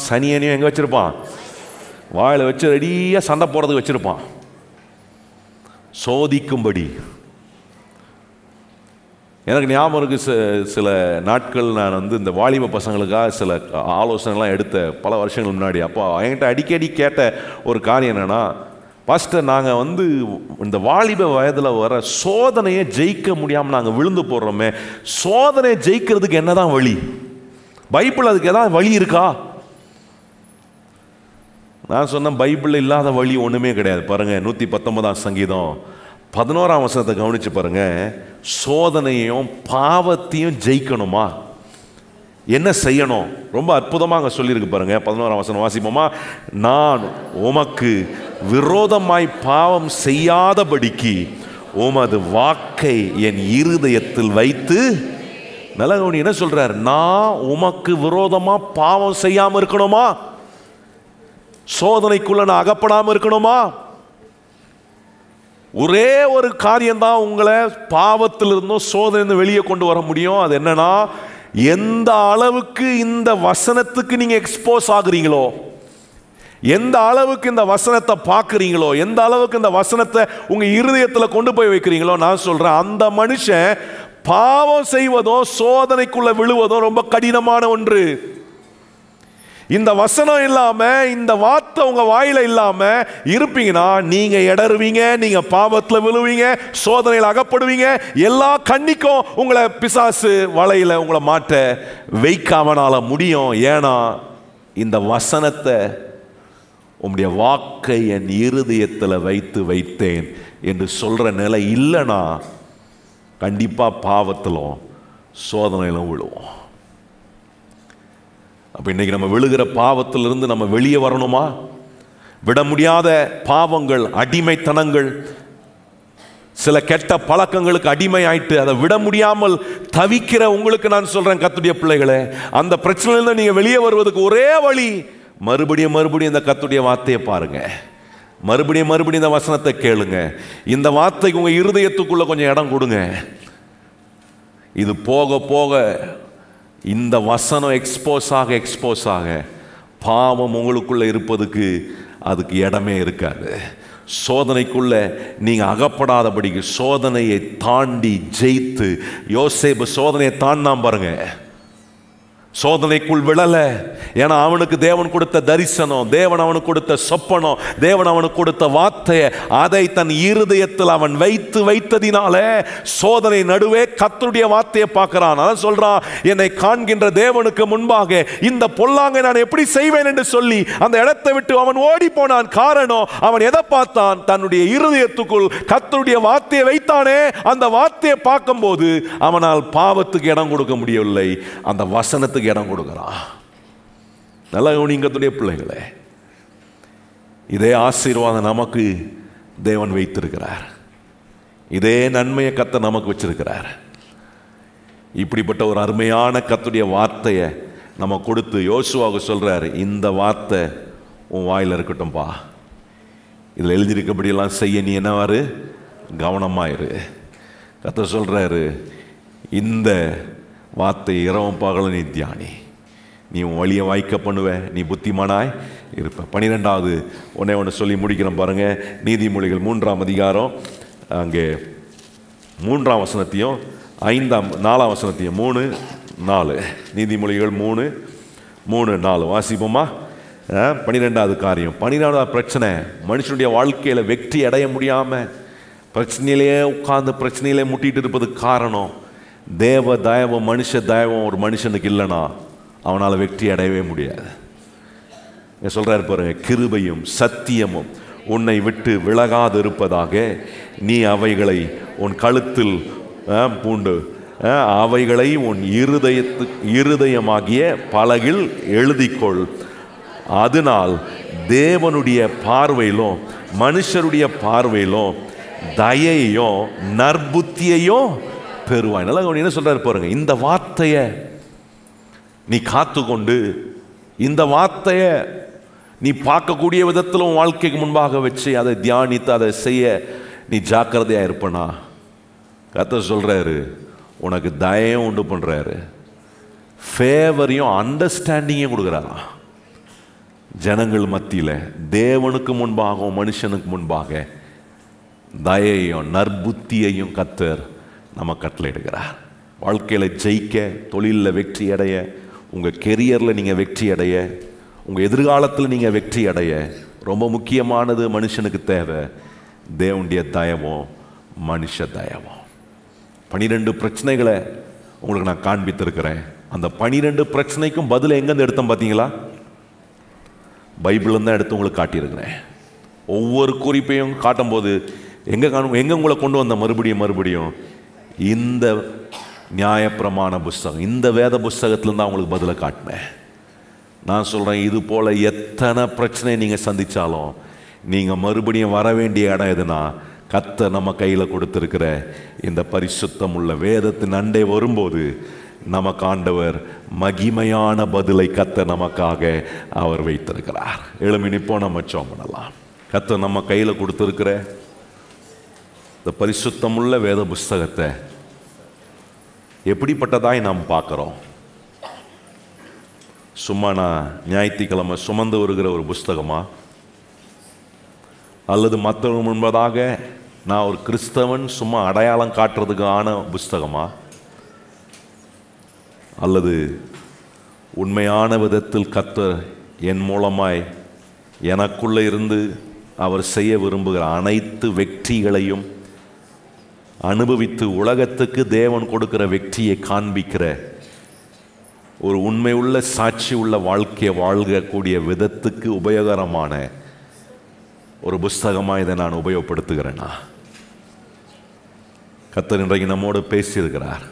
Speaker 1: சனியனையும் எங்க வச்சிருப்பான்? வாயில வச்சு ரெடியா சண்டை போடுறதுக்கு வச்சிருப்பான், சோதிக்கும்படி. எனக்கு ஞாபகம் இருக்கு, சில நாட்கள் நான் வந்து இந்த வாலிப பசங்களுக்காக சில ஆலோசனைலாம் எடுத்த பல வருஷங்கள் முன்னாடி. அப்போ என்கிட்ட அடிக்கடி கேட்ட ஒரு காரியம் என்னன்னா, பாஸ்டர், நாங்கள் வந்து இந்த வாலிப வயதில் வர சோதனையை ஜெயிக்க முடியாமல் நாங்கள் விழுந்து போடுறோமே, சோதனையை ஜெயிக்கிறதுக்கு என்னதான் வழி? பைபிள் அதுக்கு ஏதாவது வழி இருக்கா? நான் சொன்னேன், பைபிள் இல்லாத வழி ஒன்றுமே கிடையாது. பாருங்க, 119ஆம் சங்கீதம் 11ஆம் வசனத்தை கவனிச்சு பாருங்க. சோதனையும் பாவத்தையும் ஜெயிக்கணுமா, என்ன செய்யணும்? ரொம்ப அற்புதமாக சொல்லியிருக்கு பாருங்க. 11ஆம் வசனம் வாசிப்போமா? நான் உமக்கு விரோதமாய் பாவம் செய்யாதபடிக்கு உமது வாக்கை என் இருதயத்தில் வைத்து. நல்ல கவனி, என்ன சொல்றார்? நான் உமக்கு விரோதமா பாவம் செய்யாம இருக்கணுமா? சோதனைக்குள்ள நான் அகப்படாம இருக்கணுமா? ஒரே ஒரு காரியம்தான் உங்களை பாவத்திலிருந்தும் சோதனையிலிருந்து வெளியே கொண்டு வர முடியும். அது என்னன்னா, எந்த அளவுக்கு இந்த வசனத்துக்கு நீங்க எக்ஸ்போஸ் ஆகுறீங்களோ, எந்த அளவுக்கு இந்த வசனத்தை பார்க்குறீங்களோ, எந்த அளவுக்கு இந்த வசனத்தை உங்க இருதயத்தில் கொண்டு போய் வைக்கிறீங்களோ, நான் சொல்றேன், அந்த மனுஷன் பாவம் செய்வதும் சோதனைக்குள்ள விழுவதும் ரொம்ப கடினமான ஒன்று. இந்த வசனம் இல்லாம, இந்த வார்த்தை உங்க வாயில இல்லாம இருப்பீங்கன்னா நீங்க இடறுவீங்க, நீங்க பாவத்துல விழுவீங்க, சோதனையில் அகப்படுவீங்க. எல்லா கண்ணிக்கும் உங்களை பிசாசு வலையில உங்களை மாட்ட வைக்காமனால முடியும். ஏன்னா இந்த வசனத்தை உம்முடைய வாக்கை என் இருதயத்தில் வைத்து வைத்தேன் என்று சொல்ற நிலை இல்லைன்னா கண்டிப்பா பாவத்திலும் சோதனையிலும் விழுவோம். அப்ப இன்னைக்கு நம்ம விழுகிற பாவத்திலிருந்து நம்ம வெளியே வரணுமா? விட முடியாத பாவங்கள், அடிமைத்தனங்கள், சில கெட்ட பழக்கங்களுக்கு அடிமை ஆயிட்டு அதை விட முடியாமல் தவிக்கிற உங்களுக்கு நான் சொல்றேன், கர்த்தருடைய பிள்ளைகளே, அந்த பிரச்சனையிலிருந்து நீங்க வெளியே வருவதற்கு ஒரே வழி, மறுபடியும் இந்த கர்த்தருடைய வார்த்தையை பாருங்க, மறுபடியும் இந்த வசனத்தை கேளுங்க, இந்த வார்த்தைக்கு உங்க இருதயத்துக்குள்ள கொஞ்சம் இடம் கொடுங்க. இது போக போக இந்த வசனம் எக்ஸ்போஸ் ஆக பாவம் உங்களுக்குள்ள இருப்பதுக்கு அதுக்கு இடமே இருக்காது. சோதனைக்குள்ள நீங்க அகப்படாதபடிக்கு சோதனையை தாண்டி ஜெயித்து, யோசேப்பு சோதனையை தாண்டாம பாருங்க, சோதனைக்குள் விழல. ஏன்னா அவனுக்கு தேவன் கொடுத்த தரிசனம், தேவன் அவனுக்கு கொடுத்த சொப்பனம், தேவன் அவனுக்கு கொடுத்த வார்த்தையை அதை தன் இருதயத்தில் அவன் வைத்ததினால சோதனை நடுவே கர்த்தருடைய வார்த்தையை பார்க்கிறான். அதான் சொல்றான், என்னை காண்கின்ற தேவனுக்கு முன்பாக இந்த பொல்லாங்கை நான் எப்படி செய்வேன் என்று சொல்லி அந்த இடத்தை விட்டு அவன் ஓடி போனான். காரணம், அவன் எதை பார்த்தான்? தன்னுடைய இருதயத்துக்குள் கர்த்தருடைய வார்த்தையை வைத்தானே, அந்த வார்த்தையை பார்க்கும் போது அவனால் பாவத்துக்கு இடம் கொடுக்க முடியவில்லை, அந்த வசனத்துக்கு இடம் கொடுக்கிறான். நல்ல கவனிங்கத்துடைய பிள்ளைகளே, இதே ஆசீர்வாதம் நமக்கு தேவன் வைத்திருக்கிறார், இதே நன்மையை கர்த்தர் நமக்கு வச்சிருக்கிறார். இப்படிப்பட்ட ஒரு அருமையான கர்த்தருடைய வார்த்தையை நம்ம கொடுத்து யோசுவாவுக்கு சொல்றாரு, இந்த வார்த்தை உன் வாயில் இருக்கட்டும்பா, இதில் எழுதியிருக்கபடியெல்லாம் செய்ய நீ என்னவாரு, கவனமாயிரு. கர்த்தர் சொல்றாரு, இந்த வார்த்தை இரவும் பகலும் நீ தியானி, நீ உன் வழியை வாய்க்க பண்ணுவ, நீ புத்திமானாய் இருப்ப. 12வது ஒன்று சொல்லி முடிக்கிறோம் பாருங்க. நீதிமொழிகள் 3ஆம் அதிகாரம் அங்கே 3ஆம் வசனத்தையும் 4ஆம் வசனத்தையும் 3-4 நீதிமொழிகள் 3-4 வாசிப்போமா? 12வது காரியம், 12வது பிரச்சனை, மனுஷனுடைய வாழ்க்கையில் வெற்றி அடைய முடியாமல் பிரச்சனையிலேயே உட்கார்ந்து பிரச்சனையிலே முட்டிட்டு இருப்பதுக்கு காரணம் தேவ தயவம் மனுஷ தயவம் ஒரு மனுஷனுக்கு இல்லைனா அவனால் வெற்றி அடையவே முடியாது. சொல்றாரு பாருங்க, கிருபையும் சத்தியமும் உன்னை விட்டு விலகாது இருப்பதாக நீ அவைகளை உன் கழுத்தில் பூண்டு அவைகளை உன் இருதயமாகிய பலகில் எழுதிக்கொள். அதனால் தேவனுடைய பார்வையிலும் மனுஷருடைய பார்வையிலும் தயையும் நற்புத்தியையும் பெறுவாய். நல்லா என்ன சொல்றாரு பாருங்க, இந்த வார்த்தையை நீ காத்து கொண்டு இந்த வார்த்தையை நீ பார்க்கக்கூடிய விதத்தில் உன் வாழ்க்கைக்கு முன்பாக வச்சு அதை தியானித்து அதை செய்ய நீ ஜாக்கிரதையா இருப்பனா, கர்த்தர் சொல்றாரு உனக்கு தயையும் உண்டு பண்றாரு, ஃபேவரையும் அண்டர்ஸ்டாண்டிங்கையும் கொடுக்குறாரா. ஜனங்கள் மத்தியில் தேவனுக்கு முன்பாகவும் மனுஷனுக்கு முன்பாக தயையும் நற்புத்தியையும் கர்த்தர் நம்ம கட்டளை எடுக்கிறார். வாழ்க்கையில் ஜெயிக்க, தொழிலில் வெற்றி அடைய, உங்கள் கெரியரில் நீங்கள் வெற்றி அடைய, உங்கள் எதிர்காலத்தில் நீங்கள் வெற்றி அடைய ரொம்ப முக்கியமானது மனுஷனுக்கு தேவை தேவனுடைய தயவும் மனுஷ தயவும். 12 பிரச்சனைகளை உங்களுக்கு நான் காண்பித்திருக்கிறேன். அந்த 12 பிரச்சனைக்கும் பதில் எங்கேருந்து எடுத்தோம் பார்த்தீங்களா? பைபிள்லேருந்து தான் எடுத்து உங்களுக்கு காட்டியிருக்கிறேன். ஒவ்வொரு குறிப்பையும் காட்டும்போது எங்கே உங்களை கொண்டு வந்த மறுபடியும் இந்த நியாயப்பிரமாண புஸ்தகம், இந்த வேத புஸ்தகத்துலேருந்து தான் உங்களுக்கு பதிலை காட்டினேன். நான் சொல்கிறேன், இது போல் எத்தனை பிரச்சனை நீங்கள் சந்தித்தாலும் நீங்கள் மறுபடியும் வர வேண்டிய இடம் எதுனா கர்த்தர் நம்ம கையில் கொடுத்துருக்கிற இந்த பரிசுத்தம் உள்ள வேதத்தின் அண்டை வரும்போது நமக்கு ஆண்டவர் மகிமையான பதிலை கர்த்தர் நமக்காக அவர் வைத்திருக்கிறார். எழுமி நிப்போம், நம்ம ஜெபம் பண்ணலாம். கர்த்தர் நம்ம கையில் கொடுத்துருக்கிற இந்த பரிசுத்தமுள்ள வேத புஸ்தகத்தை எப்படிப்பட்டதாய் நாம் பார்க்குறோம்? சும்மா நான் ஞாயிற்றுக்கிழமை சுமந்து வருகிற ஒரு புஸ்தகமா, அல்லது மற்றவங்க முன்பதாக நான் ஒரு கிறிஸ்தவன் சும்மா அடையாளம் காட்டுறதுக்கான புஸ்தகமா, அல்லது உண்மையான விதத்தில் கர்த்தர் என் மூலமாய் எனக்குள்ளே இருந்து அவர் செய்ய விரும்புகிற அனைத்து வெற்றிகளையும் அனுபவித்து உலகத்துக்கு தேவன் கொடுக்கிற வெற்றியை காண்பிக்கிற ஒரு உண்மையுள்ள சாட்சி உள்ள வாழ்க்கையை வாழ்கக்கூடிய விதத்துக்கு உபயோகரமான ஒரு புஸ்தகமாக இதை நான் உபயோகப்படுத்துகிறேனா? கர்த்தர் இன்றைக்கு நம்மோடு பேசியிருக்கிறார்.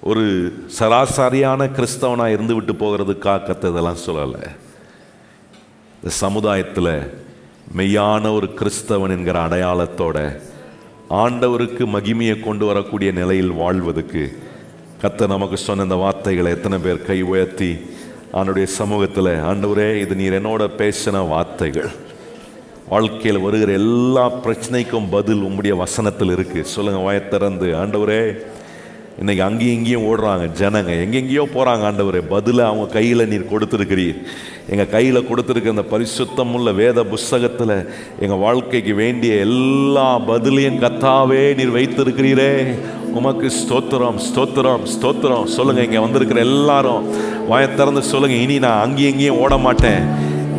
Speaker 1: ஒரு சராசரியான கிறிஸ்தவனாக இருந்து விட்டு போகிறதுக்காக கர்த்தர் இதெல்லாம் சொல்லலை. இந்த சமுதாயத்தில் மெய்யான ஒரு கிறிஸ்தவன் என்கிற அடையாளத்தோட ஆண்டவருக்கு மகிமையை கொண்டு வரக்கூடிய நிலையில் வாழ்வதற்கு கர்த்தர் நமக்கு சொன்ன இந்த வார்த்தைகளை எத்தனை பேர் கை உயர்த்தி அவனுடைய சமூகத்தில், ஆண்டவரே இது நீர் என்னோட பேசின வார்த்தைகள், வாழ்க்கையில் வருகிற எல்லா பிரச்சனைக்கும் பதில் உம்முடைய வசனத்தில் இருக்குது. சொல்லுங்கள் வாயை திறந்து, ஆண்டவரே இன்றைக்கி அங்கேயும் இங்கேயும் ஓடுறாங்க ஜனங்க, எங்கெங்கேயோ போகிறாங்க, ஆண்டவரே பதிலை அவங்க கையில் நீர் கொடுத்துருக்கிறீர். எங்கள் கையில் கொடுத்துருக்க அந்த பரிசுத்தமுள்ள வேத புஸ்தகத்தில் எங்கள் வாழ்க்கைக்கு வேண்டிய எல்லா பதிலையும் கர்த்தாவே நீர் வைத்திருக்கிறீரே, உமக்கு ஸ்தோத்திரம் ஸ்தோத்திரம் ஸ்தோத்திரம். சொல்லுங்கள், இங்கே வந்திருக்கிற எல்லாரும் வாயை திறந்து சொல்லுங்கள், இனி நான் அங்கேயும் இங்கேயும் ஓட மாட்டேன்,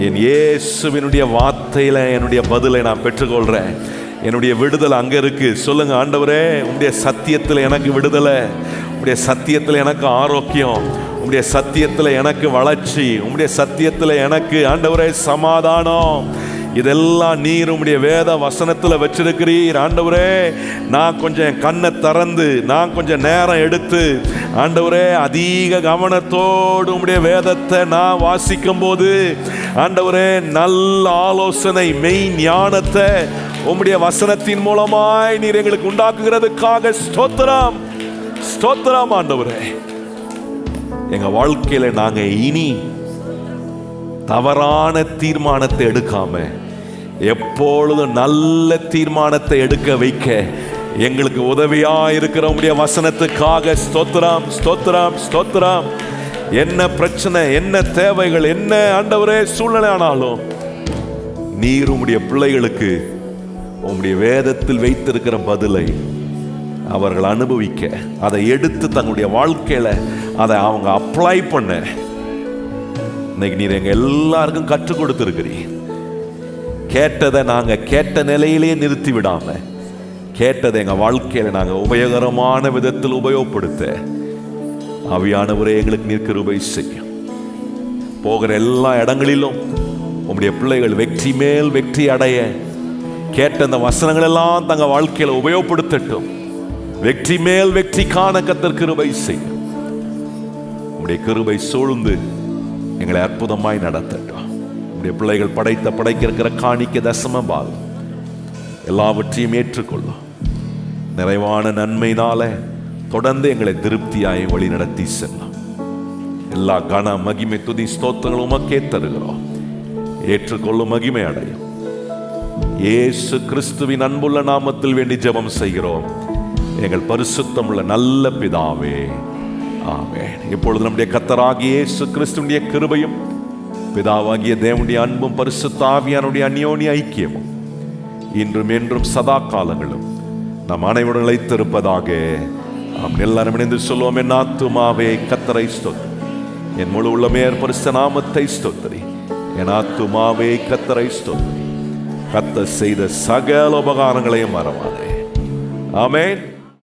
Speaker 1: என் இயேசுவினுடைய வார்த்தையில் என்னுடைய பதிலை நான் பெற்றுக்கொள்கிறேன், என்னுடைய விடுதலை அங்கே இருக்குது. சொல்லுங்க, ஆண்டவரே உம்முடைய சத்தியத்தில் எனக்கு விடுதலை, உம்முடைய சத்தியத்தில் எனக்கு ஆரோக்கியம், உம்முடைய சத்தியத்தில் எனக்கு வளர்ச்சி, உம்முடைய சத்தியத்தில் எனக்கு ஆண்டவரே சமாதானம், இதெல்லாம் நீர் உம்முடைய வேத வசனத்தில் வச்சிருக்கிறீர். ஆண்டவரே நான் கொஞ்சம் கண்ணை திறந்து நான் கொஞ்சம் நேரம் எடுத்து ஆண்டவரே அதிக கவனத்தோடு உம்முடைய வேதத்தை நான் வாசிக்கும் போது ஆண்டவரே நல்ல ஆலோசனை மெய் ஞானத்தை உம்முடைய வசனத்தின் மூலமாய் நீர் எங்களுக்கு உண்டாக்குகிறதுக்காக ஸ்தோத்திரம் ஸ்தோத்திரம். ஆண்டவரே எங்க வாழ்க்கையில நாங்க இனி தவறான தீர்மானத்தை எடுக்காம எப்பொழுதும் நல்ல தீர்மானத்தை எடுக்க வைக்க எங்களுக்கு உதவியா இருக்கிற உம்முடைய வசனத்துக்காக ஸ்தோத்திரம், ஸ்தோத்திரம், ஸ்தோத்திரம். என்ன பிரச்சனை, என்ன தேவைகள், என்ன ஆண்டவரே சூழ்நிலை ஆனாலும் நீர் உம்முடைய பிள்ளைகளுக்கு உம்முடைய வேதத்தில் வைத்திருக்கிற பதிலை அவர்கள் அனுபவிக்க, அதை எடுத்து தங்களுடைய வாழ்க்கையில அதை அவங்க அப்ளை பண்ண இன்னைக்கு நீர் எங்க எல்லாருக்கும் கற்றுக் கொடுத்திருக்கிறீர். கேட்டதை நாங்க கேட்ட நிலையிலேயே நிறுத்தி விடாம, கேட்டதை எங்க வாழ்க்கையில நாங்க உபயோகரமான விதத்தில் உபயோகப்படுத்த ஆவியானவரே எங்களுக்கு நீர் கிருபை செய்யும். போகிற எல்லா இடங்களிலும் உம்முடைய பிள்ளைகள் வெற்றி மேல் வெற்றி அடைய கேட்ட அந்த வசனங்கள் எல்லாம் தங்க வாழ்க்கையில உபயோகப்படுத்தட்டும். வெற்றி மேல் வெற்றி காண கர்த்தர் கிருபை செய்யும். உம்முடைய கிருபை சூழ்ந்து எங்களை அற்புதமாய் நடத்தட்டும். உம்முடைய பிள்ளைகள் படைக்கிற காணிக்க தசம பாகம் எல்லாவற்றையும் ஏற்றுக்கொள்ளும். நிறைவான நன்மையினால தொடர்ந்து எங்களை திருப்தியாய் வழி நடத்தி செல்லும். எல்லா கன மகிமை துதி ஸ்தோத்திரங்களும் உமக்கே தருகிறோம். ஏற்றுக்கொள்ளும் மகிமை அடையும். இயேசு கிறிஸ்துவின் அன்புள்ள நாமத்தில் வேண்டி ஜெபம் செய்கிறோம் எங்கள் பரிசுத்தமுள்ள நல்ல பிதாவே, ஆமென். இப்பொழுது நம்முடைய கர்த்தராகிய இயேசு கிறிஸ்துவினுடைய கிருபையும் பிதாவாகிய தேவனுடைய அன்பும் பரிசுத்த ஆவியானுடைய அந்யோன்ய ஐக்கியமும் இன்றும் என்றும் சதா காலங்களும் நம் அனைவரும் நிலைத்திருப்பதாக. நாம் எல்லாரும் இணைந்து சொல்லுவோம். என் ஆத்துமாவே கர்த்தரை ஸ்தோத்திரி, என் முழு உள்ளமே பரிசுத்த நாமத்தை ஸ்தோத்திரி. என் ஆத்துமாவே கர்த்தரை ஸ்தோத்திரி, கர்த்தர் செய்த சகல உபகாரங்களையும் மறவாதே. ஆமென்.